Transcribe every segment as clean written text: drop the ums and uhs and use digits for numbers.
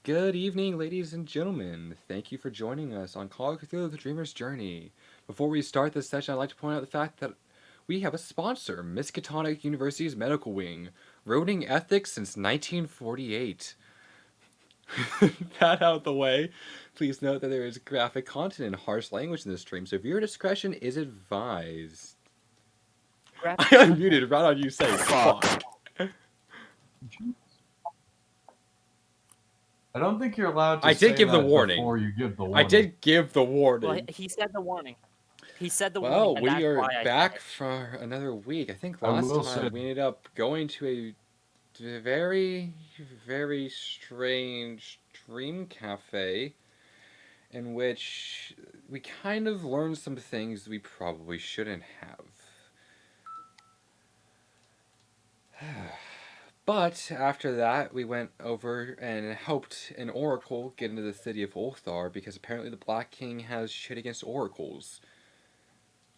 Good evening, ladies and gentlemen. Thank you for joining us on Call of Cthulhu: The Dreamer's Journey. Before we start this session, I'd like to point out the fact that we have a sponsor, Miskatonic University's Medical Wing, roading ethics since 1948. That out of the way, please note that there is graphic content and harsh language in this stream, so viewer discretion is advised. I unmuted right on you saying fuck. I don't think you're allowed to I say did give the that warning. before you give the warning. I did give the warning. Well, he said the warning. He said the Well, warning, and we that's are why I back said it. for another week. I think I last will time say- we ended up going to a very, very strange dream cafe in which we kind of learned some things we probably shouldn't have. But after that, we went over and helped an oracle get into the city of Ulthar because apparently the Black King has shit against oracles.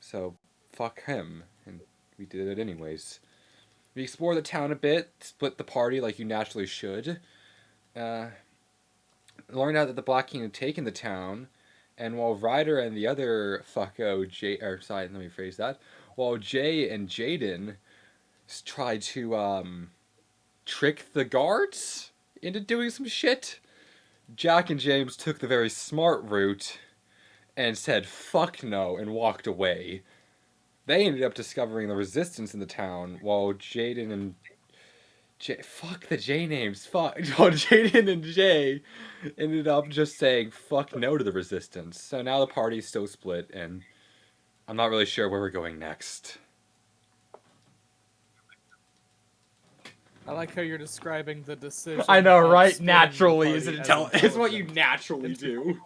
So, fuck him. And we did it anyways. We explored the town a bit, split the party like you naturally should. Learned out that the Black King had taken the town, and while Ryder and the other fucko, let me phrase that. While Jay and Jaden tried to, trick the guards into doing some shit, Jack and James took the very smart route and said fuck no and walked away. They ended up discovering the resistance in the town, while Jaden and fuck the J names. Fuck. While Jaden and Jay ended up just saying fuck no to the resistance. So now the party's still split, and I'm not really sure where we're going next. I like how you're describing the decision. I know, of right? splitting the Naturally, party is it as it's what you intelligent. naturally do.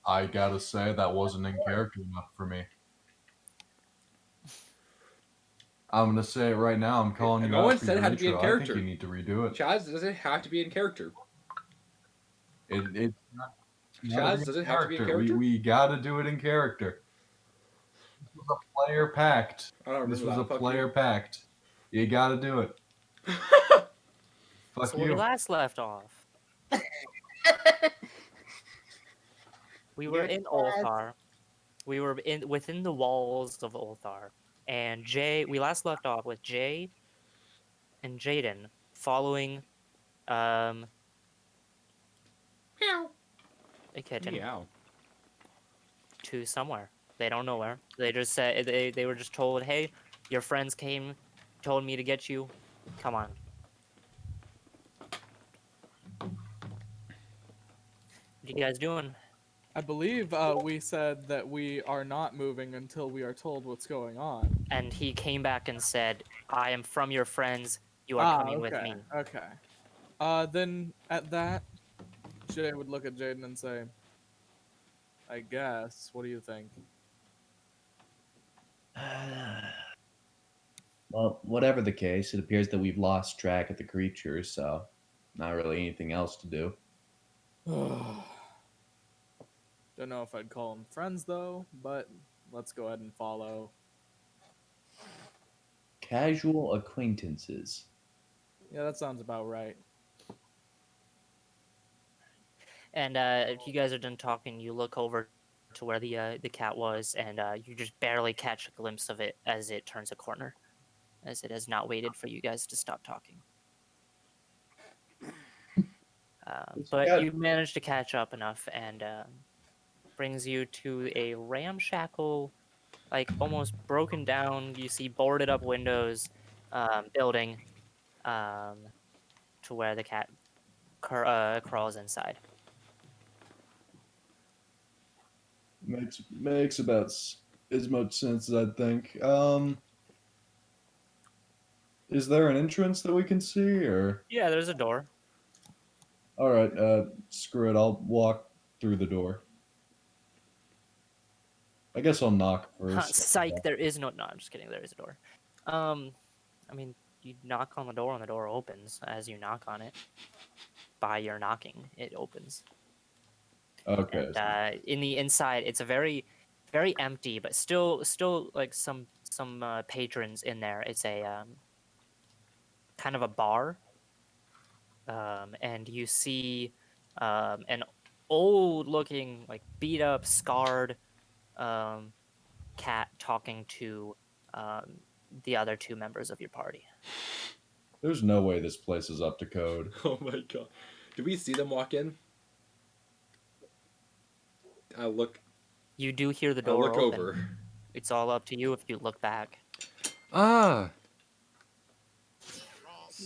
I gotta say, that wasn't in character enough for me. I'm gonna say it right now. I'm calling you No out one for said it your had to be in intro. I character. think you need to redo it. Chaz, does it have to be in character? It's not Chaz, does it have to be in character? We gotta do it in character. This was a player pact. I don't remember This was that. a Fuck player you. pact. You gotta do it. Fuck So where we you. last left off, we were in Ulthar. We were within the walls of Ulthar, and we last left off with Jay and Jaden following a kitten Meow. to somewhere. They don't know where. They just said they were just told, "Hey, your friends came, told me to get you. Come on." What are you guys doing? I believe we said that we are not moving until we are told what's going on. And he came back and said, "I am from your friends. You are coming with me." Okay. Then at that, Jay would look at Jaden and say, I guess. What do you think? Well, whatever the case, it appears that we've lost track of the creature, so not really anything else to do. Don't know if I'd call them friends, though, but let's go ahead and follow. Casual acquaintances. Yeah, that sounds about right. And if you guys are done talking, you look over to where the cat was, and you just barely catch a glimpse of it as it turns a corner, as it has not waited for you guys to stop talking. But you managed to catch up enough, and brings you to a ramshackle, like almost broken down. You see boarded up windows, building, to where the cat crawls inside. Makes about as much sense as I'd think. Is there an entrance that we can see, or? Yeah, there's a door. All right, screw it. I'll walk through the door. I guess I'll knock first. Psych, there is no. No, I'm just kidding. There is a door. I mean, you knock on the door, and the door opens. As you knock on it, by your knocking, it opens. Okay. And, in the inside, it's a very, very empty, but still like some patrons in there. It's a kind of a bar, and you see an old-looking, like beat up, scarred cat talking to the other two members of your party. There's no way this place is up to code. Oh my god. Do we see them walk in? I look. You do hear the I door look open. over. It's all up to you if you look back. Ah.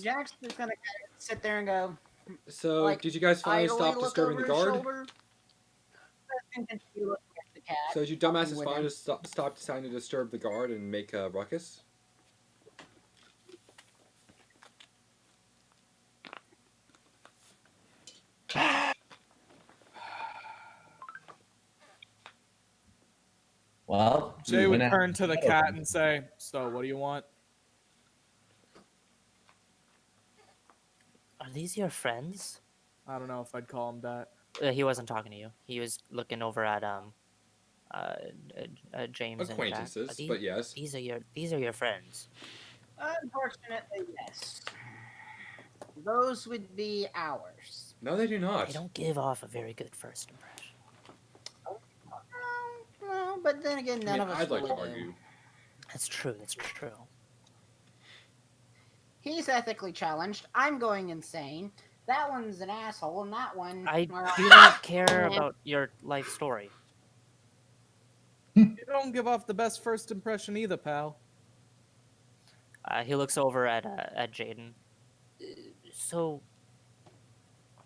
Jack's just gonna kind of sit there and go, So, like, did you guys finally idly stop look disturbing over the his guard? shoulder. And continue looking at the cat. So, did you talking dumbasses with finally him. stop deciding to disturb the guard and make a ruckus? Well, Jay we would went out- turn to the cat and say, "So, what do you want?" Are these your friends? I don't know if I'd call him that. He wasn't talking to you. He was looking over at James and Jack. Acquaintances, but yes. These are your friends. Unfortunately, yes. Those would be ours. No, they do not. They don't give off a very good first impression. No, but then again, I none mean, of us I'd like to really do. argue. That's true. That's true. He's ethically challenged. I'm going insane. That one's an asshole, and that one. I well, do not care Yeah. about your life story. You don't give off the best first impression either, pal. He looks over at Jaden. So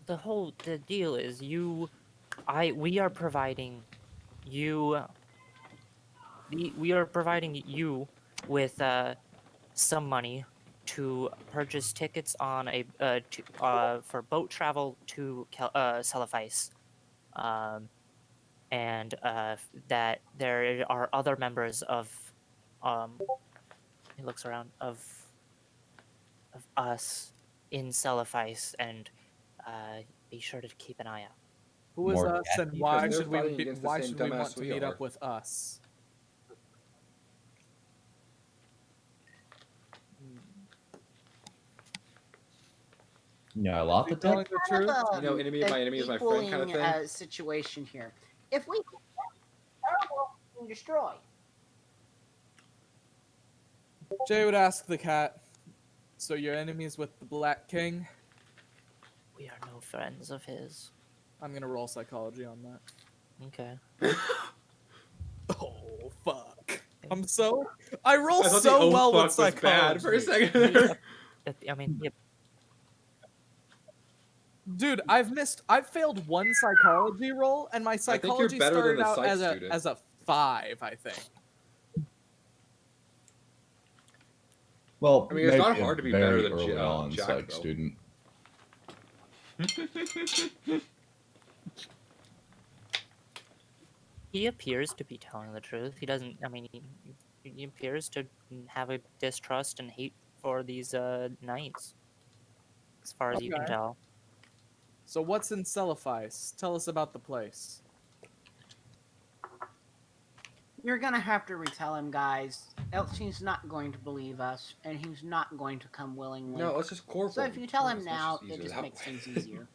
the deal is we are providing you we are providing you with some money to purchase tickets on for boat travel to Celephais. And that there are other members of he looks around of us in Celephais, and be sure to keep an eye out. Who is More us, cat and people? why They're should we fighting against the why same should we dumbass want to we meet are. up with us? Yeah, a lot You to telling tell. the kind truth? of, You know, enemy of my enemy is my friend kind of equaling, thing. Situation here. If we our world can destroy. Jay would ask the cat, "So your enemy's with the Black King?" We are no friends of his. I'm gonna roll psychology on that. Okay. Oh fuck! I roll I thought so the oh well fuck with was psychology. bad for a second there. I mean, yeah, Dude, I've failed one psychology roll, and my think you're psychology better than started the out psych as student. a 5, I think. Well, I mean, it's not maybe a hard to be very better than early on Jack, psych though. student. he appears to be telling the truth. He doesn't. I mean, he appears to have a distrust and hate for these knights, as far as you can Okay. tell. So what's in Celephais? Tell us about the place. You're gonna have to retell him, guys. Else he's not going to believe us, and he's not going to come willingly. No, let's just corp so him. if you tell him Let's now, use it just that makes way. things easier.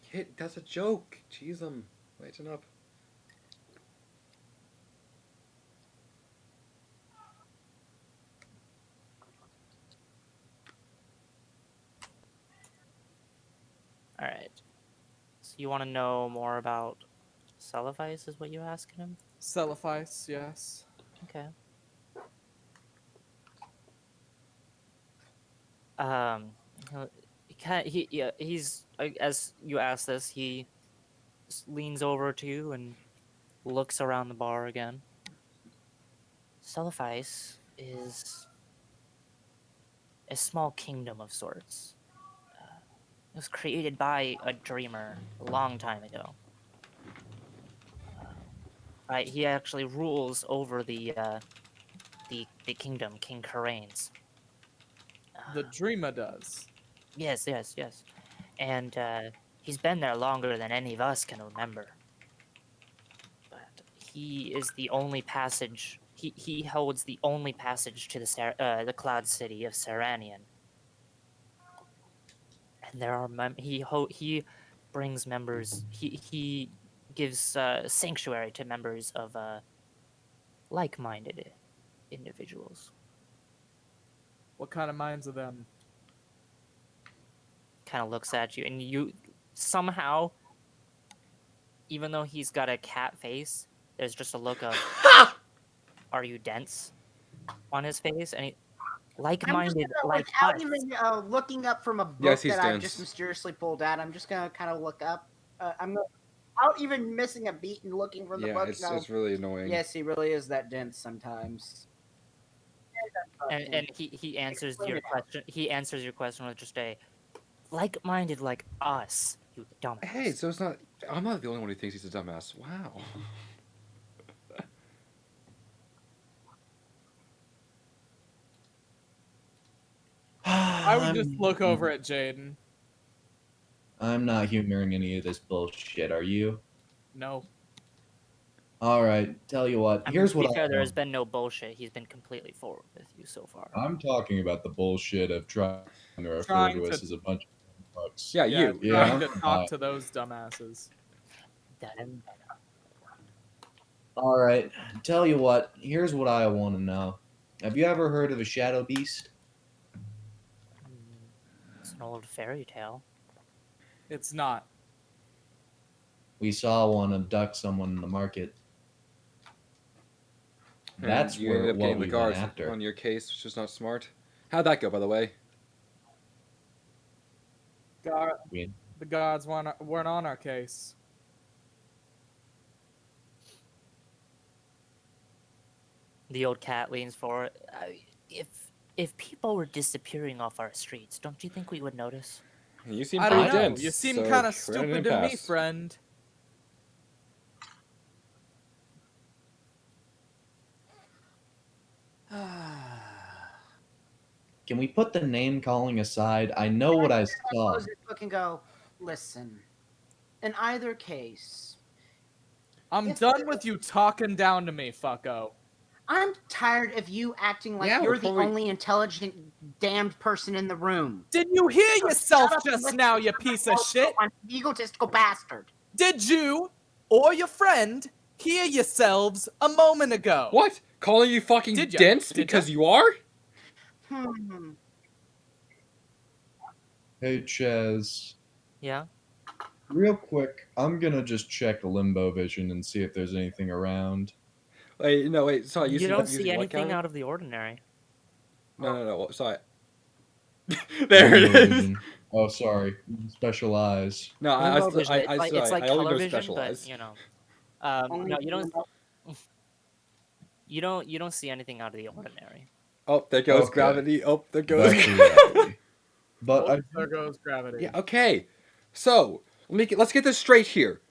Kid, that's a joke. Jeez, lighten up. All right. So you want to know more about Celephais, is what you asking him? Celephais, yes. Okay. He'll- he's as you ask this, he leans over to you and looks around the bar again. Celephais is a small kingdom of sorts. It was created by a dreamer a long time ago. He actually rules over the kingdom, King Karains. The Dreamer does. Yes, yes, yes. And he's been there longer than any of us can remember. But he is the only passage. He holds the only passage to the Cloud City of Seranian. and there are he brings members. He gives sanctuary to members of like-minded individuals. What kind of minds are them? Kind of looks at you, and you somehow, even though he's got a cat face, there's just a look of "Are you dense?" on his face, and I'm just like-minded, gonna, like without us. even looking up from a Yes, book he's that I've just dense. mysteriously pulled out, I'm just gonna kind of look up. I'm gonna, without even missing a beat and looking from the Yeah, book. it's really annoying. Yes, he really is that dense sometimes. And he answers Explain your it. question. He answers your question with just a like-minded like us, you dumbass. Hey, so it's not. I'm not the only one who thinks he's a dumbass. Wow. I would just look over at Jaden. I'm not humoring any of this bullshit. Are you? No. All right. Tell you what. I mean, Here's to be what I fair, there has want. been no bullshit. He's been completely forward with you so far. I'm talking about the bullshit of trying to refer Trying to us to- as a bunch of fucks. Yeah, Yeah, you. Yeah. trying to talk to those dumbasses. Then All right. Tell you what. Here's what I want to know. Have you ever heard of a shadow beast? it's an old fairy tale. It's not. We saw one abduct someone in the market. And That's you where ended up what getting we the went guards after. on your case, which is not smart. How'd that go, by the way? We- The gods weren't on our case. The old cat leans forward. If people were disappearing off our streets, don't you think we would notice? You seem I pretty don't know. dense. You seem so kind of we're at an stupid to me, impasse. friend. Can we put the name calling aside? I know what I saw. Close this book and go. Listen. In either case, I'm If done there- with you talking down to me, fucko. I'm tired of you acting like Yeah, you're the before we- only intelligent, damned person in the room. Did you hear yourself Shut up and just listen now, to you the piece of voice shit? an egotistical bastard. Did you or your friend hear yourselves a moment ago? What? Calling you fucking Did ya? dense Did ya? because you are? Hmm. Hey, Chaz. Yeah. Real quick, I'm gonna just check Limbo Vision and see if there's anything around. Wait, no, wait. Sorry, You don't using see what, anything Gary? out of the ordinary. No. Sorry. There it Limbo is. Vision. Oh, sorry. Special eyes. No, Limbo vision. It's like I only color know vision, specialized. but you know. Only No, you don't. remote- You don't see anything out of the ordinary. Oh, there goes Okay. gravity. Oh, there goes. Back to reality. But Oh, there goes gravity. Yeah. Okay. So let's get this straight here.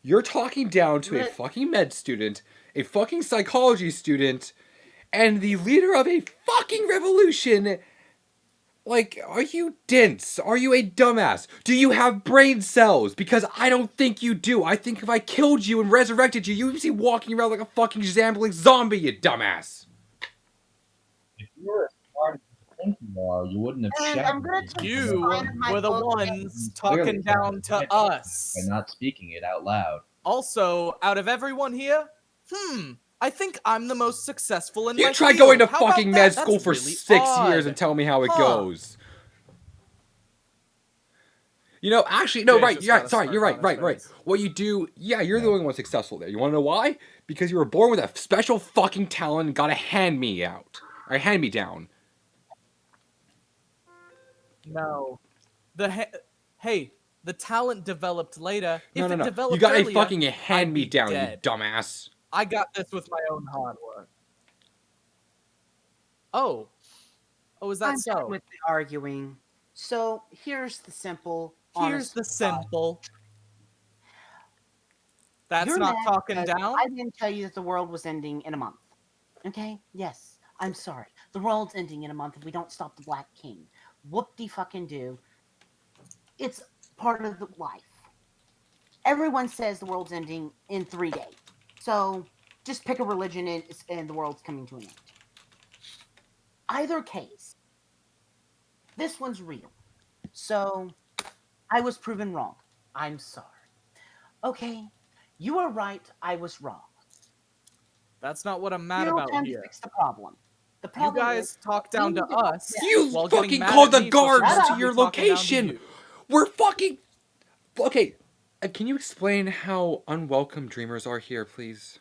You're talking down to a Let- fucking med student, a fucking psychology student, and the leader of a fucking revolution. Like, are you dense? Are you a dumbass? Do you have brain cells? Because I don't think you do. I think if I killed you and resurrected you, you'd be walking around like a fucking shambling zombie, you dumbass. if you were as smart as you think you are, you wouldn't have And shouted I'm gonna it. take You this line of my were the book ones Clearly talking down to us. by not speaking it out loud. Also, out of everyone here, I think I'm the most successful in my You try field. going to How about fucking that? med That's school for really 6 years odd. and tell me how it Huh. goes. You know, actually, no, Jay's right, just yeah, got a sorry, smirk you're right, on his right. face. What you do, yeah, you're the only one successful there. You want to know why? Because you were born with a special fucking talent and got a hand me out. Or hand me down. No. Hey, the talent developed later. No, if no, it no. developed You got a earlier, fucking hand I'd me be down, you dead. dumbass. I got this with my own hard work. Oh, is that I'm so? done with the arguing. So here's the simple. Here's honest the thought. simple. That's You're not mad talking because down. I didn't tell you that the world was ending in a month. Okay? Yes. I'm sorry. The world's ending in a month if we don't stop the Black King. Whoop-de-fucking-do. It's part of the life. Everyone says the world's ending in 3 days. So just pick a religion and the world's coming to an end. Either case, this one's real. So I was proven wrong. I'm sorry. Okay, you were right. I was wrong. That's not what I'm mad Now about time to here. fix the problem. The You problem guys is talk down to we need us You while getting fucking mad called at the me for guards to Shut up. your talking down to location. you. We're fucking. Okay, can you explain how unwelcome dreamers are here, please?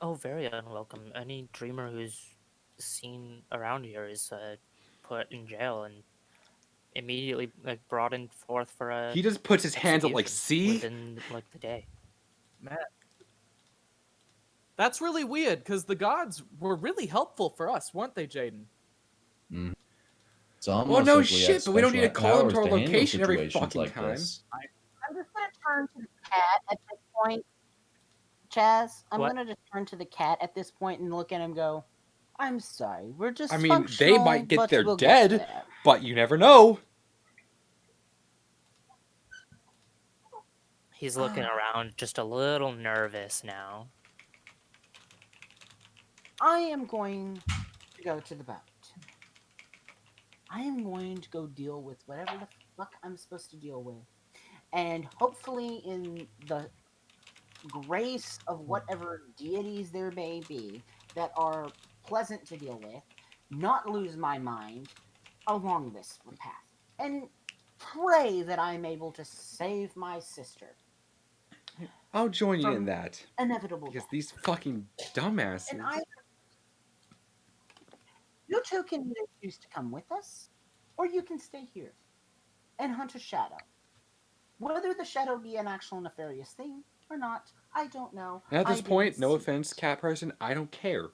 Oh, very unwelcome. Any dreamer who's seen around here is put in jail and immediately brought in forth for a He just puts his hands up like, execution see? within like the day. Man. That's really weird, because the gods were really helpful for us, weren't they, Jaden? Mhm. It's almost Well, no like we got shit, but we don't need to special call them to powers our to handle location every situations fucking like time. this. I'm just gonna turn to the cat at this point, Chaz. I'm What? gonna just turn to the cat at this point and look at him and go, I'm sorry, we're just I mean, they might get but there we'll dead, get there. but you never know. He's looking around just a little nervous now. I am going to go to the boat. I am going to go deal with whatever the fuck I'm supposed to deal with. And hopefully, in the grace of whatever deities there may be that are pleasant to deal with, not lose my mind along this path. And pray that I'm able to save my sister. I'll join you in From that. inevitable Because death. these fucking dumbasses. And you two can either choose to come with us, or you can stay here and hunt a shadow. Whether the shadow be an actual nefarious thing or not, I don't know. And at I this didn't point, no see offense, it. cat person, I don't care.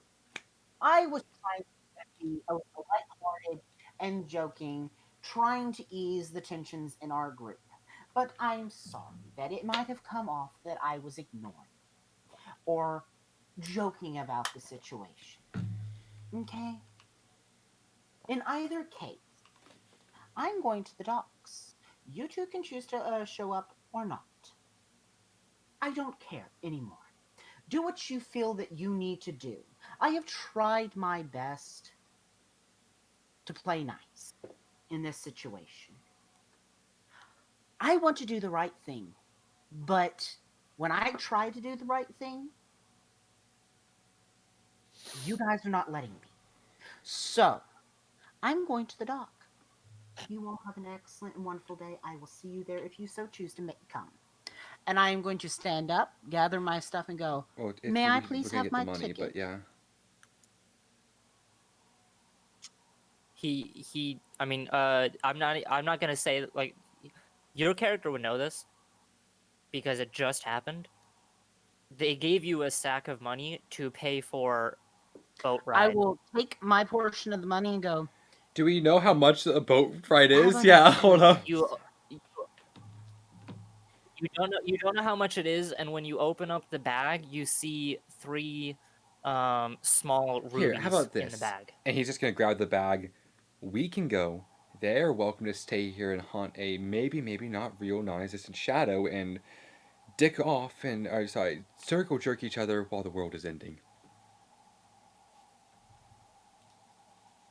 I was trying to be a lighthearted and joking, trying to ease the tensions in our group. But I'm sorry that it might have come off that I was ignoring or joking about the situation. Okay? In either case, I'm going to the docks. You two can choose to show up or not. I don't care anymore. Do what you feel that you need to do. I have tried my best to play nice in this situation. I want to do the right thing, but when I try to do the right thing, you guys are not letting me. So, I'm going to the dock. You all have an excellent and wonderful day. I will see you there if you so choose to come. And I am going to stand up, gather my stuff, and go, Well, may I we're please gonna have get my the money, ticket? but yeah. I mean, I'm not gonna say like your character would know this because it just happened. They gave you a sack of money to pay for boat I ride. will take my portion of the money and go, Do we know how much a boat ride have is? an Yeah, excellent hold up. day. You don't know how much it is, and when you open up the bag, you see 3 small rubies Here, how about in the this? bag. And he's just gonna grab the bag. We can go. They're welcome to stay here and hunt a maybe not real non-existent shadow and dick off and circle jerk each other while the world is ending.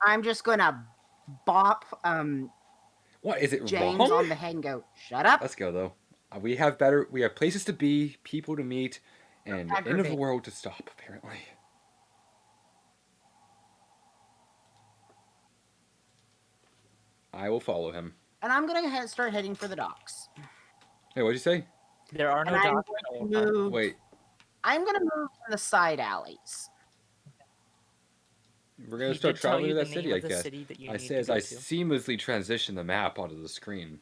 I'm just gonna bop What is it James wrong? on the head and go, shut up. Let's go though. We have places to be, people to meet, and end of the Aggravating. world to stop. Apparently. I will follow him. And I'm gonna start heading for the docks. Hey, what'd you say? There are no And I'm docks going in to Ulthar. move. Wait, I'm gonna move in the side alleys. we're gonna He start did tell traveling you to the that name city, I of the guess. city that you I need say to as go I to. seamlessly transition the map onto the screen.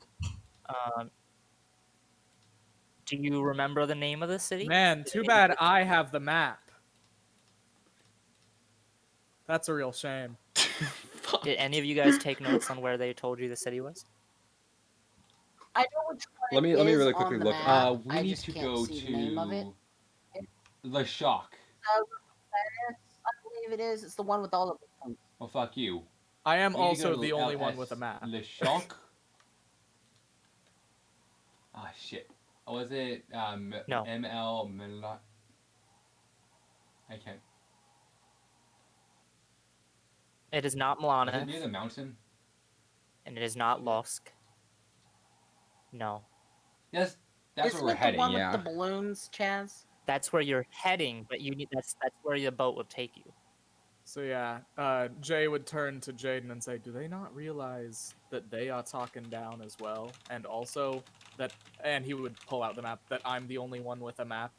Do you remember the name of the city? Man, too bad I have the map. That's a real shame. Did any of you guys take notes on where they told you the city was? I know which one Let me it is really quickly on the look. map. We I need just to can't go see the name of it. to Le Shock. I believe it is. It's the one with all of them. Well, fuck you. I am We need to go also to the only one LS with a map. Le Shock. Ah, shit. Was it No. ML Mila? I can't. It is not Is it Milana, near the mountain? and it is not Losk. No. Yes, that's where Isn't we're it the heading. one Yeah. with the balloons, Chaz? That's where you're heading, but you need that's where the boat will take you. So yeah, Jay would turn to Jaden and say, "Do they not realize that they are talking down as well, and also that?" And he would pull out the map that I'm the only one with a map.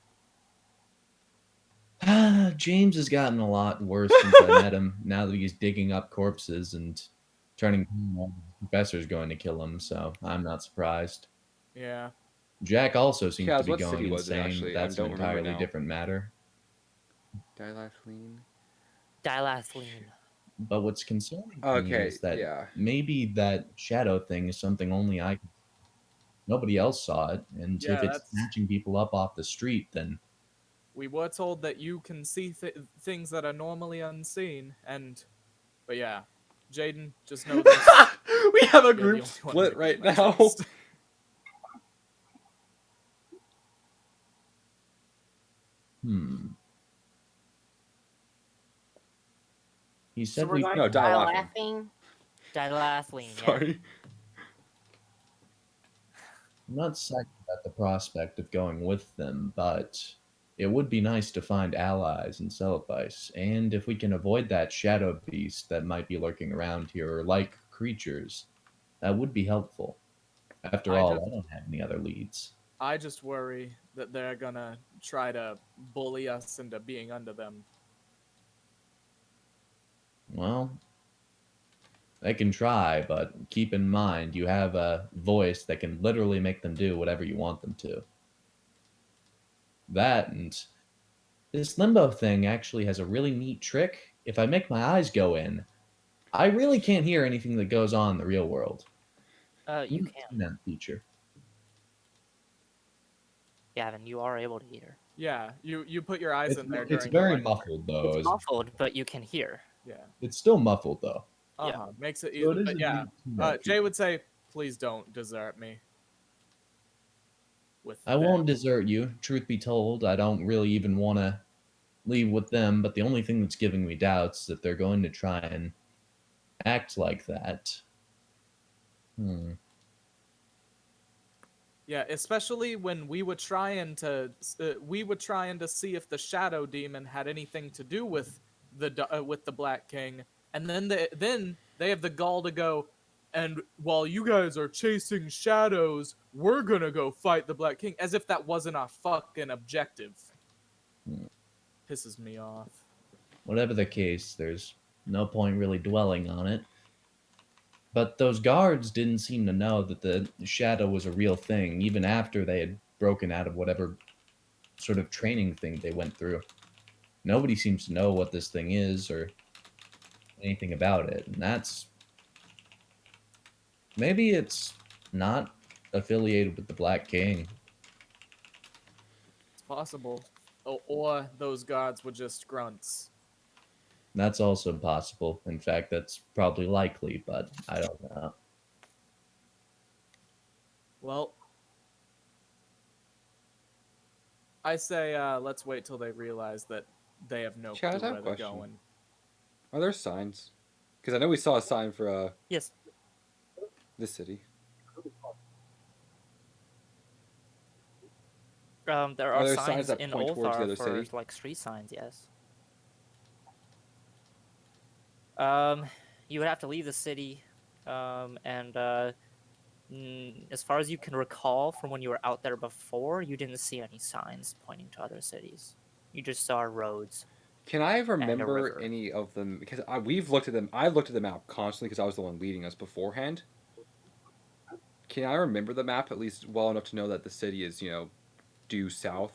James has gotten a lot worse since I met him. Now that he's digging up corpses and turning the professor's going to kill him, so I'm not surprised. Yeah, Jack also seems to Kaz, be what city going was it insane, but actually? I that's an don't remember entirely now. different matter. Dilathleen. Dilathleen. But what's concerning to me Okay, is that yeah. maybe that shadow thing is something only I can. Nobody else saw it, and if yeah, it's that's. snatching people up off the street, then We were told that you can see things that are normally unseen, but yeah, Jaden, just know this: We have a you're the group only one split making right my now. trust. he So said we're we. going No, to die die laughing. laughing. Dilathleen, yeah. Sorry. I'm not psyched about the prospect of going with them, but it would be nice to find allies in Celebice, and if we can avoid that shadow beast that might be lurking around here, or like creatures, that would be helpful. After I all, just, I don't have any other leads. I just worry that they're gonna try to bully us into being under them. Well, they can try, but keep in mind you have a voice that can literally make them do whatever you want them to. That and this limbo thing actually has a really neat trick. If I make my eyes go in, I really can't hear anything that goes on in the real world. You Neat can. that feature. Gavin, you are able to hear. Yeah, you put your eyes It's in there it's during the very lecture. muffled though. It's muffled, but you can hear. Yeah. It's still muffled though. Uh Yeah. huh. Makes it So easy. it is But a yeah, neat that Jay feature. would say, "Please don't desert me." With I them. won't desert you. Truth be told, I don't really even want to leave with them. But the only thing that's giving me doubts is that they're going to try and act like that. Yeah, especially when we were trying to see if the Shadow Demon had anything to do with the Black King, and then they have the gall to go. And while you guys are chasing shadows, we're gonna go fight the Black King, as if that wasn't our fucking objective. Pisses me off. Whatever the case, there's no point really dwelling on it. But those guards didn't seem to know that the shadow was a real thing, even after they had broken out of whatever sort of training thing they went through. Nobody seems to know what this thing is or anything about it. And that's. Maybe it's not affiliated with the Black King. It's possible. Or those guards were just grunts. That's also possible. In fact, that's probably likely, but I don't know. Well, I say let's wait till they realize that they have no Chaz, clue I have where a they're question. going. Are there signs? Because I know we saw a sign for Yes. this city. There Are are there signs signs that in point towards the Ulthar other for city? like street signs. Yes. You would have to leave the city, and as far as you can recall from when you were out there before, you didn't see any signs pointing to other cities. You just saw roads. Can I And a remember river. any of them? Because we've looked at them. I looked at the map constantly because I was the one leading us beforehand. Can I remember the map at least well enough to know that the city is, due south?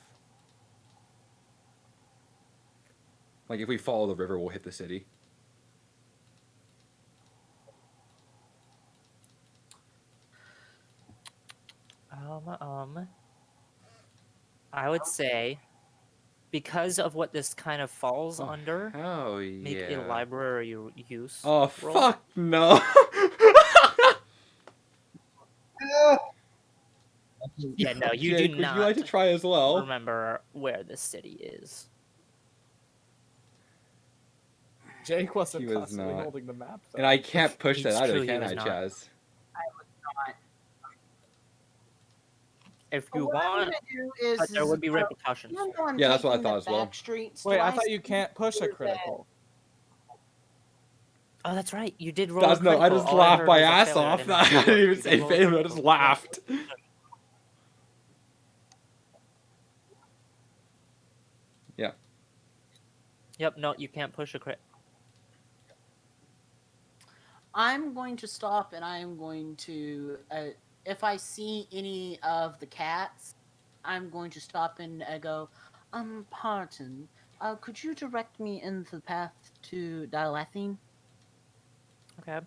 Like if we follow the river, we'll hit the city. I would say because of what this kind of falls Oh, under, hell make a yeah. library use. Oh, roll. fuck no. Yeah, no, you Jake, do would you like to not try as well? remember where this city is. Jake wasn't He was constantly not. holding the map, though. And I can't push that It's either, true, he can was I, not. Chaz? If But you what I'm want, gonna do is, but there would be repercussions. I'm going Yeah, that's what I taking thought the as well. back streets. Wait, Do I thought you see can't push a that- critical. Oh, that's right. You did roll. That's a no, I critical. just All I laughed heard my was a ass failure. off. didn't I see what didn't even you say did roll a failure, I just critical. laughed. Yeah. Yep. No, you can't push a crit. I'm going to stop and I'm going to, if I see any of the cats, I'm going to stop and go, pardon, could you direct me in the path to Dilathine? Okay.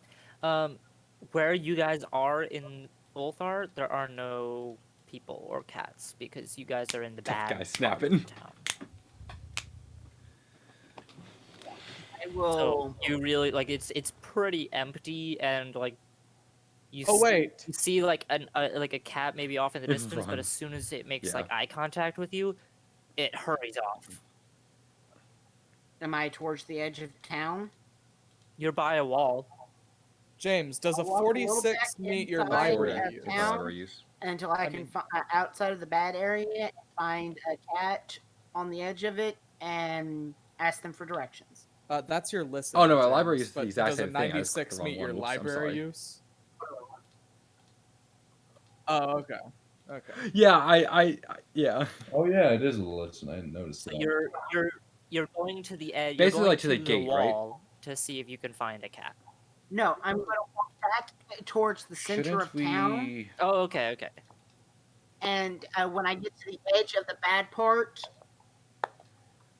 Where you guys are in Ulthar, there are no people or cats because you guys are in the Tough bad guy part of snapping. the town. I will. So you really like it's pretty empty and like you Oh see, wait, you see like a cat maybe off in the It distance, but runs. as soon as it makes Yeah. like eye contact with you, it hurries off. Am I towards the edge of town? You're by a wall. James, does a I'll walk a little 46 back meet your inside library of use? For town. library use. Until I, I can mean- outside of the bad area and find a cat on the edge of it and ask them for directions. That's your list. Oh, no, our library is the but exact does same a thing. I just clicked 96 the wrong meet your one. Whoops, I'm library sorry. use? Oh, okay. Okay. Yeah, yeah. Oh yeah, it is a listen. I didn't notice So that. you're going to the edge. Basically, you're going like, to the gate, right? wall to see if you can find a cat. No, I'm going to walk back towards the center Shouldn't of town. we? Oh, okay, okay. And when I get to the edge of the bad part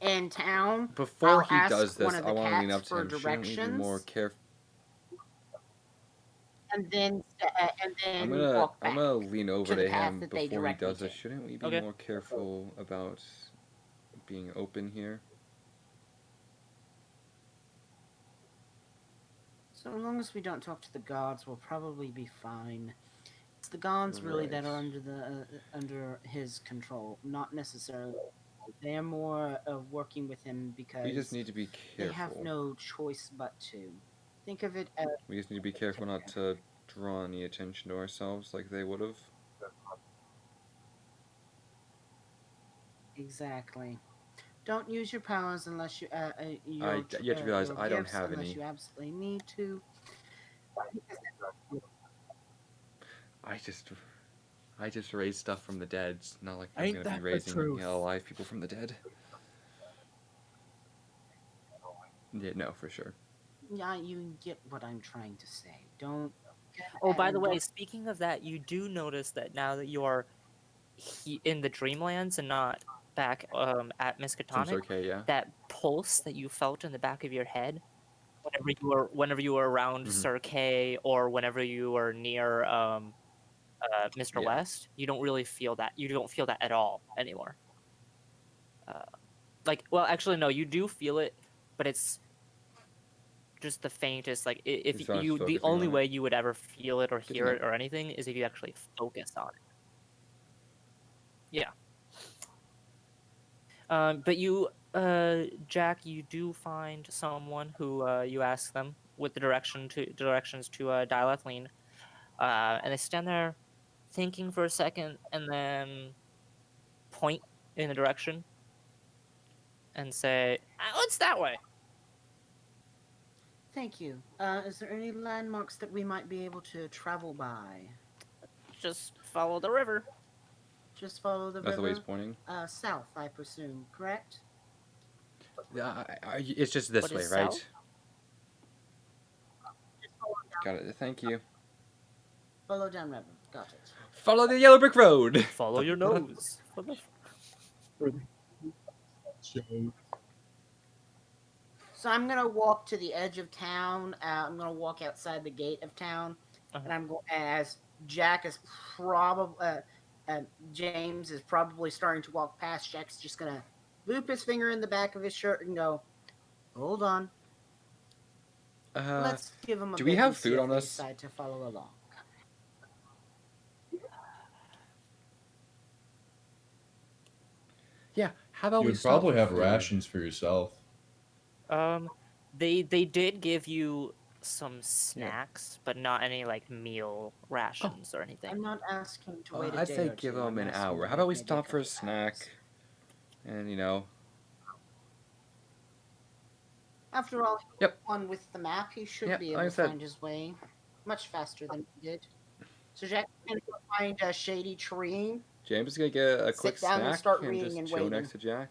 in town, Before I'll he ask does one this, of I the want to lean cats up to for him. Shouldn't we be more directions, careful? and then I'm walk back. gonna lean over to the to path him that they before he direct me does this. to. Shouldn't we be Okay. more careful about being open here? So long as we don't talk to the gods, we'll probably be fine. It's the gods really that are Right. under the under his control, not necessarily. They are more of working with him because We just need to be they have careful. no choice but to. Think of it as We just need to be careful not to draw any attention to ourselves like they would have. exactly. Don't use your powers unless you you have to realize your I don't gifts have unless any. you absolutely need to. I just raise stuff from the dead. It's not like I'm Ain't gonna be that the raising truth? alive people from the dead. Yeah, no, for sure. Yeah, you get what I'm trying to say. Don't. Oh, by the and way, don't- speaking of that, you do notice that now that you are in the Dreamlands and not back at Seems Miskatonic, okay, yeah. that pulse that you felt in the back of your head, whenever you were around Mhm. Sir Kay or whenever you were near Mr. Yeah. West, you don't really feel that. You don't feel that at all anymore. Well, actually, no, you do feel it, but it's just the faintest. Like if It's not you, the focusing only on it. way you would ever feel it or Good to hear know. it or anything is if you actually focus on it. Yeah. But you, Jack, you do find someone who you ask them with the directions to Dilathleen, and they stand there thinking for a second and then point in a direction and say, "Oh, it's that way." Thank you. Is there any landmarks that we might be able to travel by? Just follow the river. Just follow the That's the way river. he's pointing. South, I presume. Correct. Yeah, it's just this What way, is right? south? Just Got it. Thank you. follow down river. Got it. Follow the yellow brick road. Follow your nose. So I'm gonna walk to the edge of town. I'm gonna walk outside the gate of town, and I'm going as Jack is probably James is probably starting to walk past. Jack's just gonna loop his finger in the back of his shirt and go, "Hold on, let's give him a do bit we have and see food if on they us? decide to follow along." Yeah. How about You we would stop probably for have food? rations for yourself. They did give you some snacks, but not any like meal rations or anything. I'm not asking to wait a I'd day say or give two. them I'm an asking hour. to How wait about we maybe a stop for a couple snack? hours. And, you know. After all, Yep. one with the map, he should Yep, be like able I to said. find his way much faster than we did. So Jack's gonna go find a shady tree. James is going to get a quick Sit down and snack start and reading just and chill waiting. next to Jack.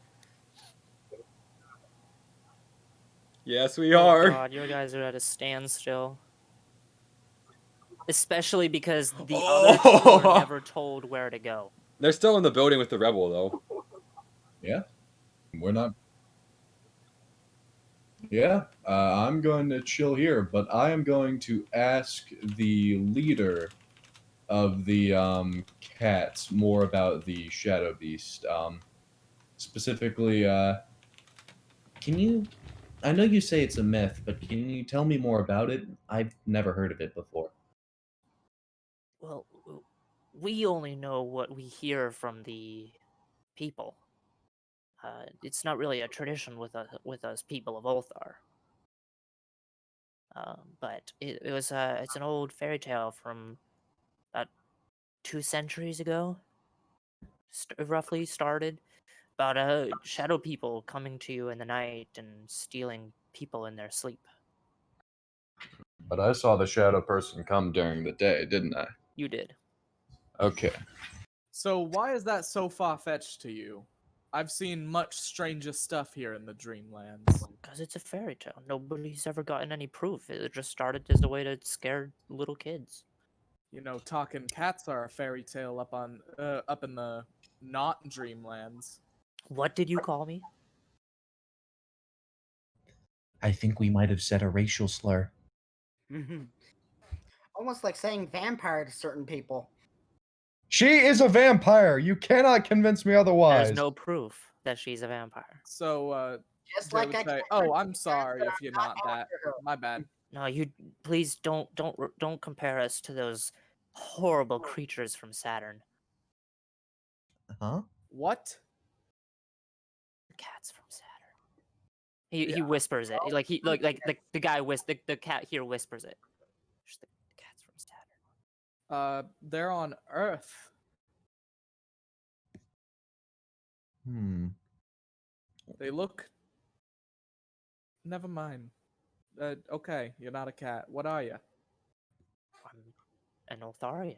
Yes, we Oh are. god, you guys are at a standstill. Especially because the Oh! other two are never told where to go. They're still in the building with the rebel, though. Yeah, we're not. Yeah, I'm going to chill here, but I am going to ask the leader of the cats more about the Shadow Beast. Specifically, can you? I know you say it's a myth, but can you tell me more about it? I've never heard of it before. Well, we only know what we hear from the people. It's not really a tradition with us people of Ulthar. But it's an old fairy tale from about 2 centuries ago. Roughly started about shadow people coming to you in the night and stealing people in their sleep. But I saw the shadow person come during the day, didn't I? You did. Okay. So why is that so far-fetched to you? I've seen much stranger stuff here in the Dreamlands. Because it's a fairy tale. Nobody's ever gotten any proof. It just started as a way to scare little kids. You know, talking cats are a fairy tale up in the not Dreamlands. What did you call me? I think we might have said a racial slur. Almost like saying vampire to certain people. She is a vampire. You cannot convince me otherwise. There's no proof that she's a vampire. So, Just Jay like would I say, can't "Oh, convince I'm cats sorry that if I'm you're not not that. after her." My bad." No, you please don't compare us to those horrible creatures from Saturn. Huh? What? The cats from Saturn. He Yeah, whispers it. Like he like the guy the cat here whispers it. Just the cats from Saturn. They're on Earth. Hmm. They look. Never mind. Okay, you're not a cat. What are you? I'm an Ultharian.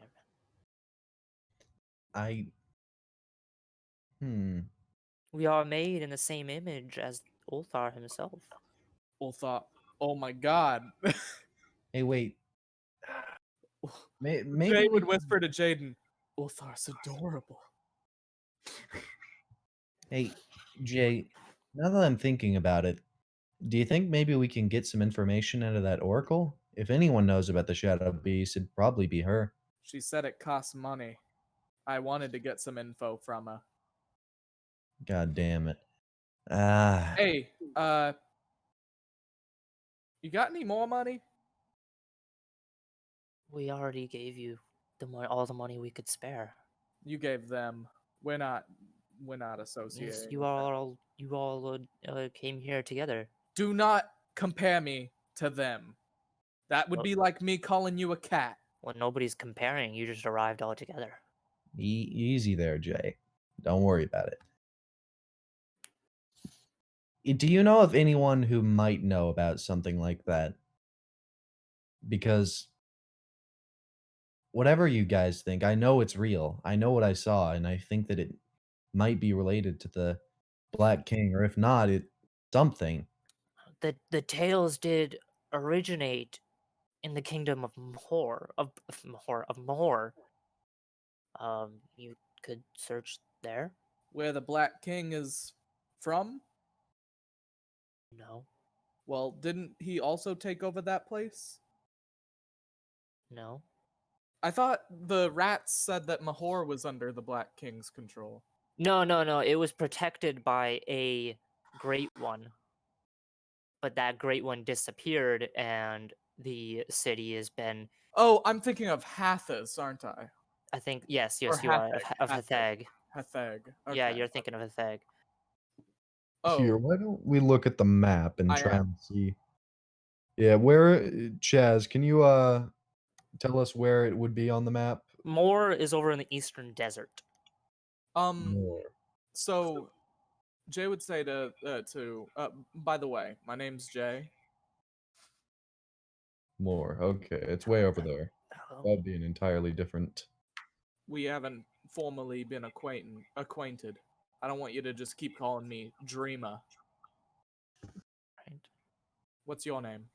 I. Hmm. We are made in the same image as Ulthar himself. Well, thought. Oh my God. Hey, wait. Maybe Jay we would can- whisper to Jaden, "Ulthar's adorable." Hey, Jay. Now that I'm thinking about it, do you think maybe we can get some information out of that oracle? If anyone knows about the Shadow Beast, it'd probably be her. She said it costs money. I wanted to get some info from her. God damn it. Ah. Hey, you got any more money? We already gave you all the money we could spare. You gave them. We're not associated. Yes, you all came here together. Do not compare me to them. That would Well- be like me calling you a cat. Well, nobody's comparing. You just arrived all together. Easy there, Jay. Don't worry about it. Do you know of anyone who might know about something like that? Because whatever you guys think, I know it's real. I know what I saw, and I think that it might be related to the Black King, or if not, it something. The tales did originate in the kingdom of Mahor. You could search there. Where the Black King is from? No, Well, didn't he also take over that place? no. I thought the rats said that Mahor was under the Black King's control. No. It was protected by a great one, but that great one disappeared, and the city has been. Oh, I'm thinking of Hathas, aren't I? I think yes, Or you are of Hatheg. Hatheg. Hatheg. Okay. Yeah, you're thinking of Hatheg. Oh, Here, why don't we look at the map and I try am. and see? Yeah, where Chaz, can you tell us where it would be on the map? Moore is over in the eastern desert. More. So Jay would say by the way, my name's Jay. More. Okay, it's way over there. Hello. That'd be an entirely different. We haven't formally been acquainted. I don't want you to just keep calling me Dreamer. Right. What's your name?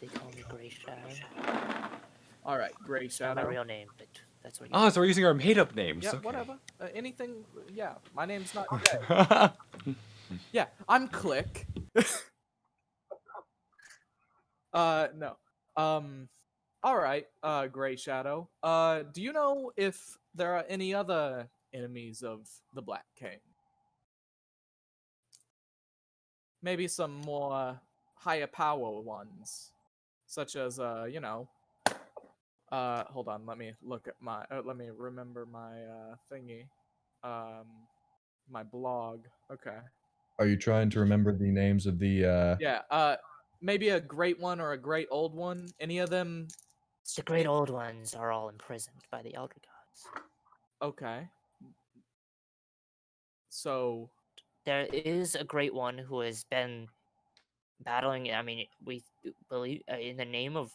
They call me Gray Shadow. All right, Gray It's not my Shadow. real name, but that's what you. Oh, so we're using our made-up names. Yeah, Okay. whatever. Anything. Yeah, my name's not Jay. Yeah, I'm Click. No. All right, Gray Shadow. Do you know if there are any other enemies of the Black King? Maybe some more higher power ones, such as hold on, let me look at my let me remember my thingy. My blog. Okay. Are you trying to remember the names of the? Yeah, maybe a great one or a great old one. Any of them? The great old ones are all imprisoned by the elder gods. Okay. So There is a great one who has been battling. I mean, we believe in the name of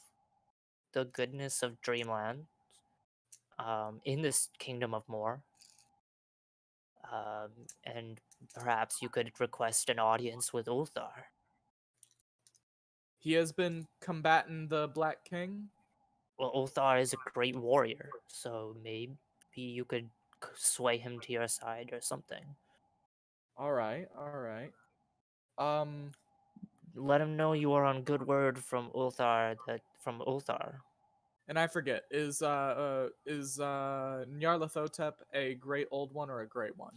the goodness of Dreamland, in this kingdom of Moor. And perhaps you could request an audience with Ulthar. he has been combating the Black King. Well, Ulthar is a great warrior, so maybe you could sway him to your side or something. All right, all right. Um, Let him know you are on good word from Ulthar. and I forget, is Nyarlathotep a great old one or a great one?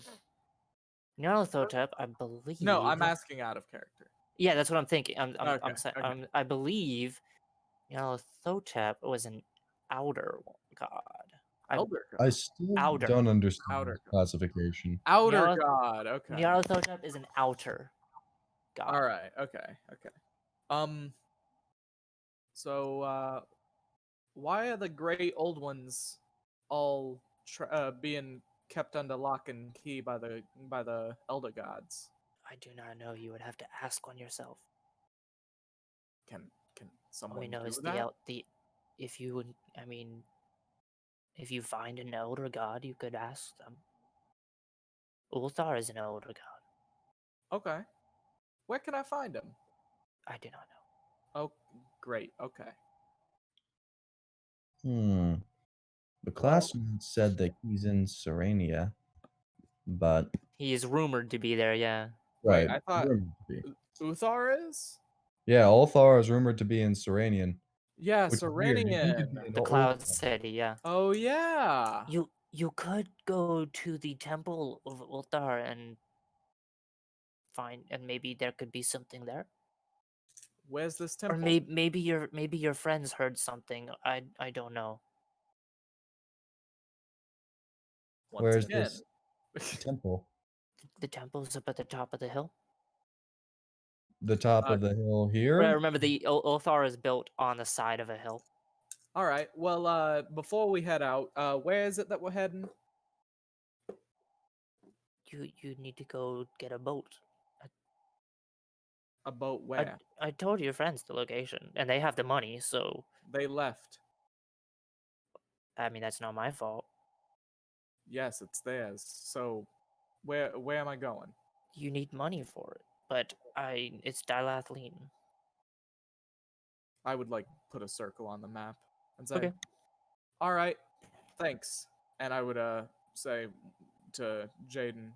Nyarlathotep, I believe. No, I'm asking out of character. Yeah, that's what I'm thinking. Okay, okay. I believe Nyarlathotep was an outer god. Elder I God. still Outer. don't understand Outer this God. classification. Outer Nyarlath- God. Okay. Nyarlathotep is an outer god. All right. Okay. Okay. So, why are the great old ones all being kept under lock and key by the elder gods? I do not know. You would have to ask one yourself. Can All someone we know do is that? if you would, I mean, if you find an elder god, you could ask them. Ulthar is an elder god. Okay. Where can I find him? I do not know. Oh, great. Okay. The class said that he's in Serenia, but He is rumored to be there. Yeah. Wait, right, I thought rumored to be. Uthar is? Yeah, Ulthar is rumored to be in Serenian, Yeah, which is weird. You'd think it'd Serenian. be in The Cloud City. Yeah. Oh yeah. You could go to the temple of Ulthar and find, and maybe there could be something there. Where's this Or temple? maybe your friends heard something. I don't know. Once Where's again. this temple? The temple's up at the top of the hill. The top of the hill here? Remember, the Ulthar is built on the side of a hill. All right. Well, before we head out, where is it that we're heading? You need to go get a boat. A boat where? I told your friends the location, and they have the money, so They left. I mean that's not my fault. Yes, it's theirs. So, where am I going? You need money for it, but it's Dilathleen. I would like put a circle on the map and say, Okay. "All right, thanks." And I would say to Jaden,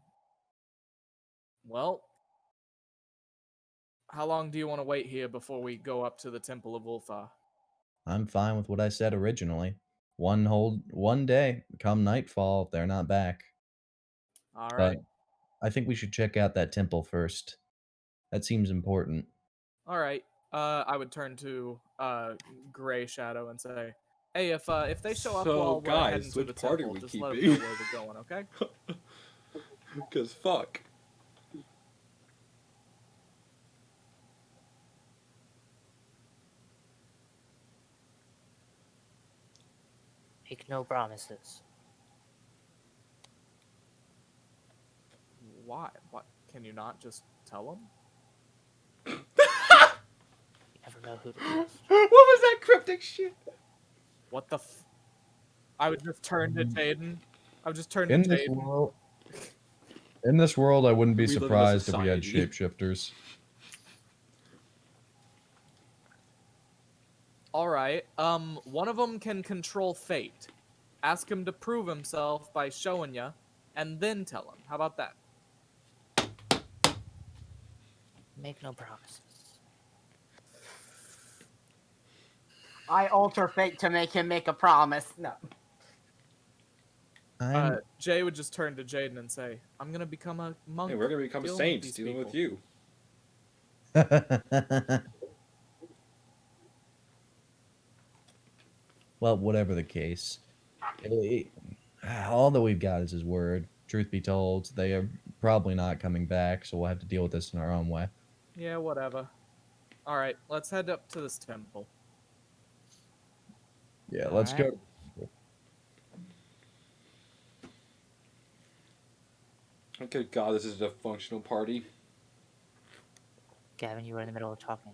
"Well, how long do you want to wait here before we go up to the Temple of Ulthar?" I'm fine with what I said originally. One day, come nightfall, they're not back. All But right. I think we should check out that temple first. That seems important. All right. I would turn to Gray Shadow and say, "Hey, if they show up So, while we're heading guys, to which the part are temple, we just let them keeping? know where we're going, okay?" Because fuck. Make no promises. Why? What? Can you not just tell him? You never know who to trust. What was that cryptic shit? What the I would just turn to Jaden. I would just turn to In this Jaden. world, in this world, I wouldn't be We live in a surprised if we had society. shapeshifters. All right. One of them can control fate. Ask him to prove himself by showing you, and then tell him. How about that? Make no promises. I alter fate to make him make a promise. No. Jay would just turn to Jaden and say, "I'm gonna become a monk. Hey, we're gonna become dealing with saints these dealing with people." you. Well, whatever the case, all that we've got is his word. Truth be told, they are probably not coming back, so we'll have to deal with this in our own way. Yeah, whatever. All right, let's head up to this temple. Yeah, let's go. Good God, this is a functional party. Gavin, you were in the middle of talking.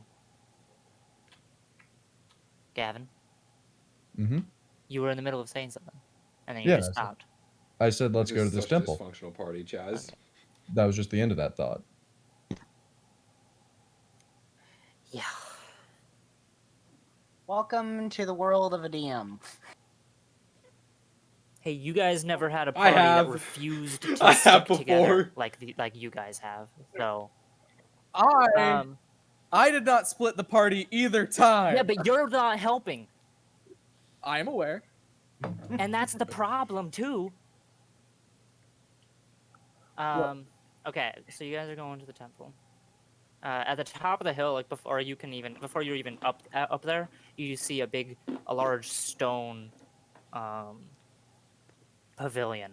Gavin, Mm-hmm. you were in the middle of saying something, and then you Yeah, just stopped. I said let's This go to is this such a temple. dysfunctional party, Chaz. Okay. That was just the end of that thought. Yeah. Welcome to the world of a DM. Hey, you guys never had a I party that have. refused I to have stick together before. like you guys have. So, I did not split the party either time. yeah, but you're not helping, I am aware. and that's the problem too. Okay, so you guys are going to the temple. At the top of the hill, like before you're even up there, you see a large stone pavilion.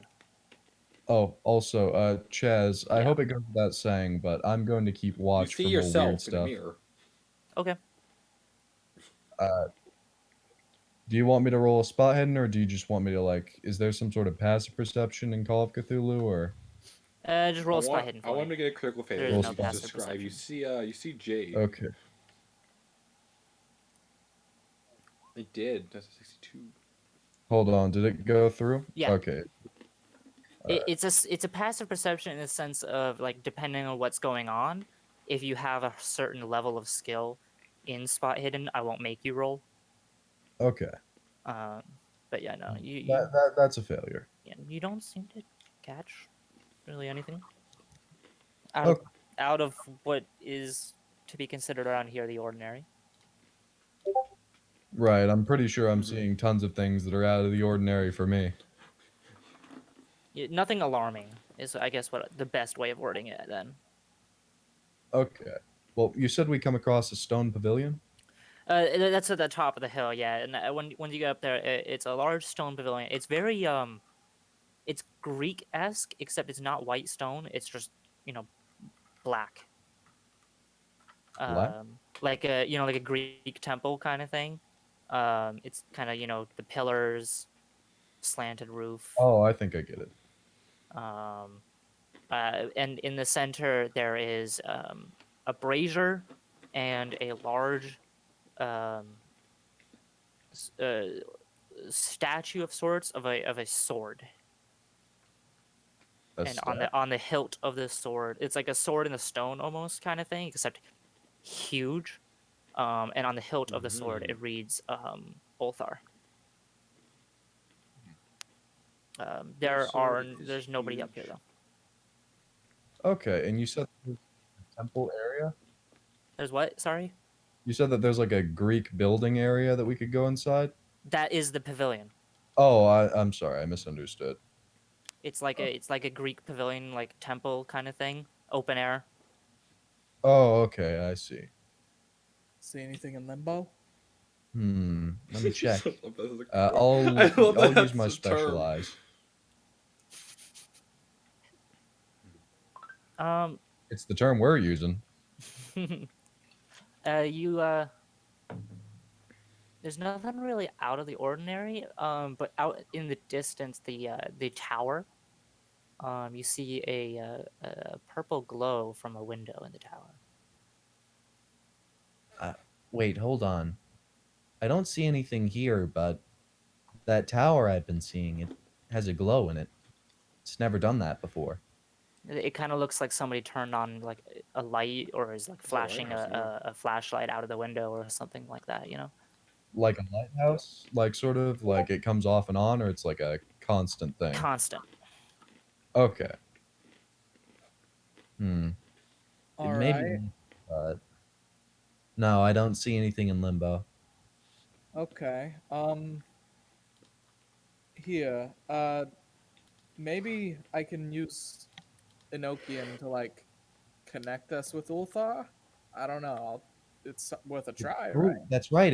Oh, also, Chaz, I Yeah. hope it goes without saying, but I'm going to keep You watch see for more weird yourself in a stuff. mirror. Okay. Do you want me to roll a spot hidden, or do you just want me to, like, is there some sort of passive perception in Call of Cthulhu, or? Just roll a spot hidden I for want me. to get a critical failure. There is no Just passive describe. You perception. see Jade. Okay. It did. That's a 62. Hold on, did it go through? Yeah. Okay. It's a passive perception in the sense of like depending on what's going on. If you have a certain level of skill in spot hidden, I won't make you roll. Okay. But yeah, no, That's a failure. you don't seem to catch really anything Okay. out of what is to be considered around here the ordinary. Right, I'm pretty sure I'm Mhm. seeing tons of things that are out of the ordinary for me. Nothing alarming is, I guess, what the best way of wording it. Then Okay. Well, you said we come across a stone pavilion? that's at the top of the hill, yeah. And when you get up there, it's a large stone pavilion. It's very it's Greek-esque, except it's not white stone. It's just black. Black? Like like a Greek temple kind of thing. It's kind of the pillars, slanted roof. Oh, I think I get it. And in the center there is a brazier and a large statue of sorts of a sword. And on the hilt of this sword, it's like a sword in the stone almost kind of thing, except huge. And on the hilt of the sword, it reads Ulthar. There's nobody up here though. Okay, and you said there's a temple area? There's what? Sorry? You said that there's like a Greek building area that we could go inside? That is the pavilion. Oh, I'm sorry, I misunderstood. It's like a Greek pavilion, like temple kind of thing, open air. Oh, okay, I see. See anything in limbo? Let me check. I love I'll that use my that's the term. specialize. Um, It's the term we're using. you there's nothing really out of the ordinary. But out in the distance, the tower. You see a purple glow from a window in the tower. Wait, hold on. I don't see anything here, but that tower I've been seeing, it has a glow in it. It's never done that before. It kind of looks like somebody turned on like a light or is like It's a flashing lighthouse, yeah. a flashlight out of the window or something like that. Like a lighthouse? Like sort of like it comes off and on, or it's like a constant thing? Constant. Okay. Hmm. All It may be, right. but no, I don't see anything in limbo. Okay. Here. Maybe I can use Enochian to like connect us with Ulthar. I don't know. It's worth a try, right? Ooh, that's right.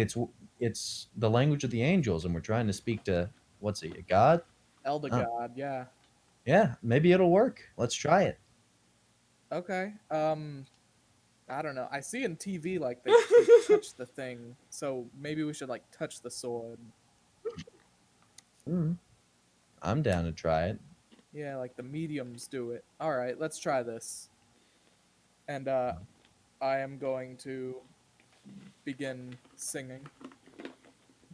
It's the language of the angels, and we're trying to speak to what's it, a god? Elder Oh, God, yeah. yeah, maybe it'll work. Let's try it. Okay. I don't know. I see in TV like they touch the thing, so maybe we should like touch the sword. Mm, I'm down to try it. Yeah, like the mediums do it. All right, let's try this. And I am going to begin singing.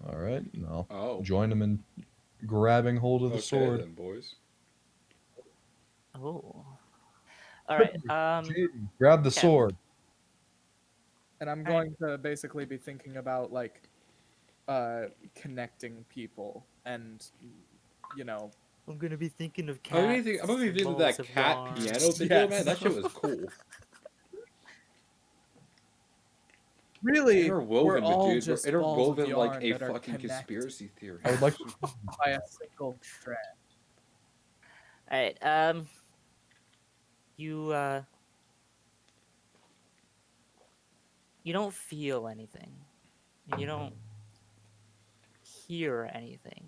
All right, and I'll Oh. join him in grabbing hold of the Okay sword. then, boys. Oh. All right. Jaden, grab the okay. sword. And I'm Alright. going to basically be thinking about like connecting people and you know I'm gonna be thinking of I'm gonna cats. be thinking of that cat piano video, man. That shit was cool. really we're Interwoven, but all dude, we're just balls of interwoven like yarn a that are fucking connected conspiracy theory. I would like by a single thread. All right. You you don't feel anything. You don't hear anything.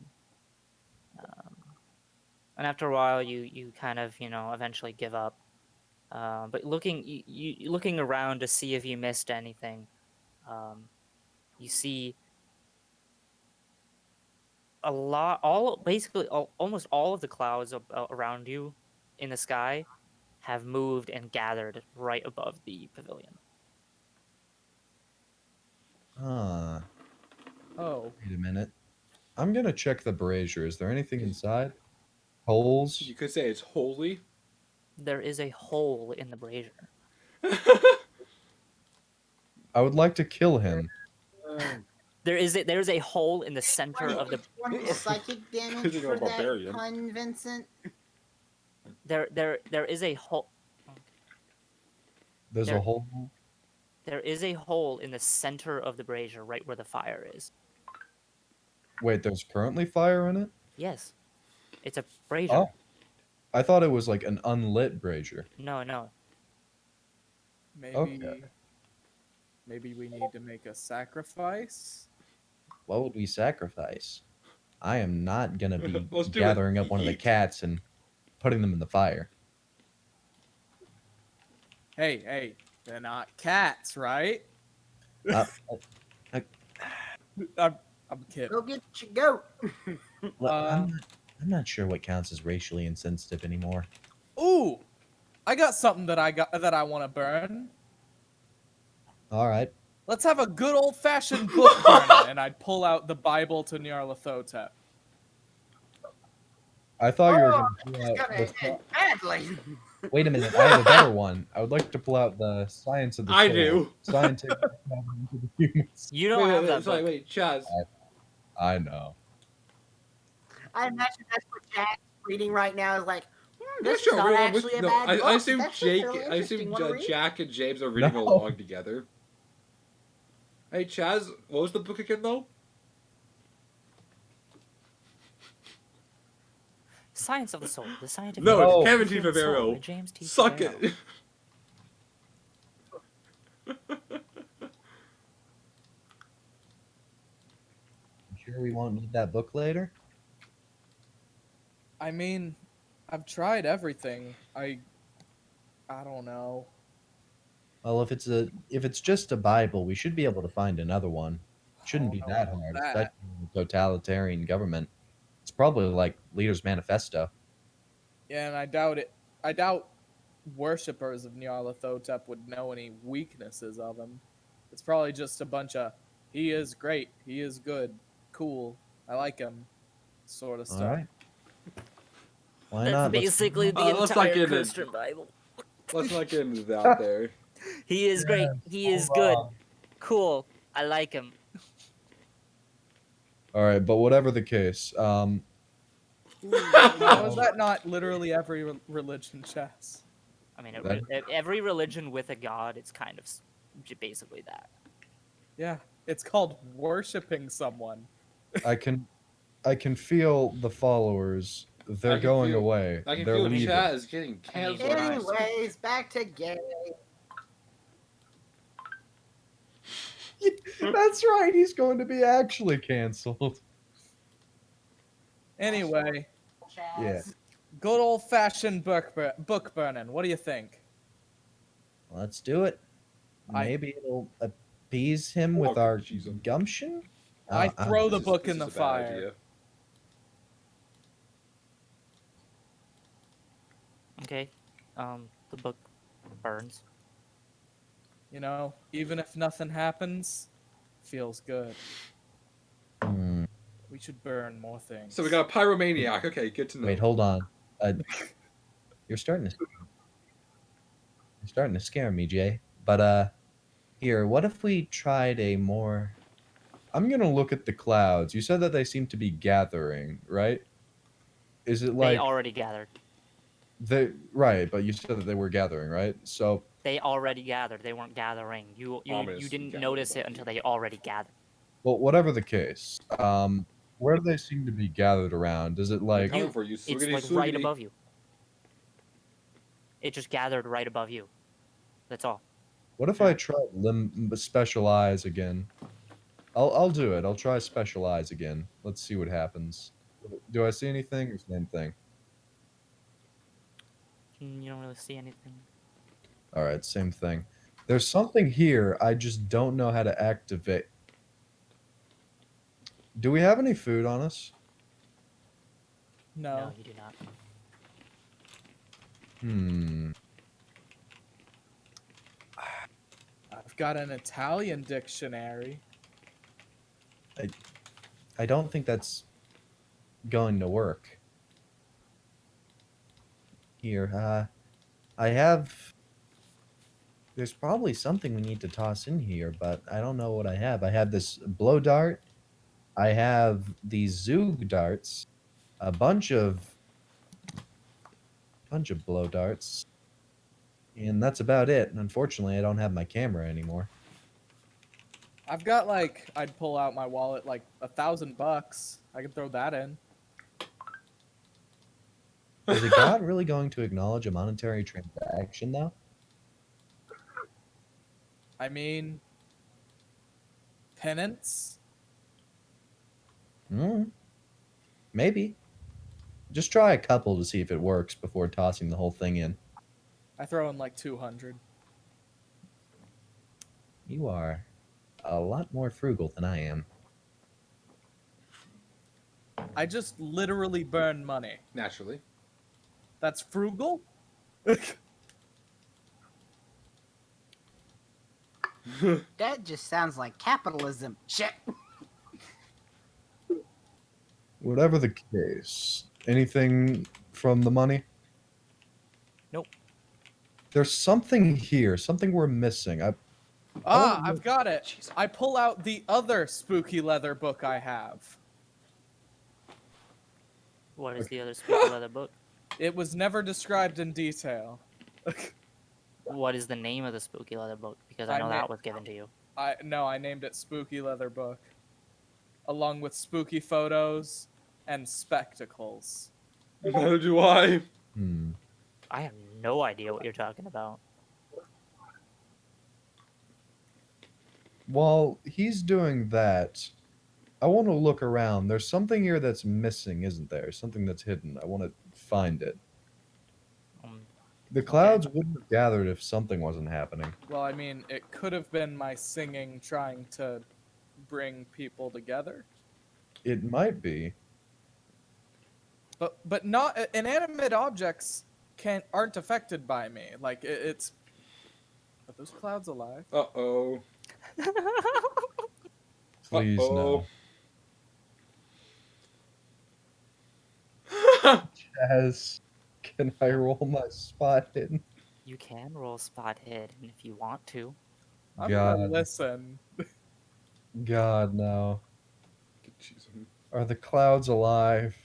And after a while, you kind of eventually give up. But looking around to see if you missed anything, you see a lot, almost all of the clouds around you in the sky have moved and gathered right above the pavilion. Huh. Oh, Wait a minute. I'm gonna check the brazier. Is there anything inside? Holes? You could say it's holy. There is a hole in the brazier. I would like to kill him. There's a hole in the center of the 20 psychic damage Because you're a for that barbarian. pun, Vincent. there is a hole. There's There- a hole. There is a hole in the center of the brazier, right where the fire is. Wait, there's currently fire in it? Yes, it's a brazier. Oh. I thought it was like an unlit brazier. No. maybe Okay. maybe we need to make a sacrifice. What would we sacrifice? I am not gonna be Let's do it. gathering up one of the Eat. cats and putting them in the fire. Hey, they're not cats, right? Uh, I'm kidding. Go get your goat. Look, Uh, I'm not sure what counts as racially insensitive anymore. Ooh, I got something that I want to burn. All right. Let's have a good old fashioned book burner, and I'd pull out the Bible to Nyarlathotep. I thought you were Oh, gonna pull it's out gonna the, end badly. Wait a minute. I have a better one. I would like to pull out the science of the soul. I do. Scientific gathering of the humans. You don't have that sorry, book. wait, Chaz. I know. I imagine that's what Jack's reading right now is like, Yeah, this sure. is not we're all actually a no, bad book. I It's assume actually Jake. fairly I assume interesting. Wanna read? Jack and James are reading No. along together. Hey, Chaz, what was the book again, though? Science of the Soul. The scientific. No, No. it's Kevin T. Human Soul Favero. by James T. Suck Favero. it. You sure we won't need that book later? I mean, I've tried everything. I don't know. Well, if it's just a Bible, we should be able to find another one. Shouldn't I be don't know that about hard, that. especially in a totalitarian government. It's probably like Leader's Manifesto. Yeah, and I doubt it. I doubt worshippers of Nyarlathotep would know any weaknesses of him. It's probably just a bunch of he is great, he is good, cool, I like him, sort of All stuff. right. Why That's not? basically the let's not entire get into- Christian Bible. Let's not get into that there. He is great. He is good. Cool. I like him. All right, but whatever the case, How is that not literally every religion, Chess? I mean, That- every religion with a god, it's kind of basically that. Yeah, it's called worshiping someone. I can feel the followers. They're can going feel- away. I can They're feel leaving. chat is getting canceled. Anyways, back to gay. That's right. He's going to be actually canceled. Anyway, Yeah. good old fashioned book burning. What do you think? Let's do it. I- Maybe it'll appease him with Oh, our jeez. gumption. I throw the This is- book this in the is a bad fire. idea. Okay. The book burns. You know, even if nothing happens, feels good. Hmm. We should burn more things. So we got a pyromaniac. Okay, good to know. Wait, hold on. You're starting to scare me, Jay. But here, what if we tried a more? I'm gonna look at the clouds. You said that they seem to be gathering, right? Is it like They already gathered. they right? But you said that they were gathering, right? So They already gathered. They weren't gathering. You Ominously didn't gathered notice it above until you. they already gathered. well, whatever the case, where do they seem to be gathered around? Is it They're like coming for you. It's Swoogity, like right swoogity. above you. It just gathered right above you. That's all. what if I try specialize again? I'll do it. I'll try specialize again. Let's see what happens. Do I see anything or same thing? You don't really see anything. All right, same thing. There's something here. I just don't know how to activate. Do we have any food on us? No, No. you do not. Hmm. I've got an Italian dictionary. I don't think that's going to work. Here, I have. There's probably something we need to toss in here, but I don't know what I have. I have this blow dart. I have these Zoog darts, a bunch of blow darts, and that's about it. And unfortunately, I don't have my camera anymore. I've got like I'd pull out my wallet like $1,000. I could throw that in. Is a god really going to acknowledge a monetary transaction, though? I mean, penance. Hmm. Maybe. Just try a couple to see if it works before tossing the whole thing in. I throw in like 200. You are a lot more frugal than I am. I just literally burn money. Naturally. That's frugal? That just sounds like capitalism. Shit. Whatever the case. Anything from the money? Nope. There's something here. Something we're missing. I've got it. I pull out the other spooky leather book I have. What is the other spooky leather book? It was never described in detail. What is the name of the spooky leather book? Because I know that was given to you. I named it Spooky Leather Book, along with spooky photos and spectacles. Neither do I. Hmm. I have no idea what you're talking about. While he's doing that, I want to look around. There's something here that's missing, isn't there? Something that's hidden. I want to find it. Um, The clouds wouldn't have gathered if something wasn't happening. Well, I mean, it could have been my singing trying to bring people together, It might be. but not inanimate objects aren't affected by me. Like it's. Are those clouds alive? Uh-oh. Please Uh-oh. no. Yes. Can I roll my spot hidden? You can roll spot hidden if you want to. I'm gonna God, listen. God, no. Jeez. Are the clouds alive?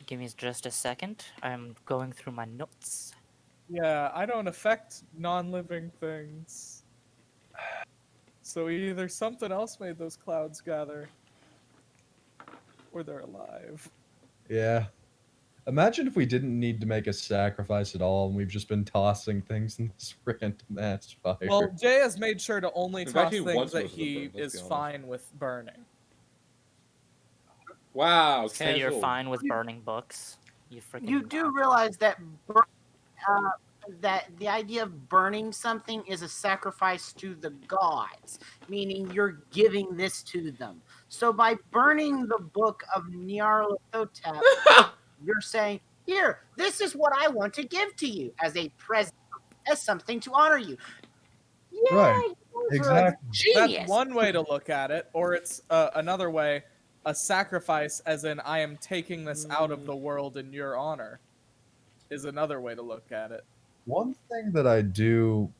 Give me just a second. I'm going through my notes. Yeah, I don't affect non-living things. So either something else made those clouds gather, or they're alive. Yeah. Imagine if we didn't need to make a sacrifice at all and we've just been tossing things in this random ass fire. Well, Jay has made sure to only In toss fact, he things wants that most of them he burned, let's is be honest. fine with burning. Wow, So you're cancelled. fine with burning books? You freaking. You do realize that that the idea of burning something is a sacrifice to the gods, meaning you're giving this to them. So by burning the book of Nyarlathotep, you're saying, "Here, this is what I want to give to you as a present, as something to honor you." Yeah, Right, you guys are exactly. genius. That's one way to look at it, or it's another way, a sacrifice, as in I am taking this out of the world in your honor, is another way to look at it. One thing that I do,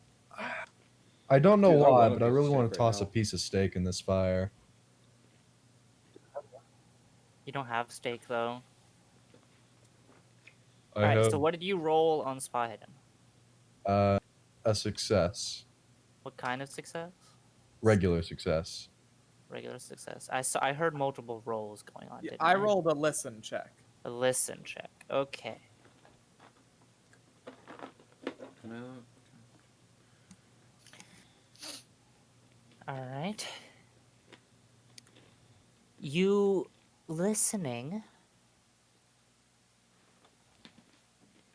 I don't know Dude, I why, want a but I piece of really want steak to right toss a now. piece of steak in this fire. You don't have steak though. I Alright, have so what did you roll on spot hidden? a success, What kind of success? regular success. Regular success. I heard multiple rolls going on. Yeah, Didn't I rolled a listen check. a listen check. Okay. No. All right. You listening?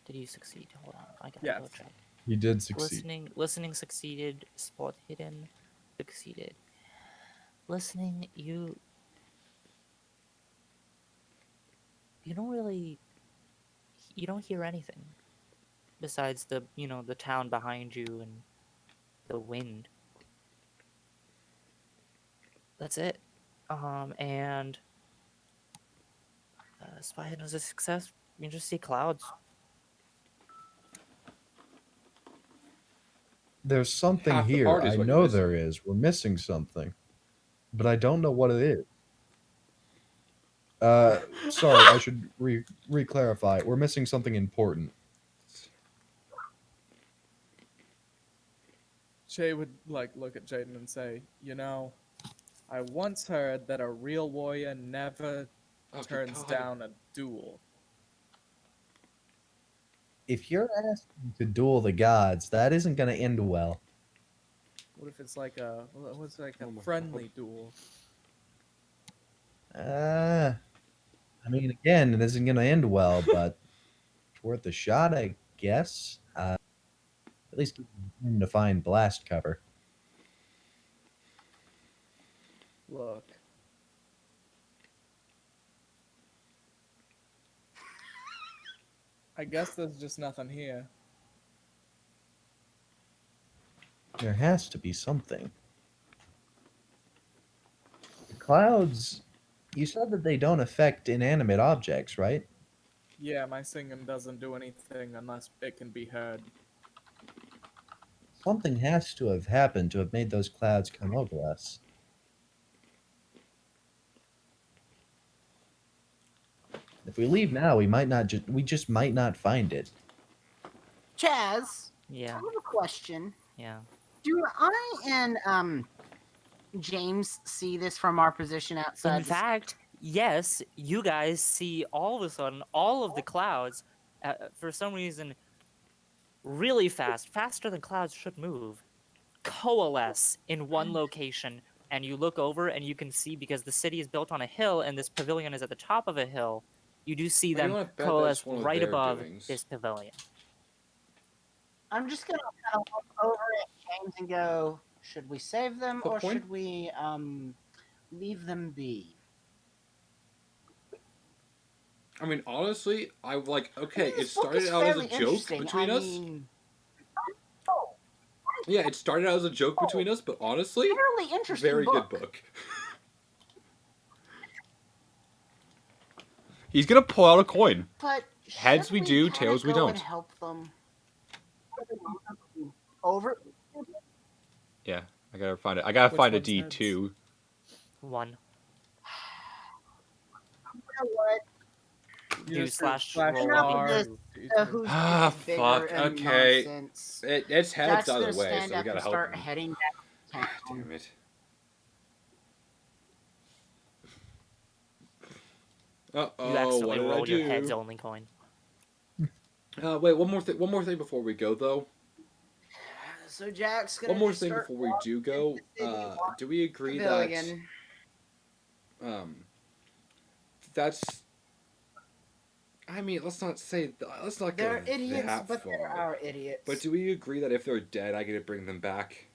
Did you succeed? Hold on, I gotta go Yes. check. He did succeed. Listening succeeded. Spot hidden succeeded. Listening, you don't really, you don't hear anything besides the the town behind you and the wind. That's it. And spot hidden was a success. You just see clouds. There's something Half the here. party's I what you're know missing. there is. We're missing something, but I don't know what it is. Sorry, I should re-clarify. We're missing something important. Jay would look at Jaden and say, I once heard that a real warrior never Oh, good turns God. down a duel. If you're asking to duel the gods, that isn't going to end well. What if it's like a Oh my friendly duel? I mean, again, it isn't going to end well, but it's worth a shot, I guess. At least to find blast cover. Look. I guess there's just nothing here. There has to be something. The clouds, you said that they don't affect inanimate objects, right? Yeah, my singing doesn't do anything unless it can be heard. Something has to have happened to have made those clouds come over us. If we leave now, we just might not find it. Chaz, I Yeah, have a question. yeah. Do I and James see this from our position outside? In fact, yes, you guys see all of a sudden all of the clouds, for some reason, really fast, faster than clouds should move, coalesce in one location, and you look over and you can see, because the city is built on a hill and this pavilion is at the top of a hill, you do see Well, you them wanna bet coalesce that's one of right their above doings. this pavilion. I'm just gonna kind of look over at James and go, should we save them Flip or coin? should we leave them be? I mean, honestly, I like. I Okay, mean, it this book started is out as a fairly joke interesting. between I us. mean, Yeah, it started out as a joke between us, but honestly, fairly interesting very book. good book. He's gonna pull out a coin. But Heads shouldn't we do, kinda tails we go and don't. help them over. Yeah, I gotta find it. I gotta Which find a one's D heads? too. 1. You know what? Do Use slash slash roll Enough of R. this. D2. Who's Ah, bigger fuck. and Okay, nonsense. it's heads Jack's either gonna way, stand so we up gotta and help start him. heading back to town. Damn it. Uh You oh, what accidentally did I rolled your heads do? only coin. Wait, one more thing. One more thing before we go, though. So Jack's gonna One more just thing start before we do go. walking into the city, Do we agree that pavilion. that's? I mean, let's not say. Let's not go They're idiots, that but they're far. our idiots. But do we agree that if they're dead, I get to bring them back?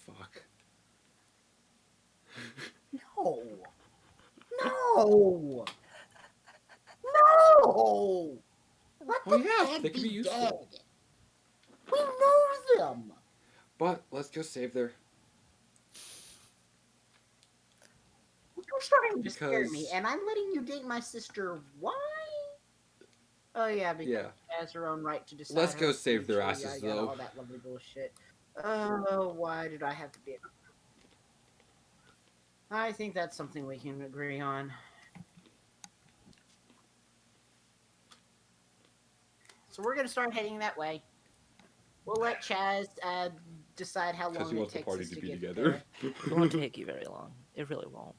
Fuck. No. No. No. Let Oh the yeah, dead they can be useful. dead. We know them. But let's go save their. You're trying to scare me, Because- and I'm letting you date my sister. Why? Oh yeah, because Yeah. she has her own right to decide. Let's her go save their future, asses, yada, yada, though. all that lovely bullshit. Oh, why did I have to be? I think that's something we can agree on. So we're gonna start heading that way. We'll let Chaz decide how Because long he it wants the takes party us to to be get together. It won't take you very long. It really won't.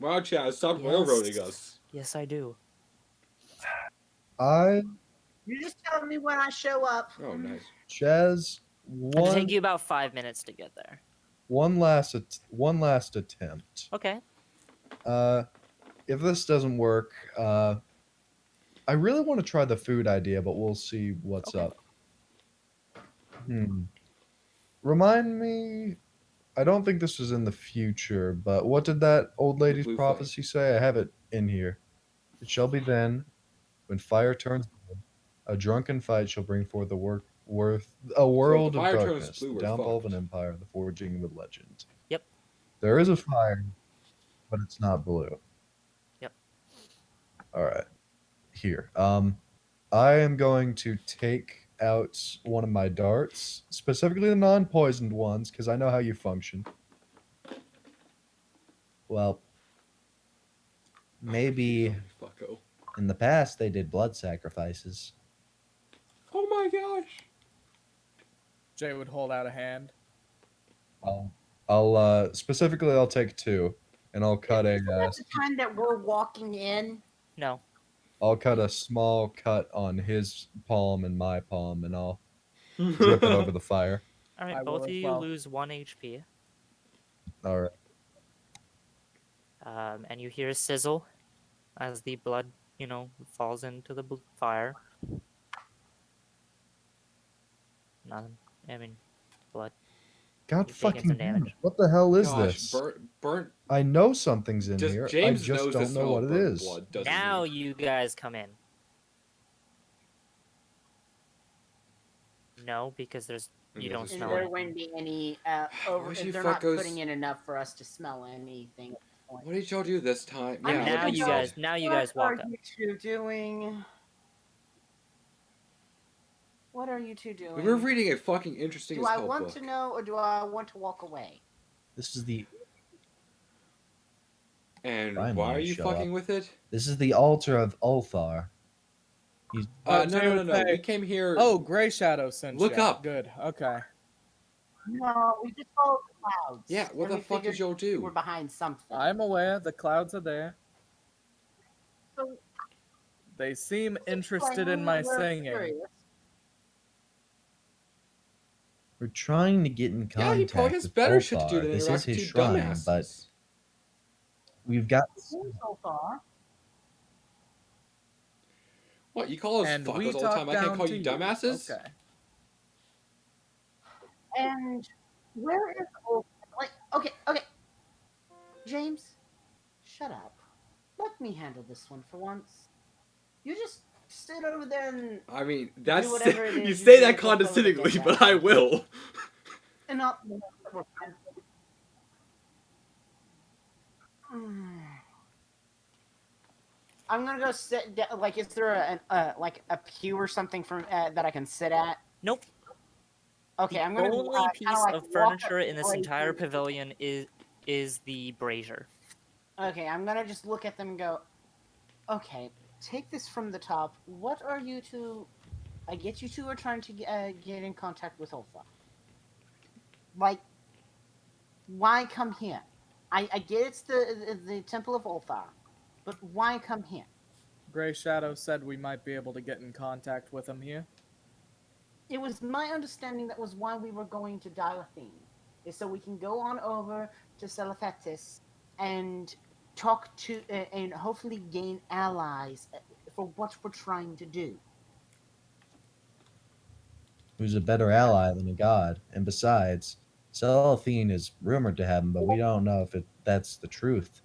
Wow, Chad, stop Yes. railroading us. Yes, I do. I You just tell me when I show up. Oh, nice. Chaz It'll take one you about 5 minutes to get there. one last attempt. Okay. If this doesn't work, I really want to try the food idea, but we'll see what's Okay. up. Remind me. I don't think this was in the future, but what did that old lady's blue prophecy say? I have it in here. It shall be then, when fire turns blue, a drunken fight shall bring forth a world of fire turns darkness, blue, the we're downfall of an fucked. empire, the forging of a legend. Yep. There is a fire, but it's not blue. Yep. All right. Here. I am going to take out one of my darts, specifically the non-poisoned ones, because I know how you function. Well, maybe Fucko. in the past they did blood sacrifices. Oh my gosh. Jay would hold out a hand. I'll specifically I'll take two, and I'll cut At the time that we're walking in, No. I'll cut a small cut on his palm and my palm, and I'll drip it over the fire. All right, I both will of as you well. lose 1 HP. All right. And you hear a sizzle as the blood, falls into the fire. Nothing. I mean, blood. God You've taken fucking some damn damage. it. What the hell is Gosh, this? burnt. I know something's in Just here. James I just knows the don't know smell what of it burnt is. blood, doesn't Now he? you guys come in. No, because there's you don't There's a and smell there anything. wouldn't be any Where'd you they're not fuckos- putting in enough for us to smell anything. at this point. What did y'all do this time? I'm Yeah, now what you did guys now you guys walk What up. are you two doing? What are you two doing? We were reading a fucking interesting Do as I hell want book. to know or do I want to walk away? This is the And Finally, why are you you show fucking up. with it? altar of Ulthar. No. Jay would say, We came here. Oh, Gray Shadow sent Look you. up. Good. Okay. No, we just followed the clouds. Yeah, what and the we fuck did figured y'all do? We're behind something. I'm aware the clouds are there. So, They seem interested in my we're singing. curious. We're trying to get in Yeah, he probably contact has with better shit to do Ulthar. than This interact is with his you shrine, but dumbasses. we've got. Who's Ulthar? What, you call us And we fuckers all the time? talk I can't down call to you you. dumbasses? Okay. And where is Ulthar? Like, okay. James, shut up. Let me handle this one for once. You just sit over there and I mean, that's whatever it you is you say do that with the phone condescendingly, again, but guys. I will. and not. I'm gonna go sit down. Like, is there like a pew or something from that I can sit at? Nope. Okay, The I'm gonna only kinda, piece like, of walk furniture in this away entire from- pavilion is the brazier. Okay, I'm gonna just look at them and go. Okay, take this from the top. What are you two? I get you two are trying to get in contact with Ulfa. Like, why come here? I get it's the Temple of Ulthar, but why come here? Gray Shadow said we might be able to get in contact with him here. It was my understanding that was why we were going to Dilathine, is so we can go on over to Celefetis and talk to and hopefully gain allies for what we're trying to do. Who's a better ally than a god? And besides, Celethine is rumored to have him, but we don't know if that's the truth.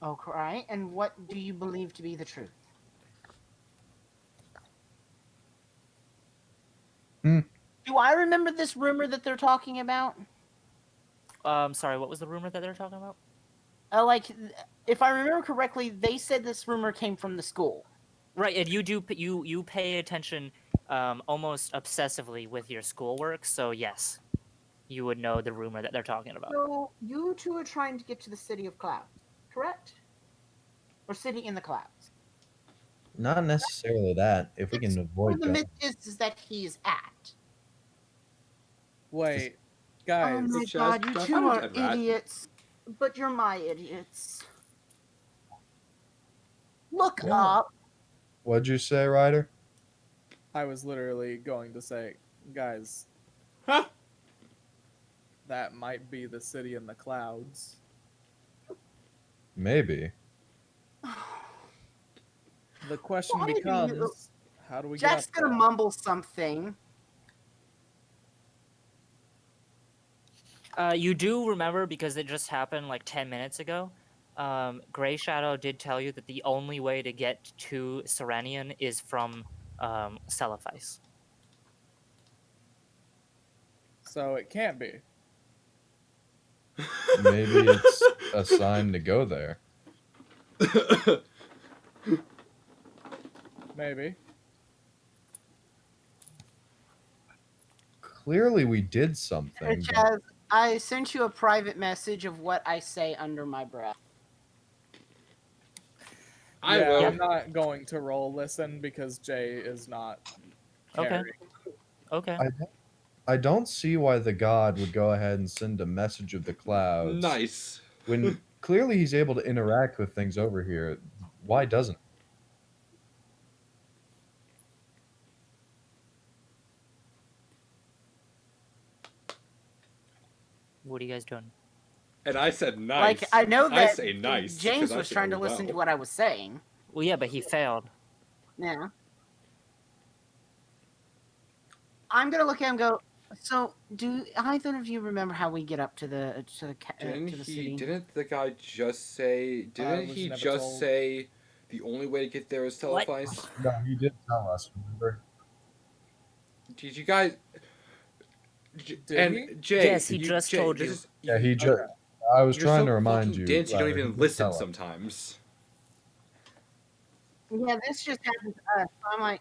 Okay, right. And what do you believe to be the truth? Hmm. Do I remember this rumor that they're talking about? Sorry, what was the rumor that they're talking about? Like, if I remember correctly, they said this rumor came from the school. Right, and you pay attention almost obsessively with your schoolwork, so yes, you would know the rumor that they're talking about. So you two are trying to get to the City of Clouds, correct? Or City in the Clouds? Not necessarily that. If we can Where avoid the going. myth is that he's at. Wait, Oh guys. my Chaz, god, you do I two find a are dead rat? idiots. But you're my idiots. Look Yeah. up. What'd you say, Ryder? I was literally going to say, guys, Huh? that might be the city in the clouds. Maybe. The question Why do you- becomes, how do we get up Jack's gonna there? mumble something. You do remember, because it just happened like 10 minutes ago, Gray Shadow did tell you that the only way to get to Serenian is from Celiphice. So it can't be. Maybe it's a sign to go there. Maybe. Clearly, we did something. but- Chaz, I sent you a private message of what I say under my breath. I Yeah, will. I'm not going to roll listen because Jay is not Okay. carrying. Okay. I don't see why the god would go ahead and send a message of the clouds Nice. when clearly he's able to interact with things over here. Why doesn't? What are you guys doing? And I said nice. Like, I know that I say nice. James because I was say, trying "Oh, to listen to well." what I was saying. Well, yeah, but he failed. Yeah. I'm gonna look at him and go. So, do either of you remember how we get up to the Didn't to the he? city? Didn't the guy just say? Didn't was he never just told. say the only way to get there is What? Telefice? No, he did tell us. Remember? Did you guys? Did and he? Jay, Yes, he just told you. Yeah, he just. I was You're trying so to remind fucking you. dense. You don't Ryder, he even did listen tell us. sometimes. Yeah, this just happened to us. So I'm like,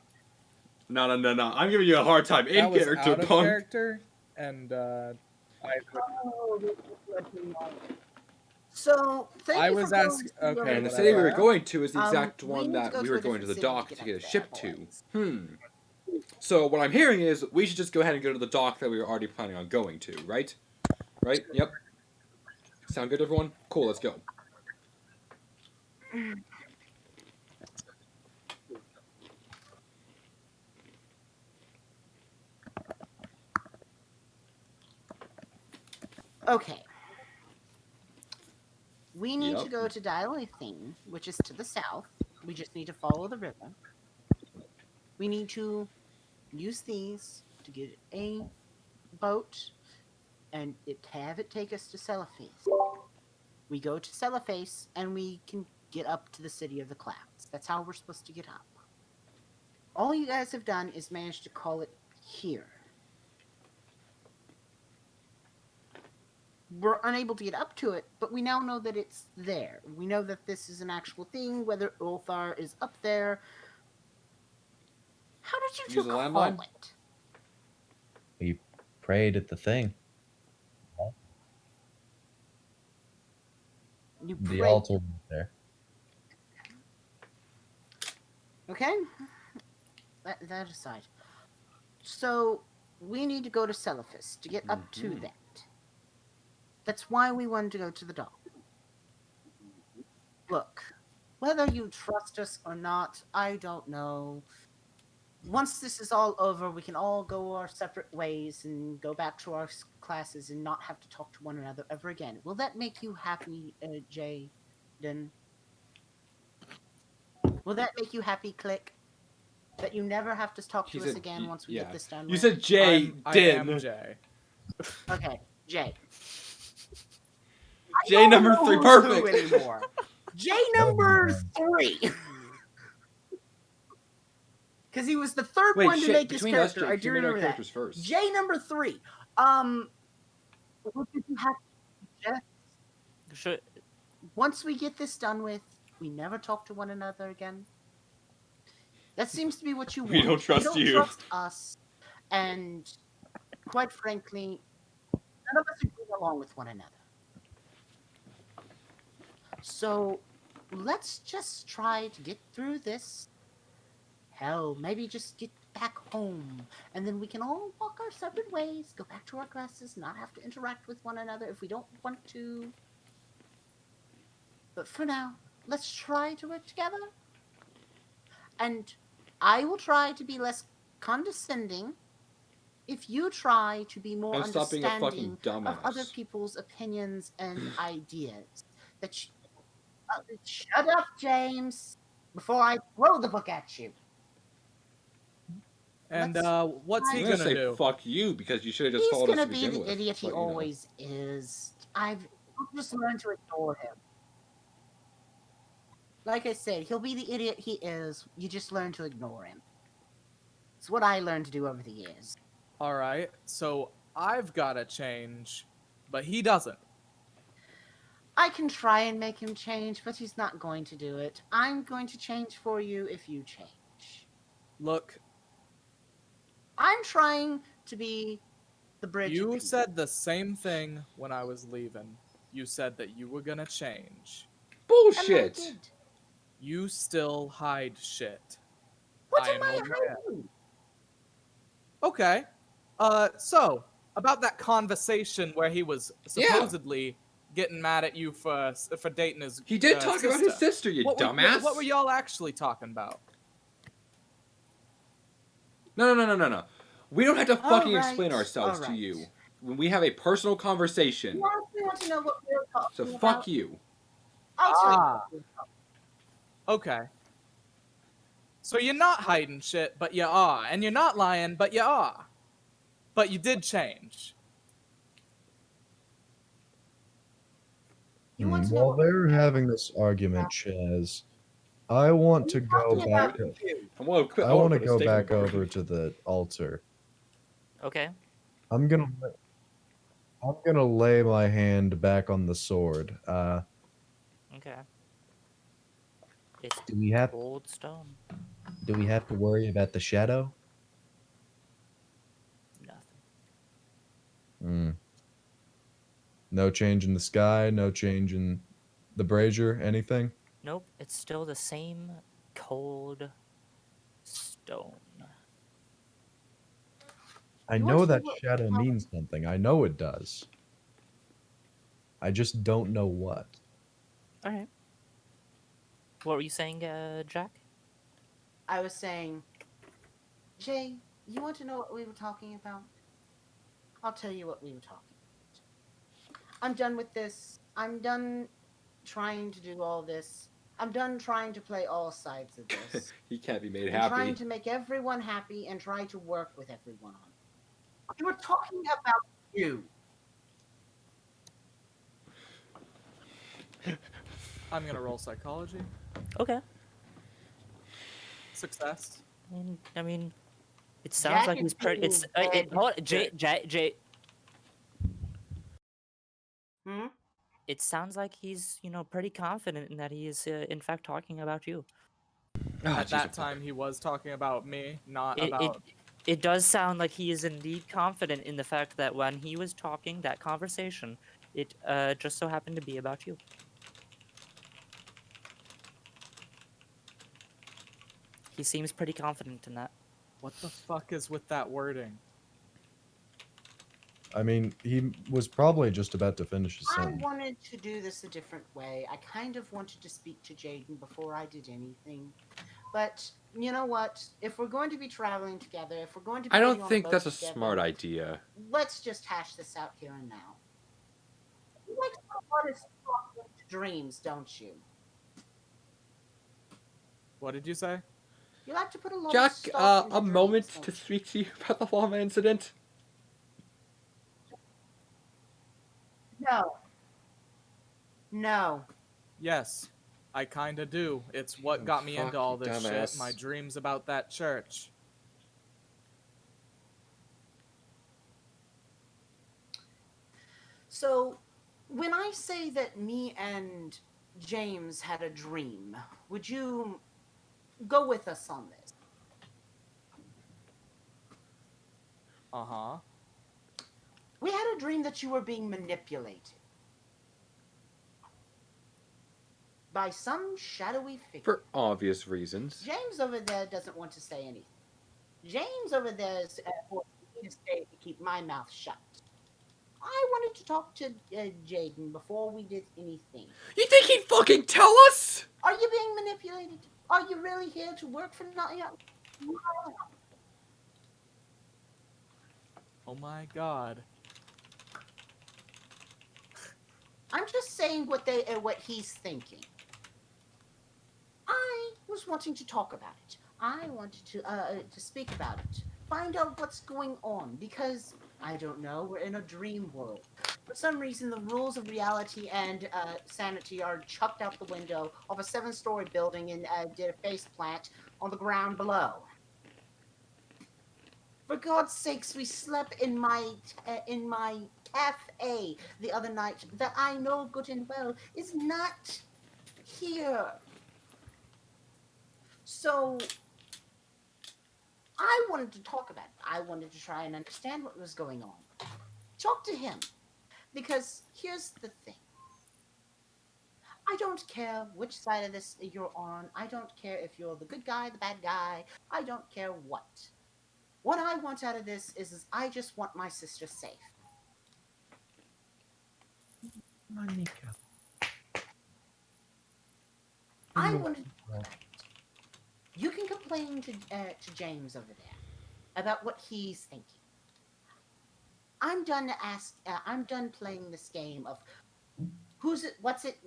No. I'm giving you a hard time in That was character, out of punk. character, and I oh, this is what we want. So, thank I you was for ask- going okay, And the whatever. city we were going to is the exact we one need to that go we to were a going to the different dock city to to get a get ship up to. there, So what I'm hearing is we should just go ahead and go to the dock that we were already planning on going to, right? Right? Yep. Sound good, everyone? Cool, let's go. Okay. We need to Yep. go to Dialethin, which is to the south. We just need to follow the river. We need to use these to get a boat and have it take us to Celaphase. We go to Celaphase and we can get up to the City of the Clouds. That's how we're supposed to get up. All you guys have done is manage to call it here. We're unable to get up to it, but we now know that it's there. We know that this is an actual thing, whether Ulthar is up there. How did you Use two a call landmine? it? We prayed at the thing. You The prayed. altar was there. Okay? That aside. So, we need to go to Celaphis to get up to Mhm. that. That's why we wanted to go to the dock. Look, whether you trust us or not, I don't know. Once this is all over, we can all go our separate ways and go back to our classes and not have to talk to one another ever again. Will that make you happy, Jaden? Will that make you happy, Click? That you never have to talk He to us said, again once we yeah. get this done You with? said Jay I am Din. Jay. Okay, Jay. I Jay don't number know 3, who's who perfect. anymore. Jay That'll be number fine. 3. Because he was the third Wait, one to shit. make his Between us, character. Jay, I who do made our remember that. characters first? Jay number 3. What did you have to suggest? Should, Once we get this done with, we never talk to one another again. That seems to be what you want. We don't trust you. you. Don't trust us, and quite frankly, none of us are getting along with one another. So let's just try to get through this. Hell, maybe just get back home, and then we can all walk our separate ways, go back to our classes, not have to interact with one another if we don't want to. But for now, let's try to work together. And I will try to be less condescending if you try to be more And stop being a understanding fucking of other dumbass. people's opinions and ideas. Shut up, James, before I throw the book at you. And Let's what's I'm he try- gonna gonna say do? fuck you because you should have just He's followed us gonna to be begin the with. idiot he But, you know. always is. I've just learned to ignore him. Like I said, he'll be the idiot he is. You just learn to ignore him. It's what I learned to do over the years. All right, so I've got to change, but he doesn't. I can try and make him change, but he's not going to do it. I'm going to change for you if you change. Look, I'm trying to be the bridge. you between- said the same thing when I was leaving. You said that you were gonna change. And I Bullshit. did. You still hide shit. What I am am I aware. hiding? Okay. So about that conversation where he was supposedly getting mad at you for dating his. He did talk about his sister. sister, you What dumbass. what were y'all actually talking about? No. We don't have to fucking Alright, explain ourselves to alright. you. When we have a personal conversation. You honestly want to know what we were talking So about? fuck you. I'll tell you. Ah. What we were talking Okay. So you're not hiding shit, but you are, and you're not lying, but you are. But you did change. You want to know While what they're having this argument, Chaz, I want to go talking back. about you. I want to I want to put a go stake in back the ground. over to the altar. okay. I'm gonna lay my hand back on the sword. Okay. It's Do we have cold stone. to worry about the shadow? Nothing. Hmm. No change in the sky. No change in the brazier. Anything? Nope. It's still the same cold stone. I You know want to that know what- shadow means something. I know it does. I just don't know what. All right. What were you saying, Jack? I was saying, Jay, you want to know what we were talking about? I'll tell you what we were talking about. I'm done with this. I'm done trying to do all this. I'm done trying to play all sides of this. He can't be made and trying happy. to make everyone happy and try to work with everyone on it. We were talking about you. I'm gonna roll psychology. Okay. Success. I mean, it sounds Jack like is he's pretty. being It's dead. hold on, Jay. Hmm? It sounds like he's pretty confident in that he is in fact talking about you. Oh, At jeez, that time, he was talking about me, not It, about. it does sound like he is indeed confident in the fact that when he was talking that conversation, it just so happened to be about you. He seems pretty confident in that. What the fuck is with that wording? I mean, he was probably just about to finish his I sentence. wanted to do this a different way. I kind of wanted to speak to Jaden before I did anything. But you know what? If we're going to be traveling together, if we're going to be I getting don't on think a boat that's a together, smart idea. let's just hash this out here and now. You like to put a lot of stock into dreams, don't you? What did you say? You like to put a lot of Jack, stock into a dreams, moment don't to you? speak to you about the llama incident. No. No. Yes, I kinda do. It's what Oh, got me fuck into all you, this shit. dumbass. My dreams about that church. So, when I say that me and James had a dream, would you go with us on this? Uh-huh. We had a dream that you were being manipulated by some shadowy figure. For obvious reasons. James over there doesn't want to say anything. James over there is forcing me to stay to keep my mouth shut. I wanted to talk to Jaden before we did anything. You think he'd fucking tell us? Are you being manipulated? Are you really here to work for nothing? Oh my god. I'm just saying what he's thinking. I was wanting to talk about it. I wanted to speak about it. Find out what's going on because I don't know. We're in a dream world. For some reason, the rules of reality and sanity are chucked out the window of a 7-story building and did a face plant on the ground below. For God's sakes, we slept in my cafe the other night that I know good and well is not here. So I wanted to talk about it. I wanted to try and understand what was going on. Talk to him. Because here's the thing. I don't care which side of this you're on. I don't care if you're the good guy, the bad guy. I don't care what. What I want out of this is I just want my sister safe. Monica. I wanted. You can complain to James over there about what he's thinking. I'm done I'm done playing this game of who's it, what's it,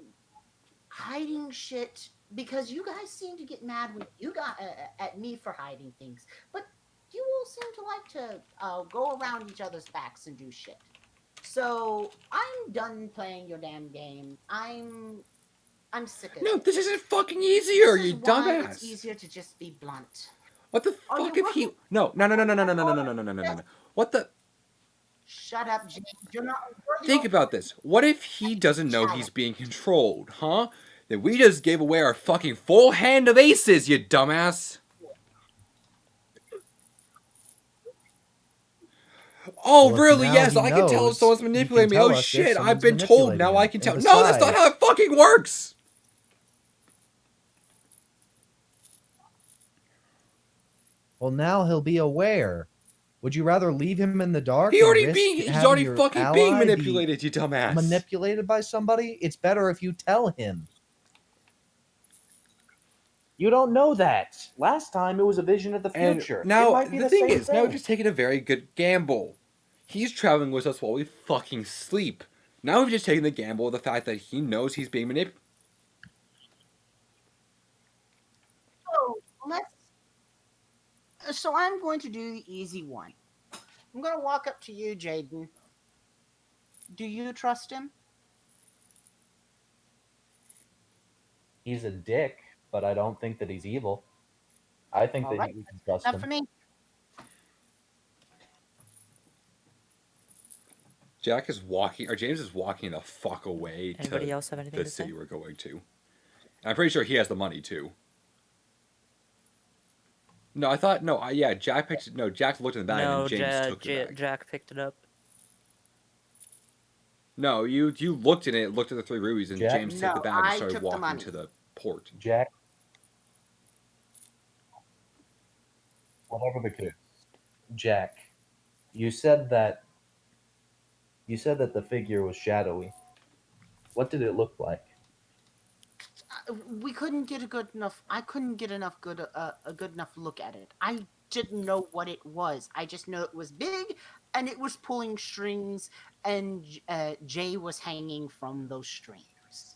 hiding shit. Because you guys seem to get mad when you got at me for hiding things, but you all seem to like to go around each other's backs and do shit. So I'm done playing your damn game. I'm sick of No, it. this isn't fucking easier, This is you why dumbass. it's easier to just be blunt. What the Are fuck you if he? working- No. What the? Shut up, James. You're not worthy Think of- about this. What if he doesn't know he's being controlled, huh? Then we just gave away our fucking full hand of aces, you dumbass. Oh, Well, if really? now Yes, he I can tell if knows, someone's he can manipulating me. tell Oh us if shit, I've someone's been told. Now I manipulating can him. tell. And No, that's not how it fucking works. Well, now he'll be aware. Would you rather leave him in the dark He's and already risk he's having already your fucking ally being be manipulated, you dumbass. manipulated by somebody? It's better if you tell him. You don't know that. Last time it was a vision of the And future. now it might be the the thing same is, now we've thing. just taken a very good gamble. He's traveling with us while we fucking sleep. Now we've just taken the gamble of the fact that he knows he's being manipulated. So So I'm going to do the easy one. I'm going to walk up to you, Jaden. Do you trust him? He's a dick, but I don't think that he's evil. I think All that right. we can trust Enough him. for me. Jack is walking, or James is walking the fuck away Anybody to else have anything the to say? city we're going to. I'm pretty sure he has the money too. No, I thought yeah. Jack picked no. Jack looked in the bag No, and James took the bag. Jack picked it up. No, you looked in it, looked at the 3 rubies, and Jack? James took the No, bag and I started took the walking money. to the port. Jack, whatever the case. Jack, you said that the figure was shadowy. What did it look like? We couldn't get a good enough. I couldn't get a good enough look at it. I didn't know what it was. I just know it was big, and it was pulling strings, and Jay was hanging from those strings.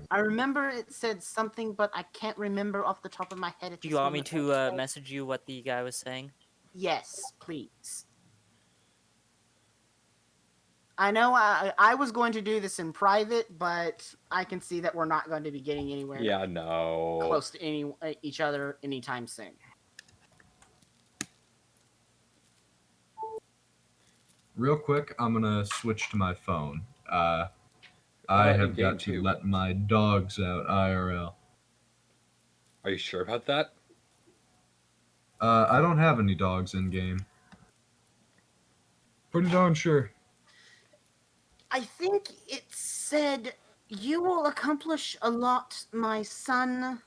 I remember it said something, but I can't remember off the top of my head. At Do this you want me moment. to message you what the guy was saying? Yes, please. I know I was going to do this in private, but I can see that we're not going to be getting anywhere Yeah, no. close to each other anytime soon. Real quick, I'm gonna switch to my phone. I have in-game got to too. let my dogs out IRL. Are you sure about that? I don't have any dogs in game. Pretty darn sure. I think it said, "You will accomplish a lot, my son.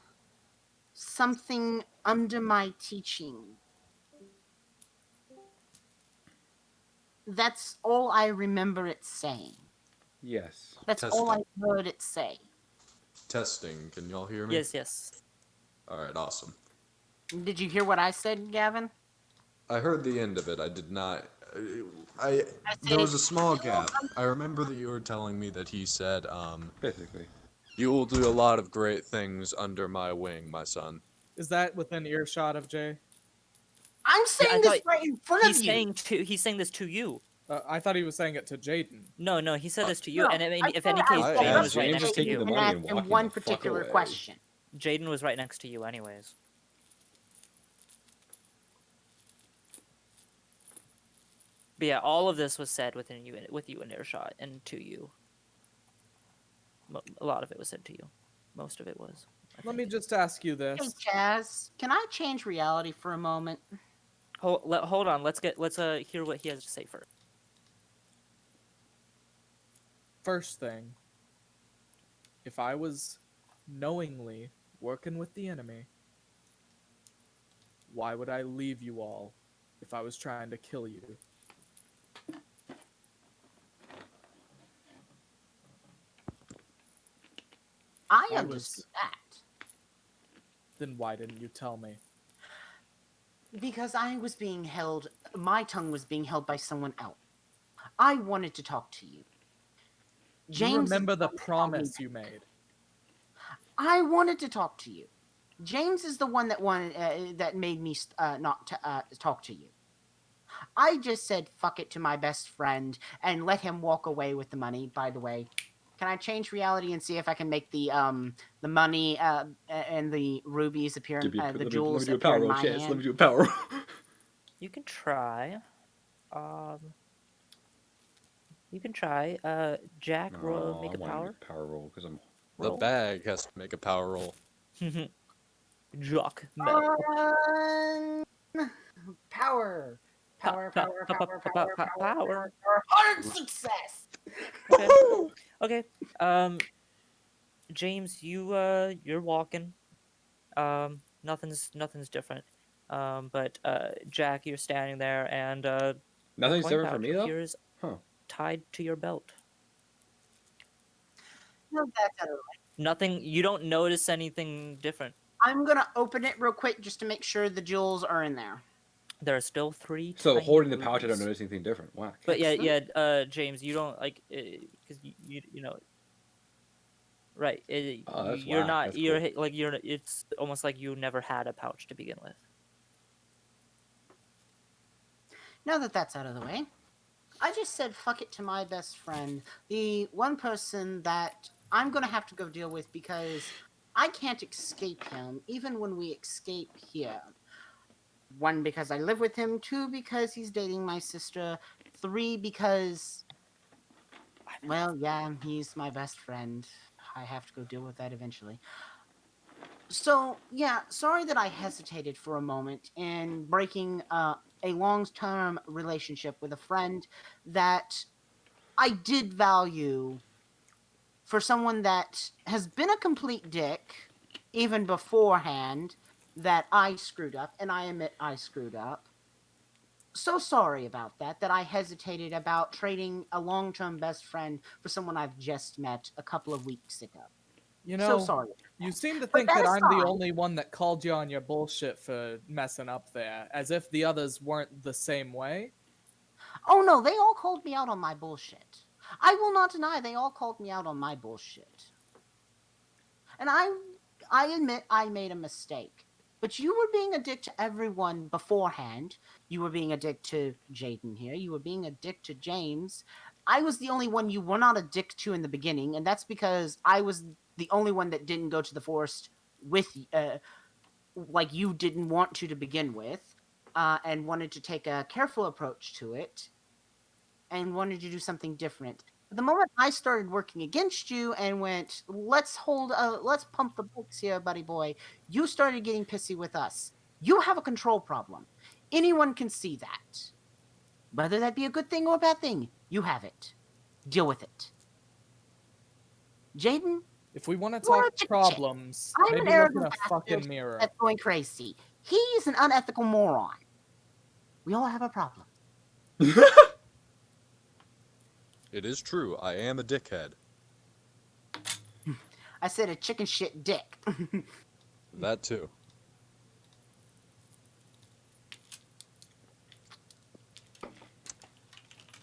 Something under my teaching." That's all I remember it saying. Yes. That's all I heard it say. Testing. Can y'all hear me? Yes, yes. All right, awesome. Did you hear what I said, Gavin? I heard the end of it. I did not. I There was said, a small gap. I remember that you were telling me that he said, Basically. "You will do a lot of great things under my wing, my son." Is that within earshot of Jay? I'm I saying this thought right in front of you. He's saying this to you. I thought he was saying it to Jaden. No, he said this to you. No, and I mean, I if said any I case, said I Jaden am was right James next is to taking you. the and money asked and him walking one the fuck particular away. question. Jaden was right next to you, anyways. But yeah, all of this was said with you in earshot and to you. A lot of it was said to you. Most of it was. Let me just ask you Hey, this. Chaz, can I change reality for a moment? Hold on. Let's hear what he has to say first. First thing, if I was knowingly working with the enemy, why would I leave you all if I was trying to kill you? I I understood that. Then why didn't you tell me? Because I was being held, my tongue was being held by someone else. I wanted to talk to you. James, You remember is the one that told me promise that. you made. I wanted to talk to you. James is the one that that made me not talk to you. I just said fuck it to my best friend and let him walk away with the money. By the way, can I change reality and see if I can make the money and the rubies appear, Let the me jewels do a appear power in roll, my Chance. hand? Let me do a power roll. You can try. You can try. Jack, roll, make I a want to power. make a power roll because I'm. The bag has to make a power roll. Jock. Power. Power, power, power, power, power, Power. hard success. Okay. Okay. James, you're walking. Nothing's different. But Jack, you're standing there, and Nothing's coin different for pouch me though. appears Huh. tied to your belt. No, that's out of the way. Nothing. You don't notice anything different. I'm gonna open it real quick just to make sure the jewels are in there. There are still 3 So tiny holding the pouch, I don't rubies. notice anything different. Whack. But yeah, Excellent. James, you don't like because you know, right? Oh, that's You're whack. not That's cool. like you're. It's almost like you never had a pouch to begin with. Now that that's out of the way, I just said fuck it to my best friend, the one person that I'm gonna have to go deal with because I can't escape him, even when we escape here. 1, because I live with him. 2, because he's dating my sister. 3, because, well, yeah, he's my best friend. I have to go deal with that eventually. So, yeah, sorry that I hesitated for a moment in breaking a long-term relationship with a friend that I did value for someone that has been a complete dick even beforehand, that I screwed up, and I admit I screwed up. So sorry about that, that I hesitated about trading a long-term best friend for someone I've just met a couple of weeks ago. You So know, sorry. you seem to But think that that I'm the aside, only one that called you on your bullshit for messing up there, as if the others weren't the same way. oh no, they all called me out on my bullshit. I will not deny they all called me out on my bullshit. And I admit I made a mistake. But you were being a dick to everyone beforehand. You were being a dick to Jaden here. You were being a dick to James. I was the only one you were not a dick to in the beginning, and that's because I was the only one that didn't go to the forest with, like you didn't want to begin with, and wanted to take a careful approach to it, and wanted to do something different. But the moment I started working against you and went, let's pump the brakes here, buddy boy, you started getting pissy with us. You have a control problem. Anyone can see that. Whether that be a good thing or a bad thing, you have it. Deal with it. Jaden, If we want to you are a talk chicken shit. problems, I'm an maybe look in arrogant a bastard fucking mirror. that's going crazy. He's an unethical moron. We all have a problem. It is true. I am a dickhead. I said a chicken shit dick. That too.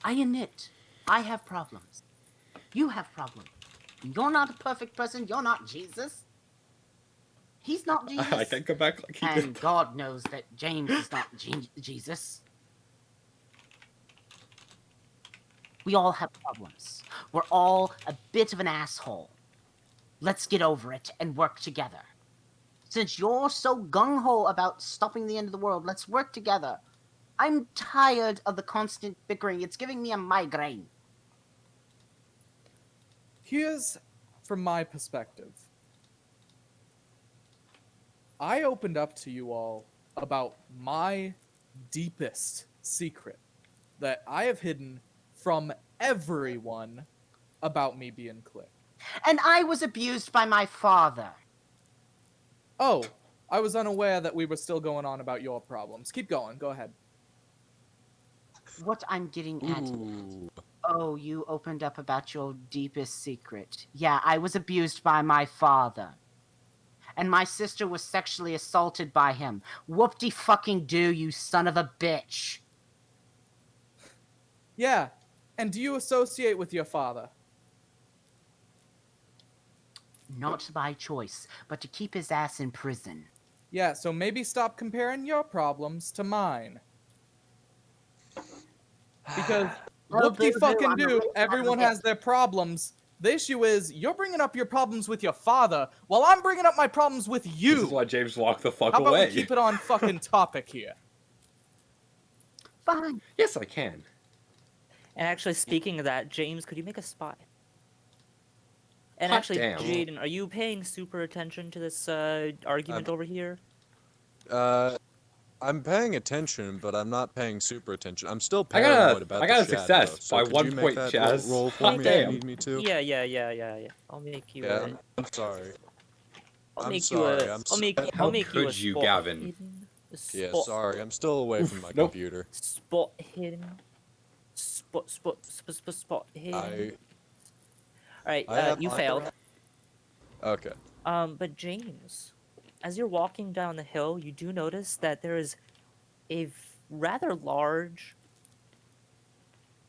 I admit, I have problems. You have problems. You're not a perfect person. You're not Jesus. He's not Jesus. I can come back like he And did. God knows that James is not Jesus. We all have problems. We're all a bit of an asshole. Let's get over it and work together. Since you're so gung-ho about stopping the end of the world, let's work together. I'm tired of the constant bickering. It's giving me a migraine. Here's from my perspective. I opened up to you all about my deepest secret that I have hidden from everyone about me being Click. And I was abused by my father. Oh, I was unaware that we were still going on about your problems. Keep going. Go ahead. What I'm getting at is, Ooh. oh, you opened up about your deepest secret. Yeah, I was abused by my father. And my sister was sexually assaulted by him. Whoop-de-fucking-do, you son of a bitch. Yeah, and do you associate with your father? Not by choice, but to keep his ass in prison. Yeah, so maybe stop comparing your problems to mine. Because Oh, whoop-de-fucking boo-hoo, I'm a do, rich everyone son of a has their problems. The issue is, you're bringing up your problems with your father, while I'm bringing up my problems with you. This is why James walked the fuck How about away. we keep it on fucking topic here? Fine. Yes, I can. And actually, speaking of that, James, could you make a spot? And Hot actually, damn. Jaden, are you paying super attention to this argument over here? I'm paying attention, but I'm not paying super attention. I'm still I paranoid about got the a shadow, success so by could 1 you make point, that Chaz. roll for Hot me if you damn. need me to? Yeah. I'll make you Yeah, a. I'm sorry. I'll I'm make sorry. you a. I'm I'll make. so- I'll How make you a could you, spot Gavin? hidden. A Yeah, spot. sorry. I'm still away from my Nope. computer. Spot hidden. Spot hidden. Alright, I have you my- failed. Okay. But James, as you're walking down the hill, you do notice that there is a rather large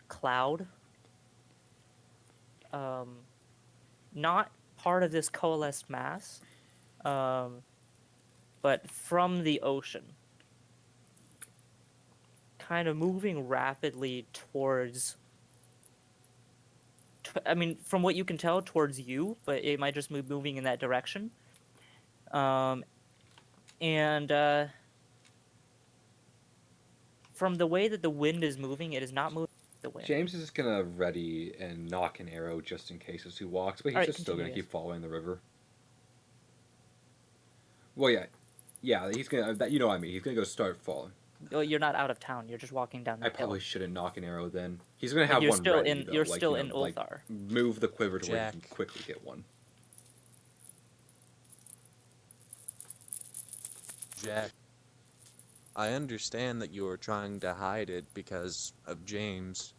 cloud. Not part of this coalesced mass, but from the ocean, kind of moving rapidly towards. I mean, from what you can tell, towards you, but it might just move moving in that direction. And from the way that the wind is moving, it is not moving with the wind. James is just gonna ready and knock an arrow just in case as he walks, but he's Alright, just still gonna continue, keep following the river. Well, yeah, he's gonna. You know what I mean. He's gonna go start following. Well, you're not out of town. You're just walking down the I hill. probably shouldn't knock an arrow then. He's gonna But have you're one still ready in. though. You're like, still you in know, like, Ulthar. move the quiver to where you Jack. can quickly get one. Jack, I understand that you are trying to hide it because of James,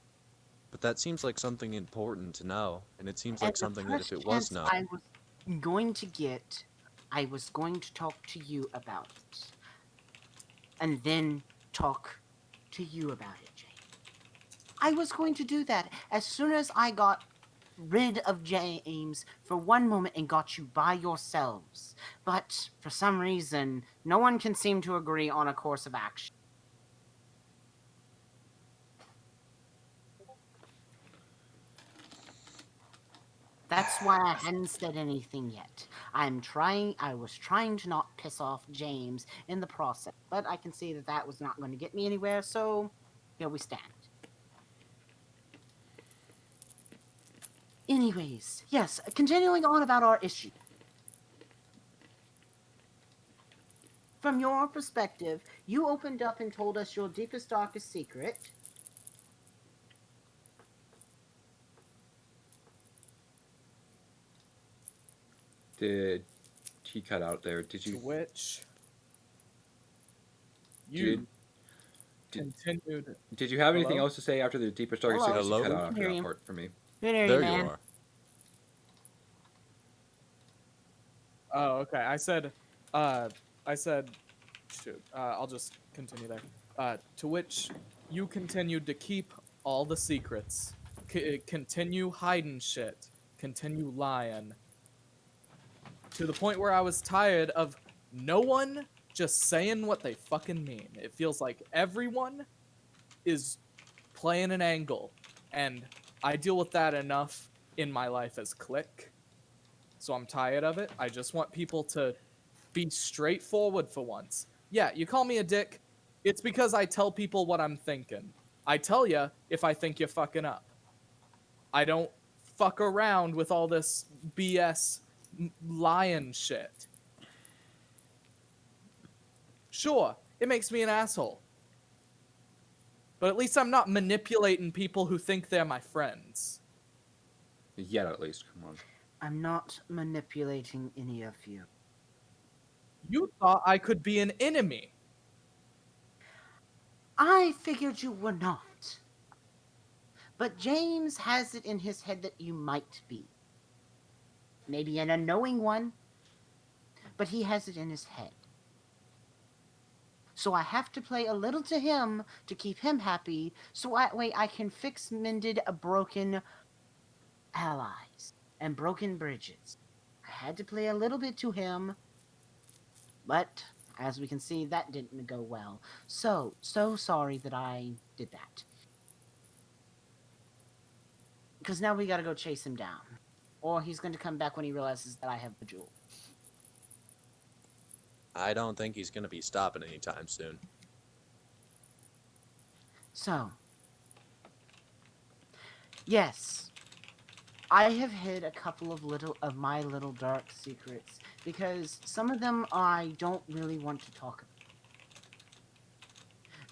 but that seems like something important to know, and it seems And like the something that first if it was chance known, I was going to get, I was going to talk to you about it. And then talk to you about it, Jay. I was going to do that as soon as I got rid of James for one moment and got you by yourselves. But for some reason, no one can seem to agree on a course of action. That's why I hadn't said anything yet. I was trying to not piss off James in the process, but I can see that that was not going to get me anywhere, so here we stand. Anyways, yes, continuing on about our issue. From your perspective, you opened up and told us your deepest, darkest secret. Did he cut out there? Did To you? which Did- you did- continued. Did you have anything Hello? else to say after the deepest darkest Hello? secrets? You cut Hello? out after Hear that you. part for me. Good area, there man. you are. Oh, okay. I said, shoot. I'll just continue there. To which you continued to keep all the secrets, continue hiding shit, continue lying, to the point where I was tired of no one just saying what they fucking mean. It feels like everyone is playing an angle, and I deal with that enough in my life as Click. So I'm tired of it. I just want people to be straightforward for once. Yeah, you call me a dick. It's because I tell people what I'm thinking. I tell you if I think you're fucking up. I don't fuck around with all this BS lying shit. Sure, it makes me an asshole. But at least I'm not manipulating people who think they're my friends. Yet at least, come on. I'm not manipulating any of you. You thought I could be an enemy. I figured you were not. But James has it in his head that you might be. Maybe an unknowing one, but he has it in his head. So I have to play a little to him to keep him happy, so that way I can fix mended broken allies and broken bridges. I had to play a little bit to him, but as we can see, that didn't go well. So sorry that I did that. Because now we gotta go chase him down. Or he's going to come back when he realizes that I have the jewel. I don't think he's going to be stopping anytime soon. So, yes, I have hid a couple of my little dark secrets because some of them I don't really want to talk about.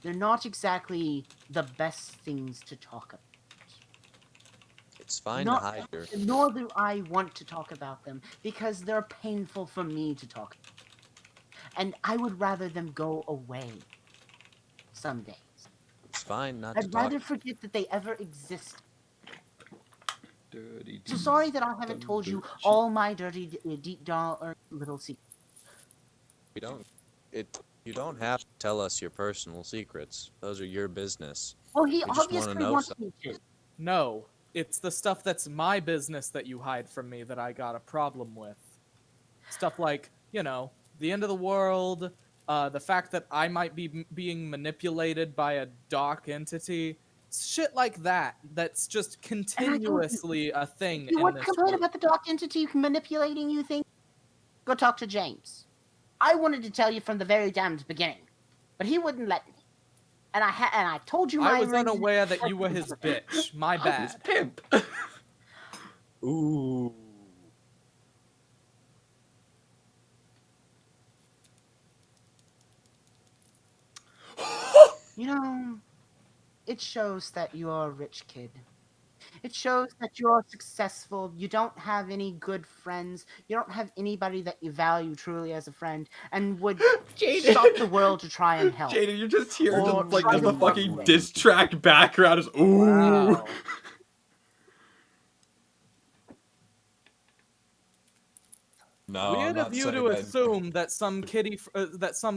They're not exactly the best things to talk about. It's fine Not- to hide your... Nor do I want to talk about them because they're painful for me to talk about. And I would rather them go away some days. It's fine not to I'd talk. rather forget that they ever exist. Dirty So sorry that I haven't told you all my dirty, deep, dark little secrets. We don't... It... You don't have to tell us your personal secrets. Those are your business. Well, he We just want to obviously know wants something. me to. No, it's the stuff that's my business that you hide from me that I got a problem with. Stuff like, the end of the world, the fact that I might be being manipulated by a dark entity, shit like that. That's just continuously a thing You in would this complain group. about the dark entity manipulating you things? Go talk to James. I wanted to tell you from the very damn beginning, but he wouldn't let me. And I told you my I was reason. unaware that you were his bitch. My His bad. pimp. Ooh. It shows that you're a rich kid. It shows that you're successful. You don't have any good friends. You don't have anybody that you value truly as a friend and would Jaden. stop the world to try and help. Jaden, you're just here, Or just like try just to the work fucking with. diss track background is ooh. Wow. No, Weird I'm not of you saying to that. assume that some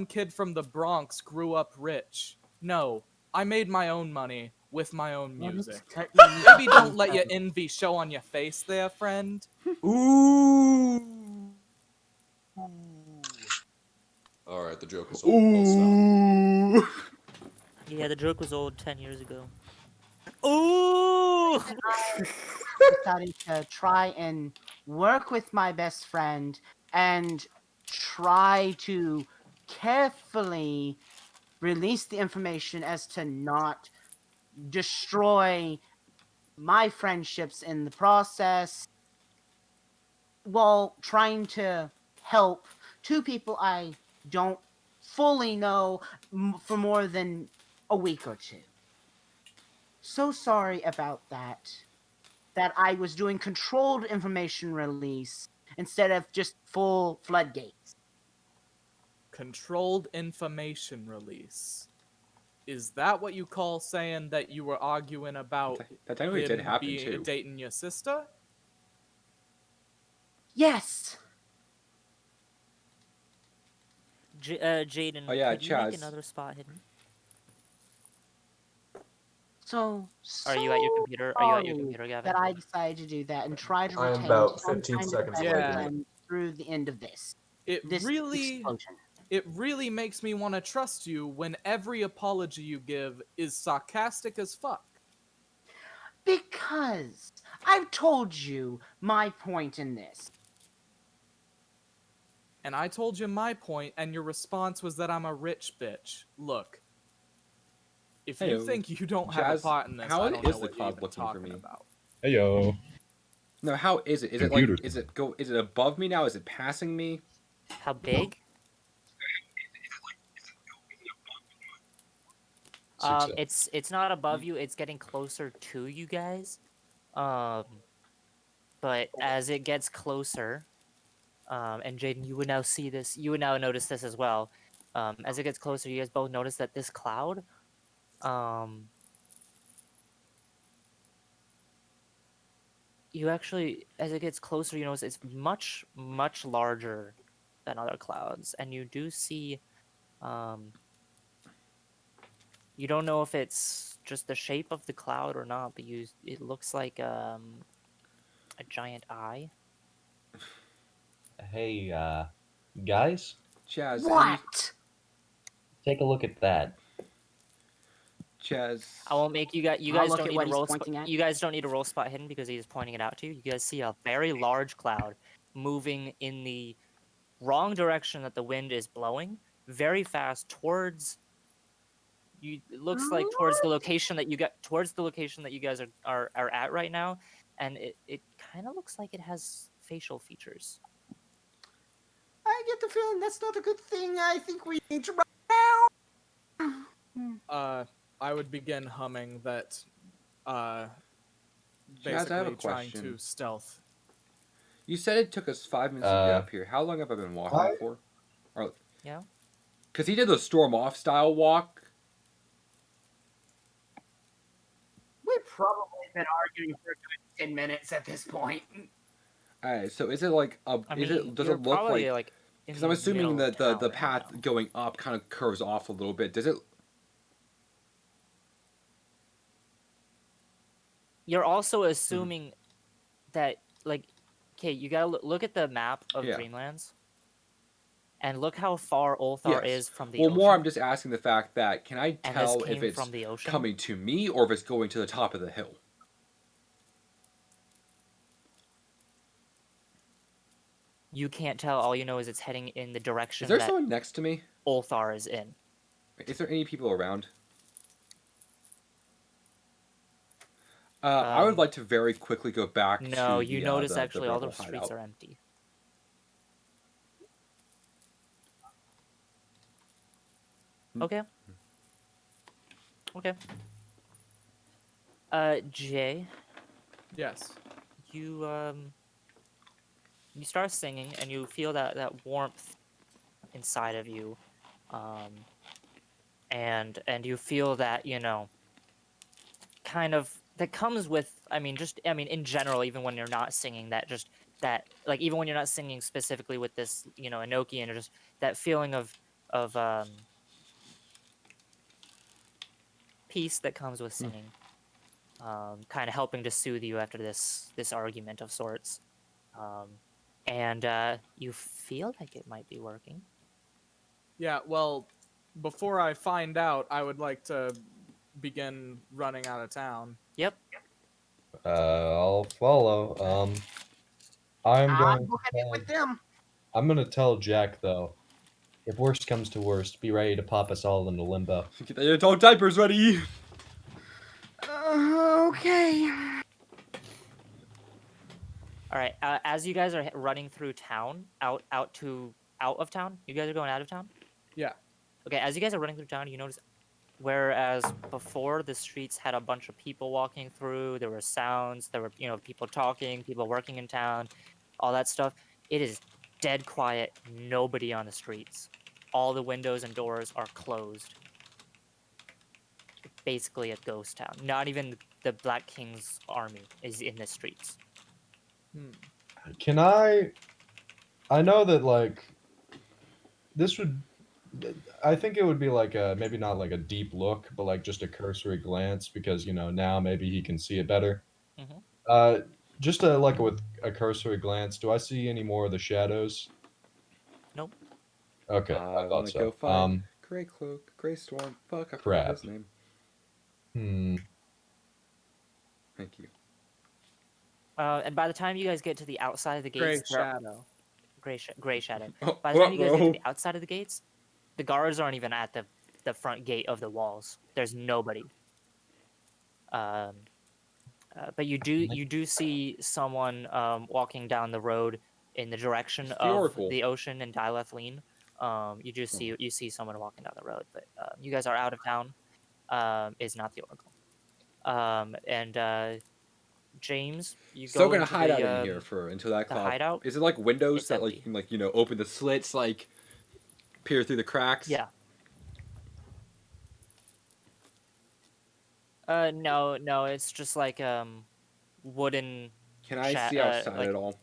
kid from the Bronx grew up rich. No, I made my own money with my own music. Maybe don't let your envy show on your face there, friend. Ooh. All right, the joke is old. I'll stop. Ooh. Yeah, the joke was old 10 years ago. Ooh! Decided to try and work with my best friend and try to carefully release the information as to not destroy my friendships in the process while trying to help two people I don't fully know for more than a week or two. So sorry about that. That I was doing controlled information release instead of just full floodgates. Controlled information release. Is that what you call saying that you were arguing about That technically did him happen too. dating your sister? Yes. Jaden, Oh, yeah, could you make Chaz. another spot hidden? So Are you at your computer? Are you at your sorry computer, Gavin? that I decided to do that and try to I am retain about some 15 kind of seconds away connection from with them through the end of this It explosion. really makes me want to trust you when every apology you give is sarcastic as fuck. Because I've told you my point in this. And I told you my point, and your response was that I'm a rich bitch. Look, if you Heyo. think you don't have a Chaz, part in this, how I don't is know the what you're cloud even looking for talking me? about. Hey yo. No, how is it? Is it like is it above me now? Is it passing me? How big? It's not above you. It's getting closer to you guys. But as it gets closer, and Jaden, you would now see this. You would now notice this as well. As it gets closer, you guys both notice that this cloud, you actually, as it gets closer, you notice it's much, much larger than other clouds, and you do see, you don't know if it's just the shape of the cloud or not, but it looks like a giant eye. Hey, guys, Chaz, What? take a look at that. Chaz. I won't make you guys. You I'll guys look don't at need what to he's roll. pointing at. You guys don't need to roll spot hidden because he's pointing it out to you. You guys see a very large cloud moving in the wrong direction that the wind is blowing, very fast towards you. It looks like towards the location that you guys are at right now, and it kind of looks like it has facial features. I get the feeling that's not a good thing. I think we need to run now. I would begin humming that, Chaz, I have a basically trying question. to stealth. You said it took us 5 minutes to get up here. How long have I been walking for? Or, Yeah. because he did the storm off style walk. We've probably been arguing for a good 10 minutes at this point. Alright, so is it like a? I Is mean, it? Does you're it look probably like? Because I'm assuming middle of that the town right path now. going up kind of curves off a little bit. Does it? You're also assuming that, like, okay, you gotta look at the map of Yeah. Dreamlands, and look how far Ulthar Yes. is from the Well, ocean. more I'm just asking the fact that can I And this tell if came it's from the ocean. coming to me or if it's going to the top of the hill? You can't tell. All you know is it's heading in the direction Is there that someone next to me? Ulthar is in. Is there any people around? I would like to very quickly go back No, to you the notice the actually all rebel the streets hideout. are empty. Okay. Okay. Jay, Yes. you start singing and you feel that warmth inside of you, and you feel that, you know, kind of that comes with, I mean, just, I mean, in general, even when you're not singing, that just that, like, even when you're not singing specifically with this, you know, Enochian, or just that feeling of peace that comes with singing, kind of helping to soothe you after this argument of sorts, and you feel like it might be working. Yeah, well, before I find out, I would like to begin running out of town. Yep. I'll follow. I'm I'm going to going tell, with them. I'm going to tell Jack though. If worst comes to worst, be ready to pop us all into limbo. Get the adult diapers ready. Okay. All right. As you guys are running through town, out of town, you guys are going out of town. Yeah. Okay. As you guys are running through town, you notice, whereas before the streets had a bunch of people walking through, there were sounds, there were, you know, people talking, people working in town, all that stuff. It is dead quiet. Nobody on the streets. All the windows and doors are closed. Basically a ghost town. Not even the Black King's army is in the streets. Can I know that like this would I think it would be like a maybe not like a deep look, but like just a cursory glance because you know now maybe he can see it better. Mhm. Uh, just a like with a cursory glance, do I see any more of the shadows? Nope. Okay, I I want thought to so. go find Grey Cloak, Grey Storm. Fuck, I forgot Crap. his name. Thank you. And by the time you guys get to the outside of the gates, Gray Shadow. Gray shadow. Oh, By the time you guys get to bro. the outside of the gates, the guards aren't even at the front gate of the walls. There's nobody. But you do see someone walking down the road in the direction of Oracle. the ocean and Dilethleen. You see someone walking down the road, but you guys are out of town. Is not the Oracle. And James, you Still go gonna into hide the out in here for until that the cloud. hideout. Is it like windows It's that like empty. you can like open the slits like peer through the cracks? Yeah. No, it's just like wooden Can I see outside like at all?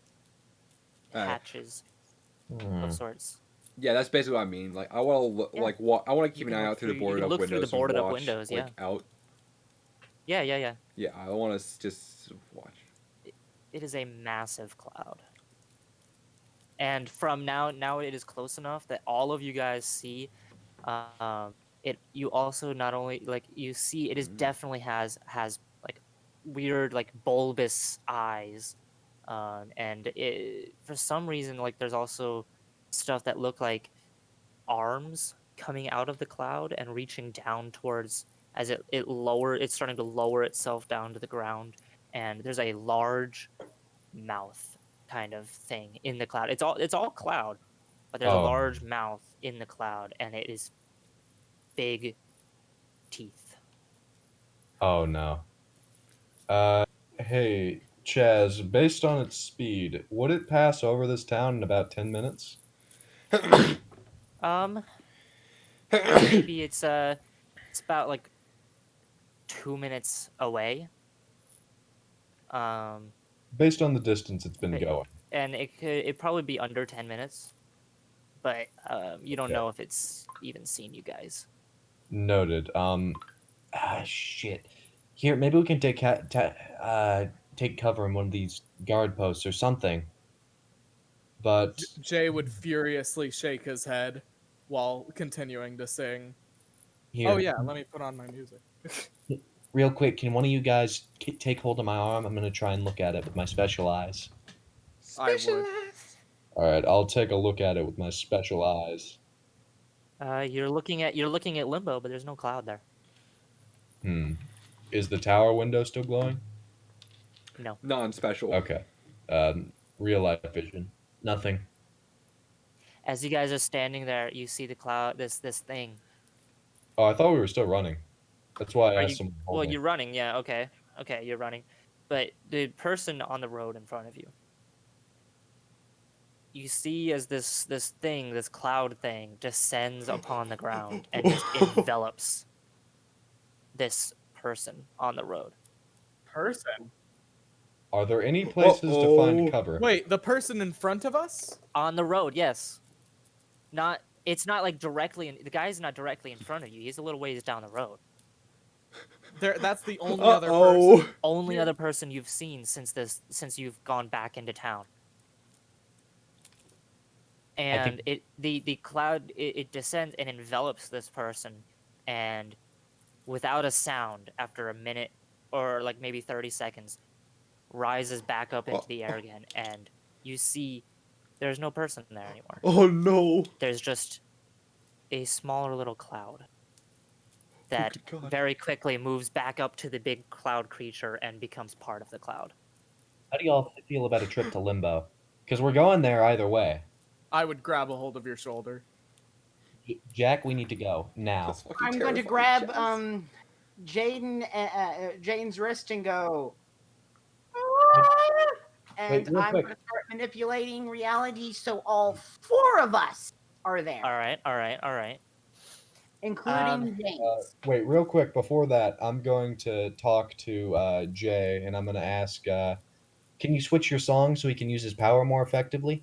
hatches of sorts. Yeah, that's basically what I mean. Like I want to Yeah. I want to keep You an can eye look out through the through. You boarded can up look through the windows and boarded up watch windows. Yeah. like out. Yeah. Yeah, I want to just watch. It is a massive cloud. And from now it is close enough that all of you guys see. It you also not only like you see it is definitely has like weird like bulbous eyes, and it for some reason like there's also stuff that look like arms coming out of the cloud and reaching down towards as it's starting to lower itself down to the ground, and there's a large mouth kind of thing in the cloud. It's all cloud, but there's a Oh. large mouth in the cloud, and it is big teeth. Oh no. Hey, Chaz, based on its speed, would it pass over this town in about 10 minutes? Maybe it's about like 2 minutes away. Based on the distance it's been But- going. and it probably be under 10 minutes, but you don't know if it's even seen you guys. Noted. Shit. Here, maybe we can take cover in one of these guard posts or something. But Jay would furiously shake his head while continuing to sing. here, Oh yeah, let me put on my music. real quick, can one of you guys take hold of my arm? I'm gonna try and look at it with my special eyes. I would. all right, I'll take a look at it with my special eyes. You're looking at Limbo, but there's no cloud there. Is the tower window still glowing? No. Non-special. Okay. Real life vision. Nothing. As you guys are standing there, you see the cloud. This thing. Oh, I thought we were still running. That's why I Are asked you? someone to Well, hold me. you're running. Yeah. Okay. Okay, you're running. But the person on the road in front of you, you see as this thing, this cloud thing, descends upon the ground and just envelops this person on the road. Person. Are there any places to find cover? Wait, the person in front of us? On the road, yes. Not. It's not like directly. The guy's not directly in front of you. He's a little ways down the road. That's the only other person. Only other person you've seen since you've gone back into town. And the cloud it descends and envelops this person, and without a sound, after a minute or like maybe 30 seconds, rises back up into the air again, and you see there's no person there anymore. Oh no! There's just a smaller little cloud that good God. very quickly moves back up to the big cloud creature and becomes part of the cloud. How do y'all feel about a trip to Limbo? Because we're going there either way. I would grab a hold of your shoulder. Jack, we need to go now. That's fucking I'm going to terrifying, grab Chaz. Jaden's wrist and go. And Wait, real I'm quick. going to start manipulating reality so all 4 of us are there, All right. including James. Wait, real quick before that, I'm going to talk to Jay, and I'm going to ask, Can you switch your song so he can use his power more effectively?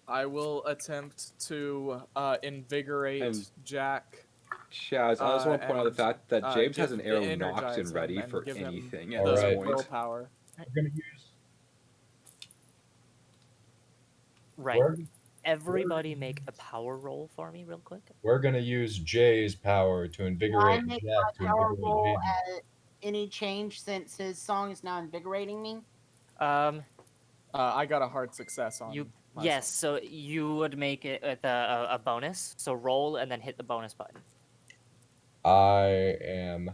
I will attempt to invigorate And- Jack. Chaz, I also want to point out the and, fact that James has give- an arrow energize knocked and him ready and for give him anything at All this right. point. Willpower. We're gonna use. Right. we're, Everybody make a power roll for me real quick. we're going to use Jay's power to I invigorate make Jack to my power invigorate roll Jaden. at any change since his song is now invigorating me. I got a hard success on. You my yes, song. so you would make it with a bonus. So roll and then hit the bonus button. I am.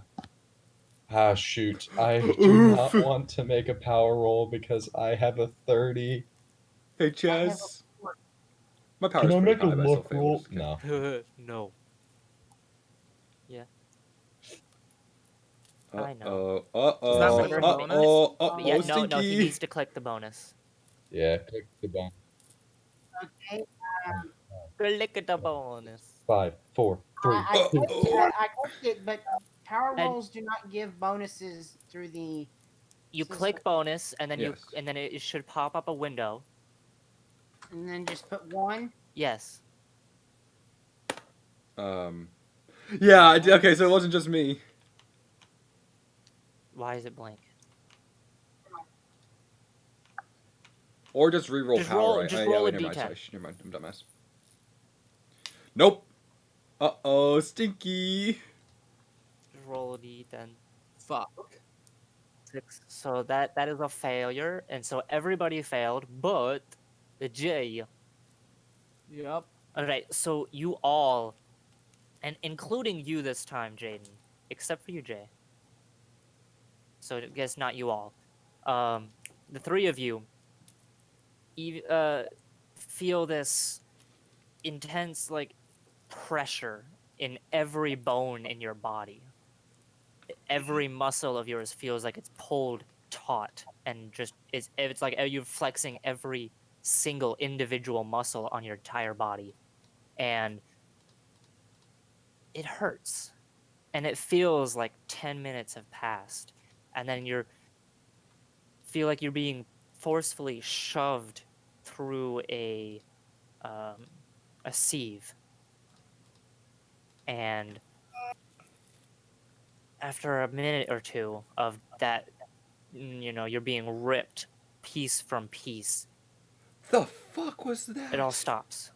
Ah, shoot. I do not want to make a power roll because I have a 30. Hey, I have Chaz. My Can power's I pretty make a high, but I still luck failed. roll? It's okay. No. No. I know. Is that with your bonus? Yeah, no, Stinky. he needs to click the bonus. Yeah, click the button. Okay. Click the bonus. 5, 4, 3. I clicked it, but power And- rolls do not give bonuses through the. You System. click bonus, and then Yes. it should pop up a window. And then just put 1. Yes. Yeah, okay, so it wasn't just me. Why is it blank? Or just reroll Just power. roll- right? just Yeah, roll wait, a never mind, D10. sorry, never mind, I'm a dumbass. Nope. Uh-oh, Stinky. Just roll a d10. Fuck. 6. So that is a failure, and so everybody failed, but the J. Yep. All right, so you all, and including you this time, Jaden, except for you, Jay. So I guess not you all. The 3 of you feel this intense like pressure in every bone in your body. Every muscle of yours feels like it's pulled taut, and just it's like you're flexing every single individual muscle on your entire body, and it hurts, and it feels like 10 minutes have passed, and then feel like you're being forcefully shoved through a a sieve, and after a minute or two of that, you're being ripped piece from piece. The fuck was that? It all stops.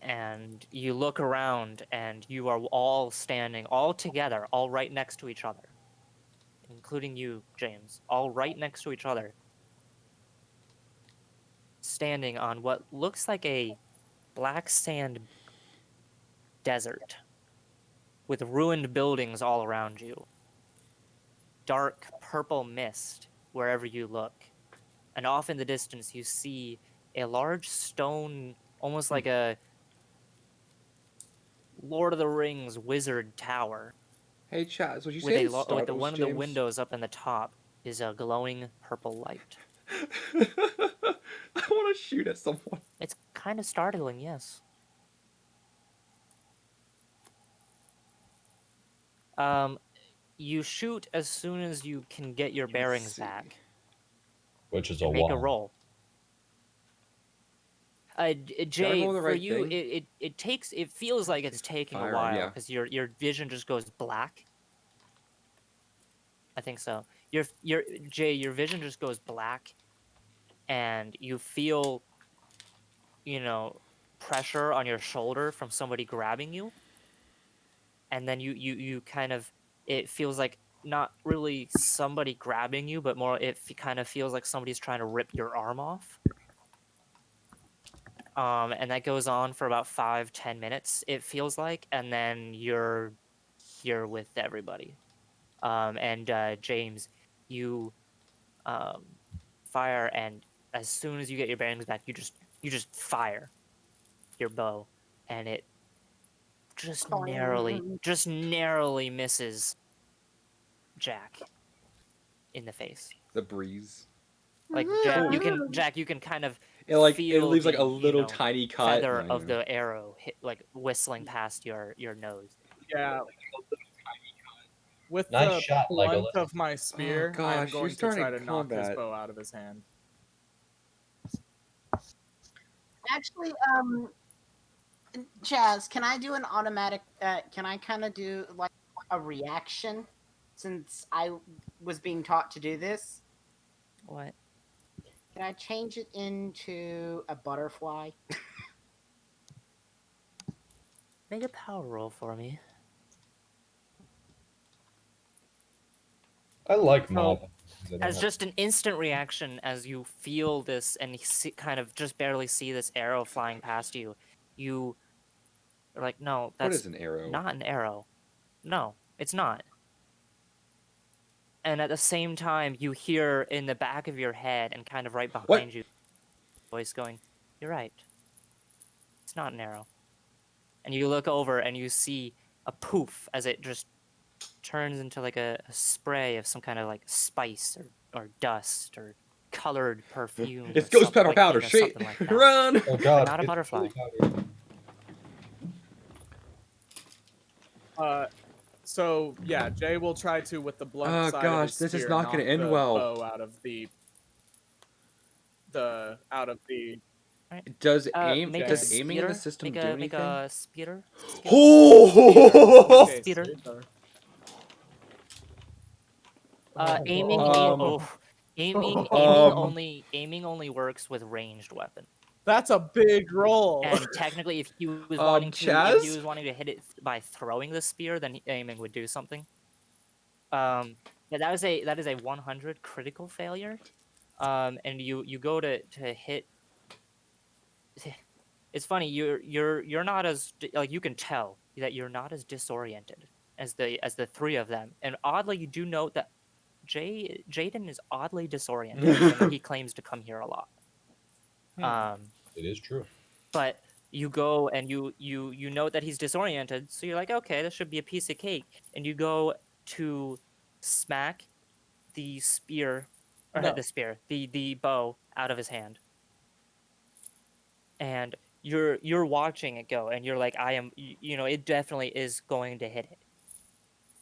And you look around, and you are all standing all together, all right next to each other, including you, James, all right next to each other, standing on what looks like a black sand desert with ruined buildings all around you. Dark purple mist wherever you look. And off in the distance, you see a large stone, almost like a Lord of the Rings wizard tower. Hey, Chaz, would you With say a it startles with one of the James? windows up in the top is a glowing purple light. I want to shoot at someone. It's kind of startling, yes. You shoot as soon as you can get your bearings see. back. Which is a And make a while. roll. Jay, roll the for right you, thing? it feels like it's taking a Fire, while yeah. because your vision just goes black. I think so. Jay, your vision just goes black, and you feel, pressure on your shoulder from somebody grabbing you, and then you kind of, it feels like not really somebody grabbing you, but more it kind of feels like somebody's trying to rip your arm off. And that goes on for about 5-10 minutes, it feels like, and then you're here with everybody. And James, you fire, and as soon as you get your bearings back, you just fire your bow, and it just narrowly misses Jack in the face. The breeze. Like Jack, you can kind of It feel leaves like the, a little tiny cut. feather No, of the arrow hit, like whistling past your nose. Yeah. With Nice the shot, blunt Legolas. of my spear, I am gosh, you're going to try starting to knock his combat. bow out of his hand. Actually, Chaz, can I do an automatic? Can I kind of do like a reaction, since I was being taught to do this? What? Can I change it into a butterfly? Make a power roll for me. I like So, mob. as just an instant reaction, as you feel this and kind of just barely see this arrow flying past you, you are like, no, What that's is an arrow? not an arrow. No, it's not. And at the same time, you hear in the back of your head and kind of right behind you, voice going, "You're right. It's not an arrow." And you look over and you see a poof as it just turns into like a spray of some kind of like spice or dust or colored perfume. It's or ghost pepper like, powder. Shit, something like that. run! Oh god, Not a it's butterfly. chili powder. So yeah, Jay will try to, with the blunt Oh, side gosh, of his this is spear, not gonna knock end the well. bow out of the Does Make a does aiming in the speeder. system Make do a anything? speeder. Oh! Speeder. Oh, Aiming. Aiming only works with ranged weapons. That's a big roll. And technically, if he was wanting Chaz? to hit it by throwing the spear, then aiming would do something. Yeah, that is a 100 critical failure. And you go to hit. It's funny, you're not as, like, you can tell that you're not as disoriented as the three of them. And oddly, you do note that Jaden is oddly disoriented, even though he claims to come here a lot. It is true. But you go and you note that he's disoriented, so you're like, okay, this should be a piece of cake. And you go to smack the spear, or No. the bow out of his hand. And you're watching it go, and you're like, it definitely is going to hit it.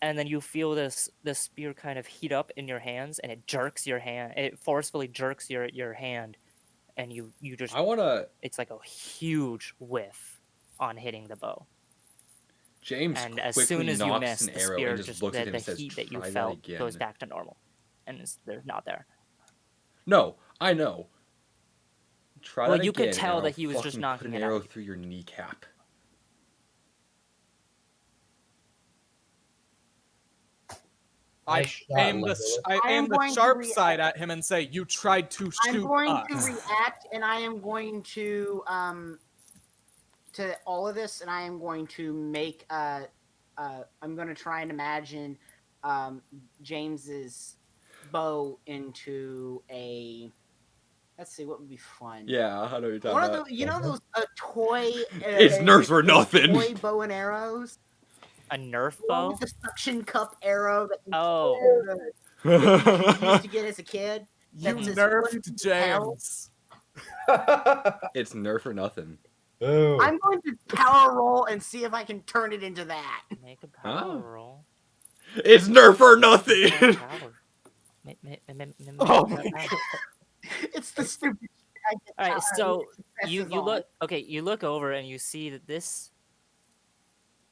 And then you feel this spear kind of heat up in your hands, and it forcefully jerks your hand, and you just I wanna. it's like a huge whiff on hitting the bow. James And as quickly soon as you knocks miss, an the arrow spear and just looks at him the and says, heat that you "Try that felt goes again." back to normal, and they're not there. No, I know. Try Well, that you could again, tell and that I'll he was just fucking knocking put an it arrow out. through your kneecap. I Nice shot, aim the Legolas. I I am aim the going to sharp react. side at him and say, "You tried to I'm shoot going us." to react, and I am going to all of this, and I am going to make I'm going to try and imagine James's bow into a. Let's see what would be fun. Yeah, I know what you're talking One of about. the, you know those toy. It's Nerf or nothing. Toy bow and arrows. A Nerf The one bow? with the suction cup arrow that Oh, you used to get as a kid. You That's as nerfed flimsy as hell. James. It's Nerf or nothing. Ooh. I'm going to power roll and see if I can turn it into that. make a power Huh? roll. It's Nerf or Make nothing. that power. Make Oh that my power. It's the stupid shit I get. All right, so you successes you on. look okay. You look over and you see that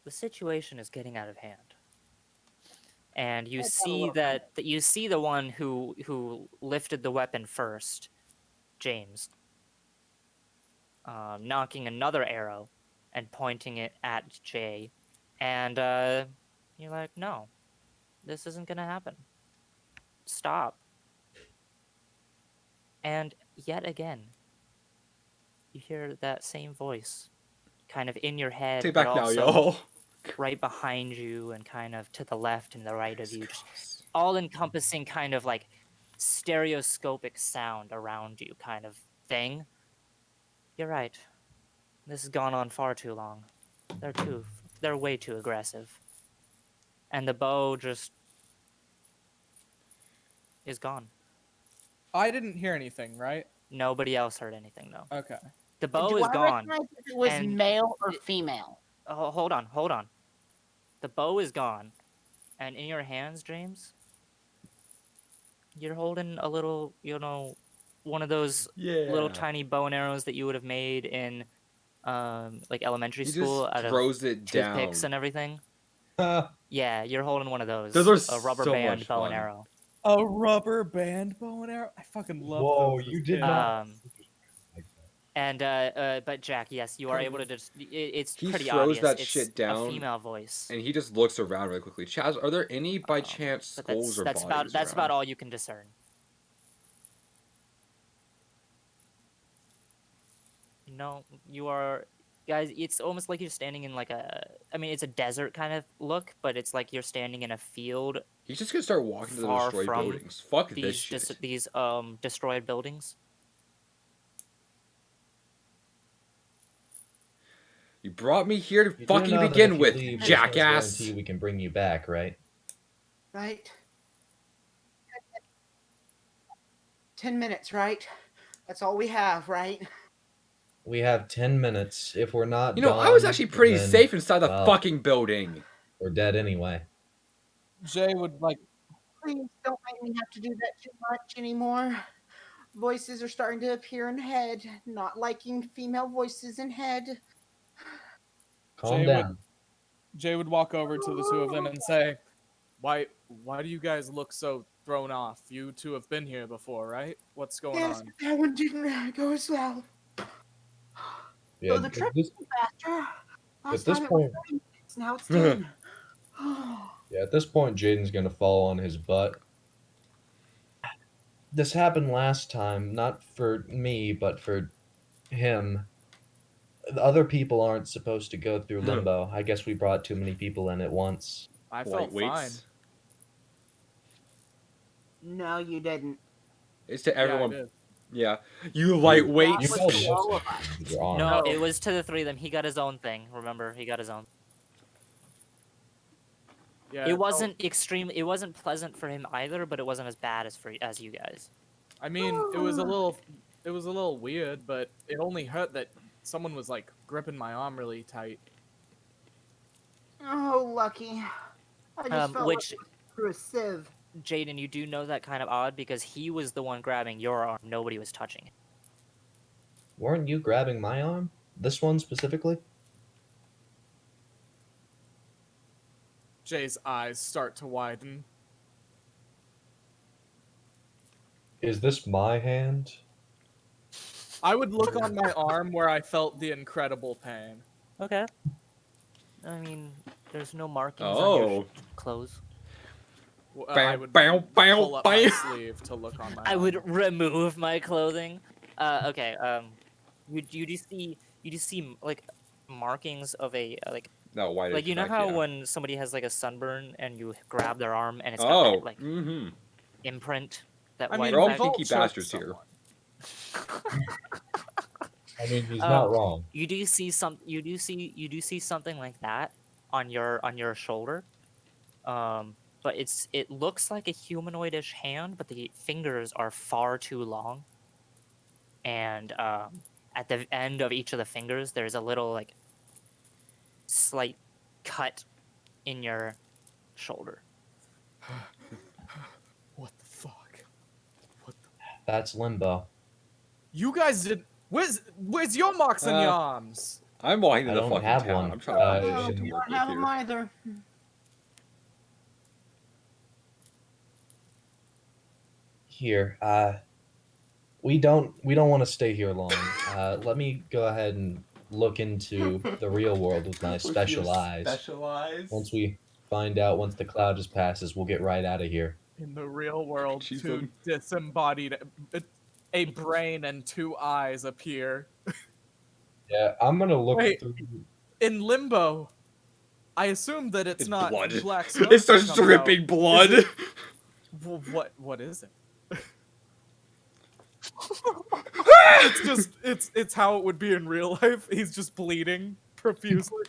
the situation is getting out of hand, and you That's not a see little that you see the one who lifted the weapon first, James, knocking another arrow and pointing it at Jay, and you're like, no, this isn't gonna happen. Stop. And yet again, you hear that same voice kind of in your head, Take but back now, also y'all. right behind you and kind of to the left and the right of you. Just Cross. all encompassing kind of like stereoscopic sound around you kind of thing. You're right. This has gone on far too long. They're way too aggressive. And the bow just is gone. I didn't hear anything, right? Nobody else heard anything though. Okay. The bow Do is I gone. recognize if it was and male or it- female? Oh, hold on. The bow is gone. And in your hands, James, you're holding a little, one of those little Yeah. tiny bow and arrows that you would have made in like elementary He school just out of throws it toothpicks down. and everything. Yeah, you're holding one of those. Those are a rubber so band much bow and fun. arrow. A rubber band bow and arrow. I fucking love Whoa, those. as you a did kid. not. And but Jack, yes, you are able to just. It's He pretty throws obvious. that It's shit down, a female voice. And he just looks around really quickly. Chaz, are there any by chance But skulls or that's bodies that's about around? all you can discern. No, you are, guys. It's almost like you're standing in like a. I mean, it's a desert kind of look, but it's like you're standing in a field. He's just gonna start walking to the Far destroyed from buildings. Fuck this These shit. these destroyed buildings. You brought me here to You do fucking know that begin if you with, leave, there's no jackass. guarantee we can bring you back, right? Right? 10 minutes, right? That's all we have, right? We have 10 minutes. If we're not You know, I was gone, actually pretty then, safe inside the well, fucking building. we're dead anyway. Jay would like. Please don't make me have to do that too much anymore. Voices are starting to appear in head. Not liking female voices in head. Calm Jay down. Jay would walk over to the two of them and say, "Why do you guys look so thrown off? You two have been here before, right? What's going Yes, on?" that one didn't go as well. Yeah, So the trip this- went faster. Last this time it point- was 30 minutes, now it's 10. Yeah, at this point, Jaden's gonna fall on his butt. This happened last time, not for me, but for him. The other people aren't supposed to go through limbo. I guess we brought too many people in at once. I felt fine. Lightweights. No, you didn't. It's to Yeah, I everyone. did. Yeah. You That lightweights. was felt to all of us. with your arm. No, No. it was to the three of them. He got his own thing. Remember, he got his own. Yeah, It wasn't It wasn't pleasant for him either, but it wasn't as bad as you guys. I mean, it was a little weird, but it only hurt that someone was like gripping my arm really tight. Oh, lucky. I just felt Which, like it was through a sieve. Jaden, you do know that kind of odd because he was the one grabbing your arm. Nobody was touching it. weren't you grabbing my arm? This one specifically? Jay's eyes start to widen. Is this my hand? I would look on my arm where I felt the incredible pain. Okay. I mean, there's no markings on your Oh. clothes. I would Bow, bow, pull up my bow. sleeve to look on my I arm. would remove my clothing. Okay. You do see like markings of a like No, white. like you know how when somebody has like a sunburn and you grab their arm and it's got Oh. that like Mm-hmm. imprint, that I white mean, We're all we've all pinky choked bastards here. someone. I mean, he's not wrong. You do see something like that on your shoulder. But it looks like a humanoidish hand, but the fingers are far too long. And at the end of each of the fingers, there's a little like slight cut in your shoulder. What the fuck? That's Limbo. You guys did. Where's your marks on your arms? I'm walking to I the don't fucking have town. one. I'm trying to find No, shit to You work don't with have them here. either. Here, we don't want to stay here long. Let me go ahead and look into the real world with my special eyes. Special eyes. Once we find out, once the cloud just passes, we'll get right out of here. In the real world, She's two done. disembodied, a brain and two eyes appear. Yeah, I'm gonna look Wait. through. In limbo, I assume that it's not blood. black smoke. It starts that comes dripping out. blood. Is it- what is it? It's just it's how it would be in real life. He's just bleeding profusely.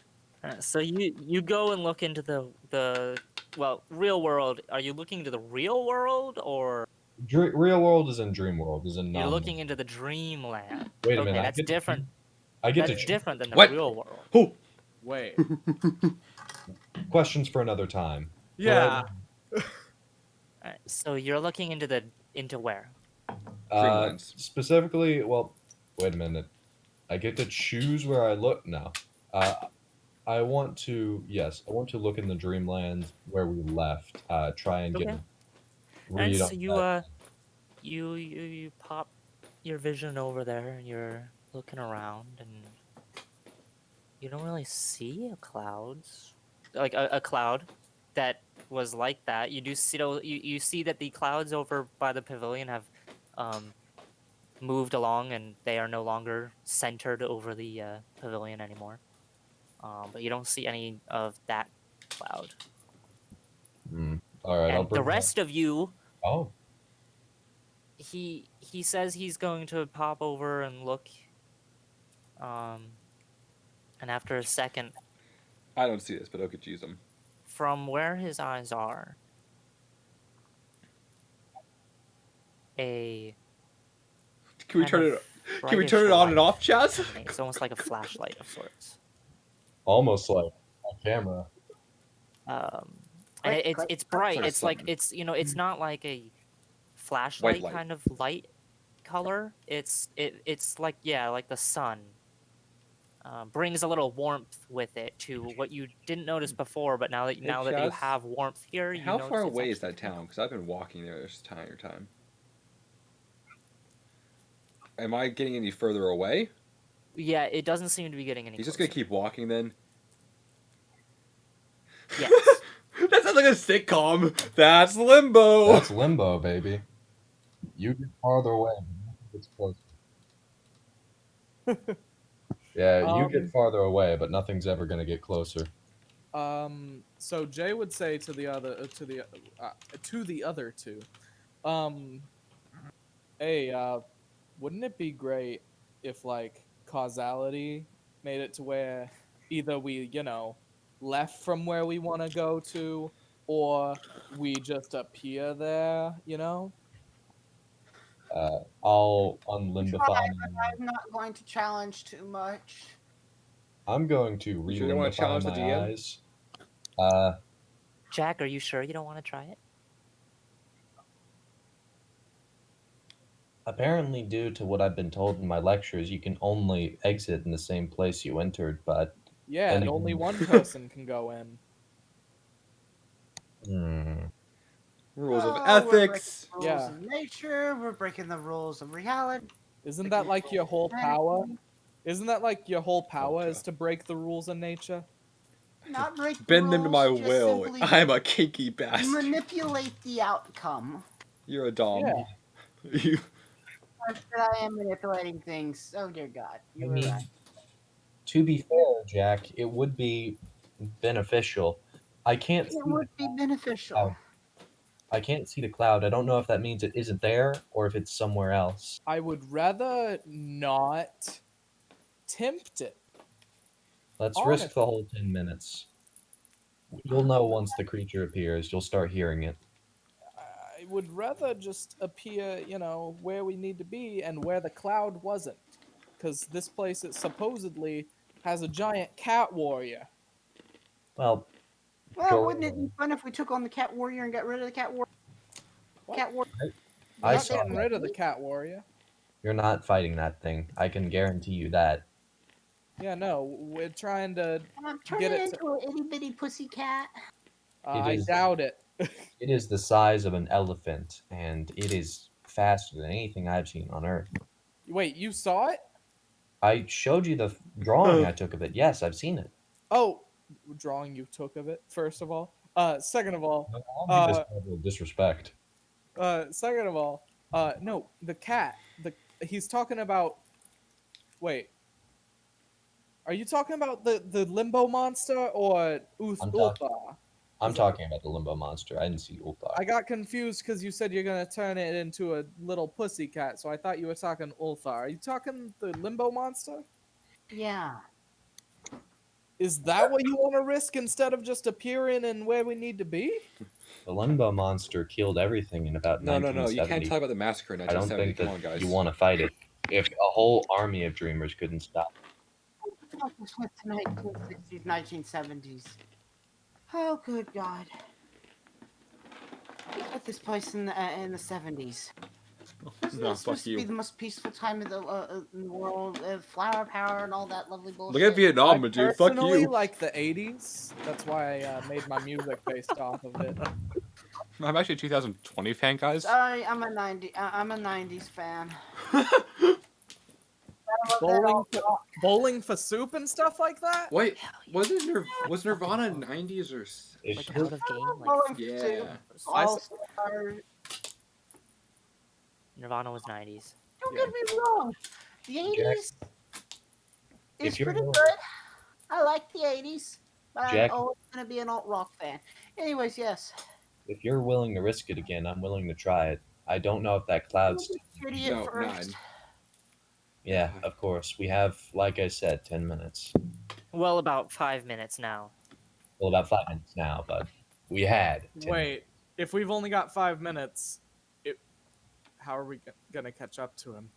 So you go and look into the real world. Are you looking into the real world or Real world is in dream world, is in you're non. looking into the dreamland? Wait a Okay, minute. I that's get to different. choose- I get That's to different than the What? real world. Oh, Wait. questions for another time. Yeah. Alright, so you're looking into where? Dreamlands. Specifically, well, wait a minute. I get to choose where I look now. I want to look in the dreamland where we left. Try and get Okay. a And read so on you that. you pop your vision over there and you're looking around and you don't really see a clouds like a cloud that was like that. You do see you see that the clouds over by the pavilion have moved along and they are no longer centered over the pavilion anymore. But you don't see any of that cloud. All right, I'll And bring the rest of you, Oh, he says he's going to pop over and look. And after a second, I don't see this, but okay, choose them. from where his eyes are, a Can we kind turn of it? Can we brightish turn it on and light off, Chaz? emanates. It's almost like a flashlight of sorts. almost like a camera. And Click, click, it's click. bright. Sort of It's like something. it's not like a flashlight light. kind of light color. It's like like the sun. Brings a little warmth with it to what you didn't notice before, but now that you Chaz, have warmth here, you How notice far it's away is actually that town? Because I've been walking there this entire time. Am I getting any further away? Yeah, it doesn't seem to be getting any. He's just gonna closer. keep walking then. Yes. That sounds like a sitcom. That's Limbo. That's Limbo, baby. You get farther away, but nothing gets closer. Yeah, you get farther away, but nothing's ever gonna get closer. So Jay would say to the other two, hey, wouldn't it be great if like causality made it to where either we, left from where we want to go to, or we just appear there, I'll unlimbify. I'm not going to challenge too much. I'm going to You sure you don't wanna relimbify challenge the my DM? eyes. Jack, are you sure you don't want to try it? Apparently, due to what I've been told in my lectures, you can only exit in the same place you entered, but Yeah, then and only again- one person can go in. Rules of Oh, we're breaking ethics. the rules Yeah. of nature. We're breaking the rules of reality. Isn't breaking that the like rules your of whole power? humanity. Isn't that like your whole power is Okay. to break the rules of nature? Not break the Bend them to my rules, just will. simply I'm a kinky bastard. manipulate the outcome. You're a dom. Yeah. You. I am manipulating things. Oh dear God, you I were mean, right. to be fair, Jack, it would be beneficial. I can't see It the would be beneficial. cloud. I can't see the cloud. I don't know if that means it isn't there or if it's somewhere else. I would rather not tempt it. Let's risk the whole 10 minutes. You'll know once the creature appears. You'll start hearing it. I would rather just appear, where we need to be and where the cloud wasn't. Because this place it supposedly has a giant cat warrior. Well, Well, go wouldn't it ahead. be fun if we took on the cat warrior and got rid of the cat warrior? What? Cat warrior. We're I not saw getting that. rid of the cat warrior. You're not fighting that thing. I can guarantee you that. Yeah, no, we're trying to Turn get it it to. into an itty bitty pussy cat. It I is- doubt it. It is the size of an elephant, and it is faster than anything I've seen on Earth. Wait, you saw it? I showed you the drawing I took of it. Yes, I've seen it. Oh, drawing you took of it. First of all, second of all, I don't think this level of disrespect. second of all, no, the cat. He's talking about. Wait, are you talking about the limbo monster or Ulthar? I'm talking about the limbo monster. I didn't see Ulthar. I got confused because you said you're gonna turn it into a little pussy cat, so I thought you were talking Ulthar. Are you talking the limbo monster? Yeah. Is that what you want to risk instead of just appearing in where we need to be? The limbo monster killed everything in about No. 1970. You can't talk about the massacre in I don't 1970. think Come that on, guys. you want to fight it. If a whole army of dreamers couldn't stop it. This went to 1960s, 1970s. Oh, good God. We put this place in the 70s. This No, was supposed fuck to be you. the most peaceful time in the world. Flower power and all that lovely bullshit. Look at Vietnam, I dude. Fuck personally you. like the 80s. That's why I made my music based off of it. I'm actually a 2020 fan, guys. Sorry, I'm a 90s fan. Bowling for soup and stuff like that? Wait, was Nirvana 90s or? Like out of game, like Bowling for Yeah. Soup, I All s- Star. Nirvana was 90s. Don't get me wrong. The 80s is if you're pretty willing- good. I like the 80s, but Jack- I'm always going to be an alt rock fan. Anyways, yes. If you're willing to risk it again, I'm willing to try it. I don't know if that cloud's. Shitty at No, first. 9. Yeah, of course. We have, like I said, 10 minutes. Well, about 5 minutes now. Well, about 5 minutes now, but we had. 10 Wait, if we've only got 5 minutes, how are we gonna catch up to him?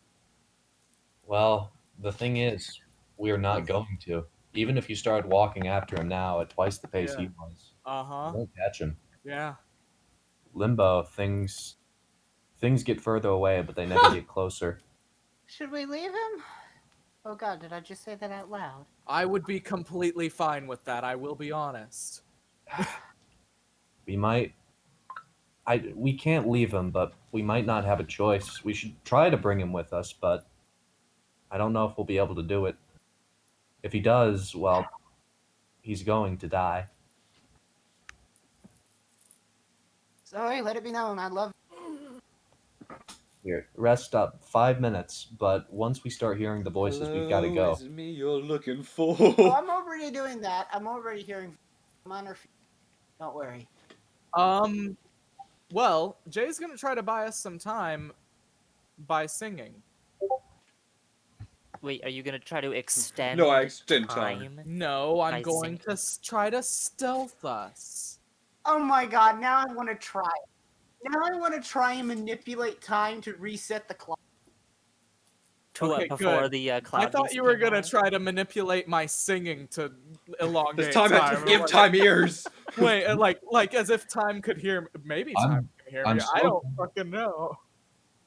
Well, the thing is, we're not going to. Even if you started walking after him now at twice the pace he was, Uh-huh. you won't catch him. Yeah. Limbo, things get further away, but they never get closer. Should we leave him? Oh God, did I just say that out loud? I would be completely fine with that, I will be honest. We might. We can't leave him, but we might not have a choice. We should try to bring him with us, but I don't know if we'll be able to do it. If he does, well, he's going to die. Sorry, let it be known. I love. Here, rest up. 5 minutes, but once we start hearing the voices, we've got to Hello, go. is it me you're looking for? Oh, I'm already doing that. I'm already hearing minor. Don't worry. Well, Jay's gonna try to buy us some time by singing. Wait, are you gonna try to extend? No, I extend time. No, I'm I going see. to try to stealth us. Oh my God! Now I want to try. Now I want to try and manipulate time to reset the clock. To Okay, before good. the cloud. I thought needs you to were come gonna on. try to manipulate my singing to elongate This time I time. give Like, time ears. Wait, like as if time could hear me. Maybe time can hear I'm me. I so- don't fucking know.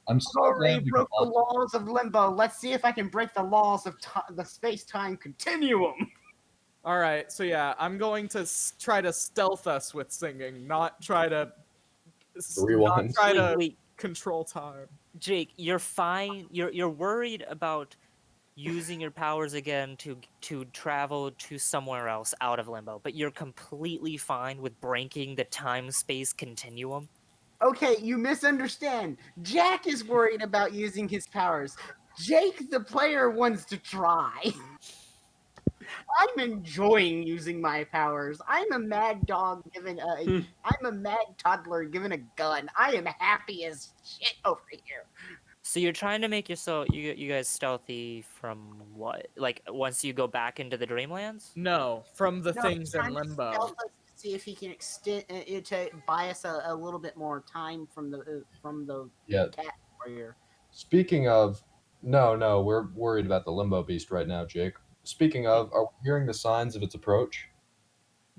I'm so Already glad we broke the got- laws of limbo. Let's see if I can break the laws of the space-time continuum. All right, so yeah, I'm going to try to stealth us with singing, not try to Rewind. Wait, control time. Jake, you're fine. You're worried about using your powers again to travel to somewhere else out of limbo, but you're completely fine with breaking the time-space continuum. Okay, you misunderstand. Jack is worried about using his powers. Jake, the player, wants to try. I'm enjoying using my powers. I'm a mad dog given a. I'm a mad toddler given a gun. I am happy as shit over here. So you're trying to make you guys stealthy from what? Like once you go back into the Dreamlands? No, from the No, things he's in trying to limbo. stealth us to see if he can extend to buy us a little bit more time from the Yeah. cat warrior. Speaking of, no, we're worried about the limbo beast right now, Jake. Speaking of, are we hearing the signs of its approach?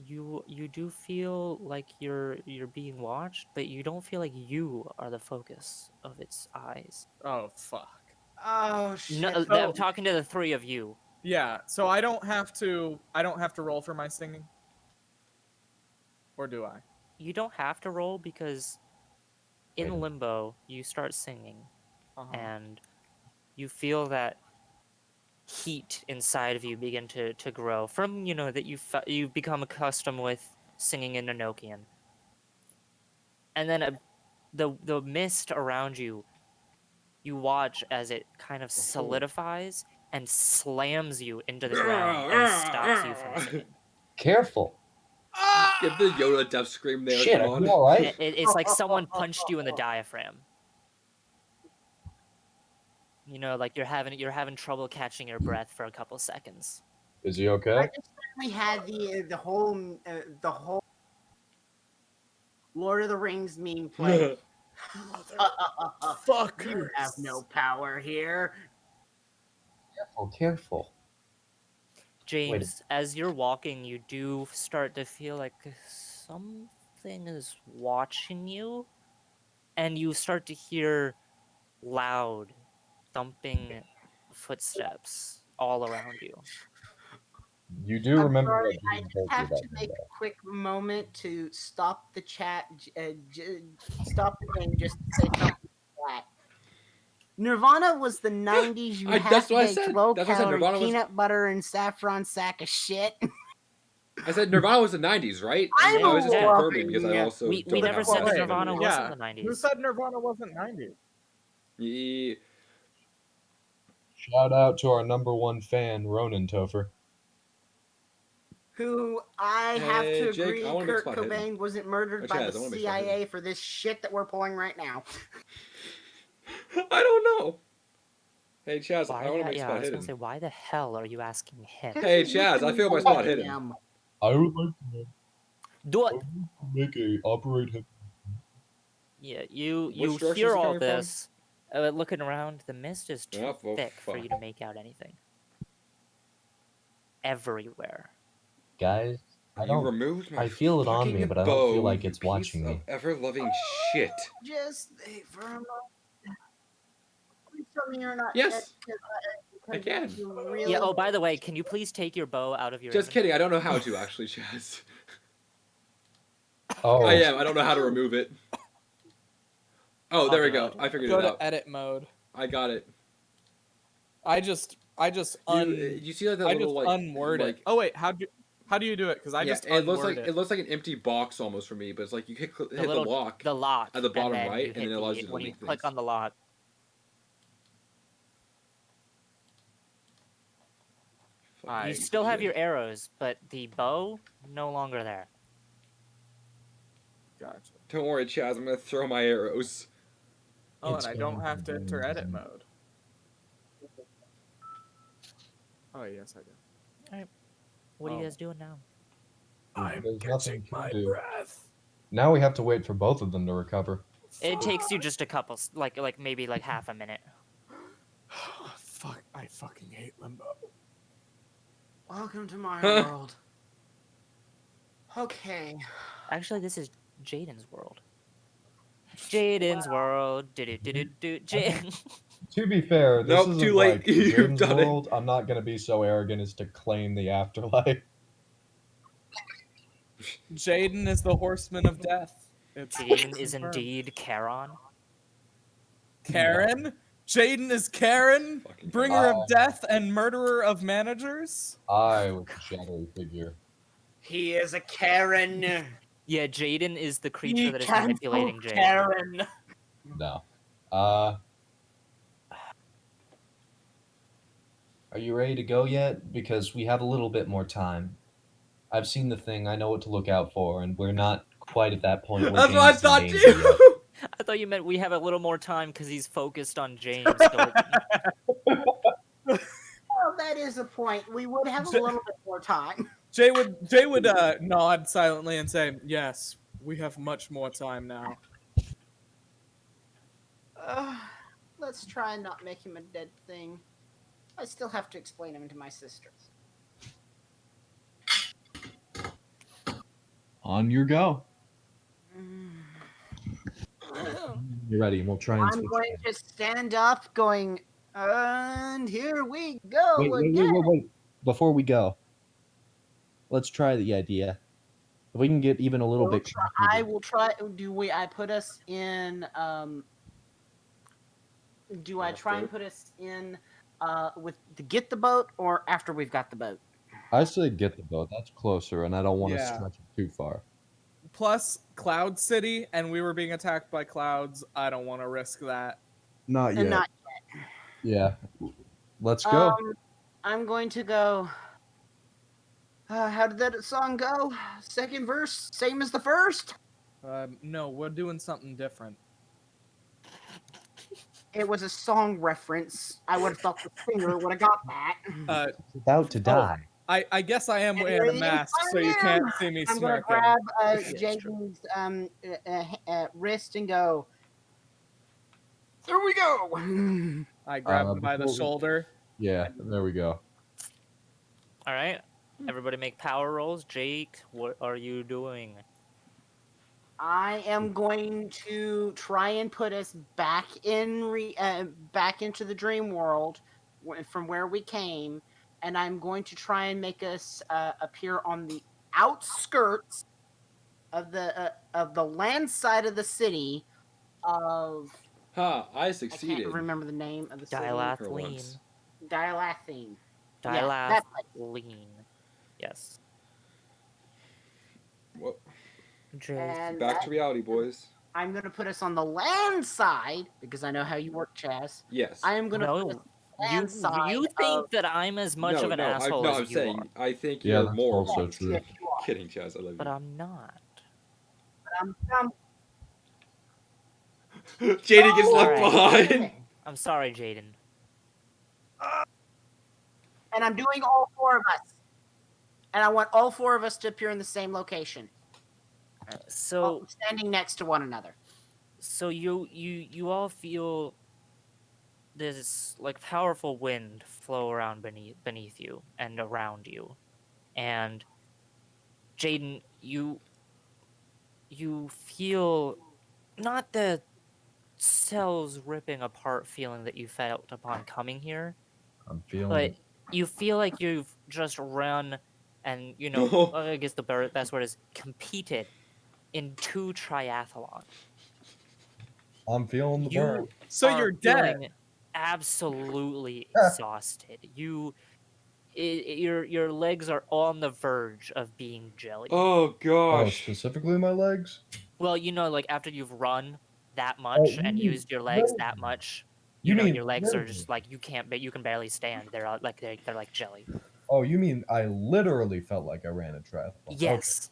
You do feel like you're being watched, but you don't feel like you are the focus of its eyes. Oh fuck. Oh shit! No, So- I'm talking to the three of you. Yeah, so I don't have to roll for my singing. Or do I? You don't have to roll because Wait. in limbo you start singing Uh-huh. and you feel that heat inside of you begin to grow from that you've become accustomed with singing in Enochian, and then the mist around you, you watch as it kind of solidifies and slams you into the ground and stops you from singing. Careful. Get the Yoda death scream there. Shit, Come are on. you all right? It's like someone punched you in the diaphragm. Like you're having trouble catching your breath for a couple seconds. Is he I okay? just certainly had the whole Lord of the Rings meme play. Fuck. You have no power here. Careful. James, as you're walking, you do start to feel like something is watching you, and you start to hear loud, thumping footsteps all around you. You do I'm remember sorry, what I James just told you have about to me, make though. a quick moment to stop the chat, stop the game just to say something flat. Nirvana was the 90s. You That's what I half-baked, said. That's what I said. low-calorie Nirvana was. peanut butter and saffron sack of shit. I said Nirvana was the '90s, right? I'm I was just Yeah. confirming because I loving also We don't never have said that last Nirvana memory. wasn't Yeah. the 90s. Who said Nirvana wasn't 90s? Yeah. Shout out to our number one fan, Ronan Topher. Who I have Hey, to Jake, agree, I wanna make Kurt spot hidden. Cobain wasn't murdered Oh, by Chaz, the I wanna make spot CIA for this shit that we're pulling right now. I don't know. Hey Chaz, Why I want to the- make yeah, I spot was gonna hidden. say, why the hell are you asking him? Hey Chaz, I feel my spot hidden. Him. I would like to Do it. make a operate him. Yeah, you Which direction is hear it all coming from? this. Looking around, the mist is too Oh, well, thick for you to fuck. make out anything. Everywhere. Guys, I You don't. removed my I feel it on fucking me, but I don't feel bow, like you it's piece watching of me. ever-loving shit. Just for a moment. Please tell me you're not Yes, dead, 'cause I can. you really... Yeah. Oh, by the way, can you please take your bow out of your? Just inventory? kidding. I don't know how to actually, Chaz. Oh, I am. I don't know how to remove it. Oh, there we go. Auto. I figured Go it to out. edit mode. I got it. I just You see like that I little just like unword like it. Oh wait, how do you do it? Because I yeah, just it looks unword like it. it looks like an empty box almost for me, but it's like you hit the little lock the lock at the bottom and then right, you and then hit it allows the you to when you link click things. on the lock. I You still have shit. your arrows, but the bow no longer there. Gotcha. Don't worry, Chaz. I'm gonna throw my arrows. Oh, It's and I don't going have to to enter be edit amazing. mode. Oh yes, I do. What are you Oh. guys doing now? There's nothing to do. Now we have to wait for both of them to recover. It takes you just a couple, like maybe like half a minute. Fuck! I fucking hate limbo. Welcome to my Huh? world. Okay. Actually, this is Jaden's world. Jaden's world. To be fair, this Nope, isn't too late. like You've Jaden's done it. world. I'm not gonna be so arrogant as to claim the afterlife. Jaden is the horseman of death. It's Jaden is confirmed. indeed Charon. Karen. Jaden is Karen, Fucking bringer of death and murderer of managers. I was a shadowy figure. He is a Karen. Yeah, Jaden is the creature He that is cancelled manipulating Jay. Karen. No. Are you ready to go yet? Because we have a little bit more time. I've seen the thing. I know what to look out for, and we're not quite at that point where That's what I James is in thought danger yet. too. I thought you meant we have a little more time because he's focused on James. So Well, that is a point. We would have a little bit more time. Jay would nod silently and say, "Yes, we have much more time now." Let's try and not make him a dead thing. I still have to explain him to my sister. On your go. You're ready, and we'll try and I'm switch. going to stand up, going, and here we go Wait. again. Before we go, let's try the idea. If we can get even a little bit. I will try. I put us in? Do I try and put us in with to get the boat or after we've got the boat? I say get the boat. That's closer, and I don't want to Yeah. stretch it too far. Plus, Cloud City, and we were being attacked by clouds. I don't want to risk that. Not yet. And not Yeah. Let's go. I'm going to go. How did that song go? Second verse, same as the first. No, we're doing something different. It was a song reference. I would have thought the singer would have got that. About to die. I guess I am wearing a mask, so you can't see me I'm going to smirking. grab Yeah, true. Jaden's wrist and go. There we go. I grabbed him by the before we- shoulder. Yeah, there we go. all right, everybody make power rolls. Jake, what are you doing? I am going to try and put us back back into the dream world from where we came, and I'm going to try and make us appear on the outskirts of the land side of the city of. Ha! I I succeeded. can't remember the name of the city. Dilathleen. Dilathine. Yeah, that place. Dilathleen. Yes. Well, Jake. And back to reality, boys. I'm going to put us on the land side because I know how you work, Chaz. Yes. I am going to put us No, on the land side. you think that I'm as much of an asshole I'm as you saying are, I think Yeah, you're that's more. also Yes, true. yes, you are. Kidding, Chaz. I love but you. I'm not. Jaden gets left Alright. behind. I'm sorry, Jaden. And I'm doing all four of us. And I want all four of us to appear in the same location, So standing next to one another. so you all feel this like powerful wind flow around beneath you and around you, and Jaden, you feel not the cells ripping apart feeling that you felt upon coming here, I'm feeling but it. you feel like you've just run and I guess the best word is competed in 2 triathlons. I'm feeling the burn. You So are you're dead. feeling absolutely exhausted. Your legs are on the verge of being jelly. Oh Oh, gosh. specifically my legs? Well, like after you've run that much you and mean used your legs that risen. much, You mean your legs are risen. just like you can barely stand. They're like they're like jelly. Oh, you mean I literally felt like I ran a triathlon? Okay. Yes.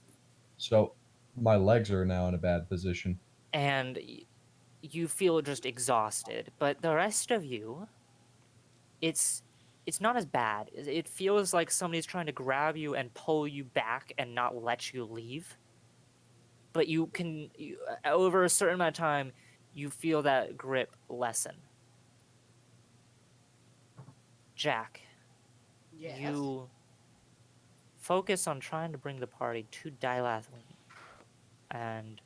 So my legs are now in a bad position. And you feel just exhausted, but the rest of you, it's not as bad. It feels like somebody's trying to grab you and pull you back and not let you leave. But over a certain amount of time, you feel that grip lessen. Jack, Yes. you focus on trying to bring the party to Dilathleen, and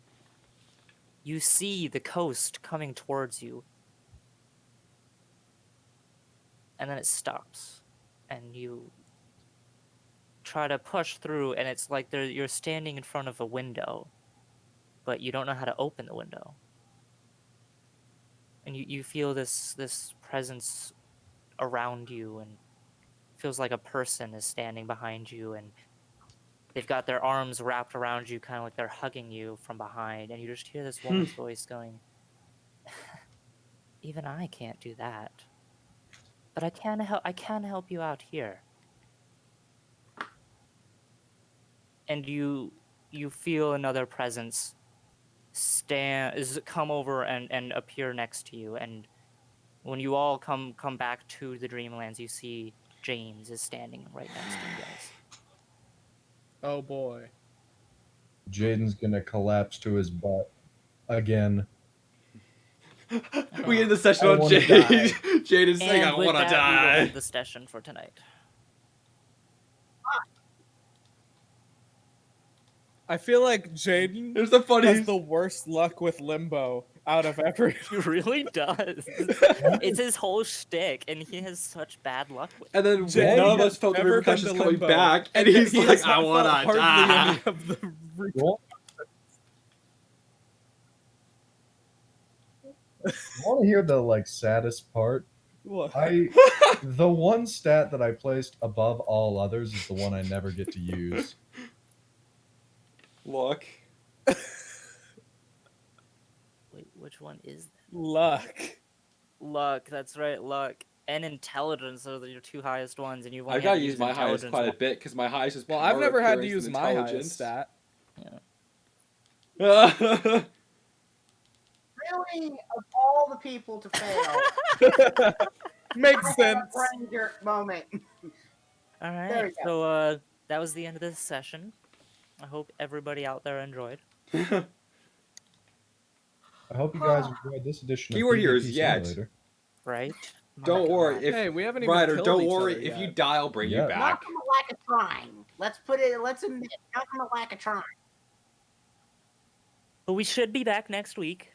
you see the coast coming towards you. And then it stops. And you try to push through, and it's like you're standing in front of a window, but you don't know how to open the window. And you feel this presence around you, and feels like a person is standing behind you, and they've got their arms wrapped around you, kind of like they're hugging you from behind, and you just hear this woman's voice going, "Even I can't do that, but I can help you out here." And you feel another presence come over and appear next to you, and when you all come back to the Dreamlands, you see James is standing right next to you guys. Oh boy. Jaden's gonna collapse to his butt again. We end the session I on wanna Jade. die. Jaden saying, And "I with wanna that, we will die." end the session for tonight. I feel like Jaden It's the has funniest. the worst luck with limbo out of every. He really does. It's his whole shtick, and he has such bad luck with it. And then Jay none of has us felt the never been repercussions to coming limbo, back, and yet he's he like, has "I not wanna felt hardly die." any of the Well, you want to hear the like saddest part? What? The one stat that I placed above all others is the one I never get to use. Look. Wait, which one is that? Luck. Luck, that's right, luck. And intelligence are your two highest ones, and you've only I've had got to to use use my highest intelligence quite a once. bit because my highest is Well, power, I've never had to appearance, use and my highest intelligence. stat. Really, of all the people to fail, Makes I had a sense. brain jerk moment. All There right, we go. so that was the end of this session. I hope everybody out there enjoyed. I hope you guys enjoyed this edition of Keyword here PvP is yet. Simulator. Right? My Don't worry, God. if Hey, we haven't even Ryder, killed don't each worry. other If you yet. die, I'll bring you Yeah. Not back. from a lack of trying. Let's admit, not from a lack of trying. But we should be back next week.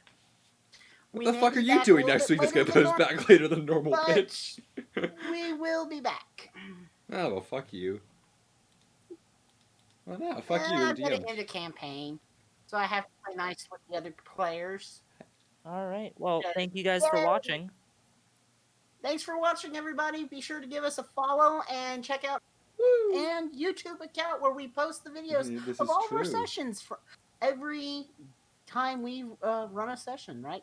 What We the may fuck be are you back a doing little next bit week that's later gonna put than us normal, back later than normal, but bitch? we will be back. Oh, well, fuck you. Well, no, fuck you, I've got DM. to end a campaign, so I have to play nice with the other players. All right. Well, Yeah. thank you guys for Yay. watching. Thanks for watching, everybody. Be sure to give us a follow and check out Woo! and YouTube account where we post the videos This of is all of our true. sessions for every time we run a session, right?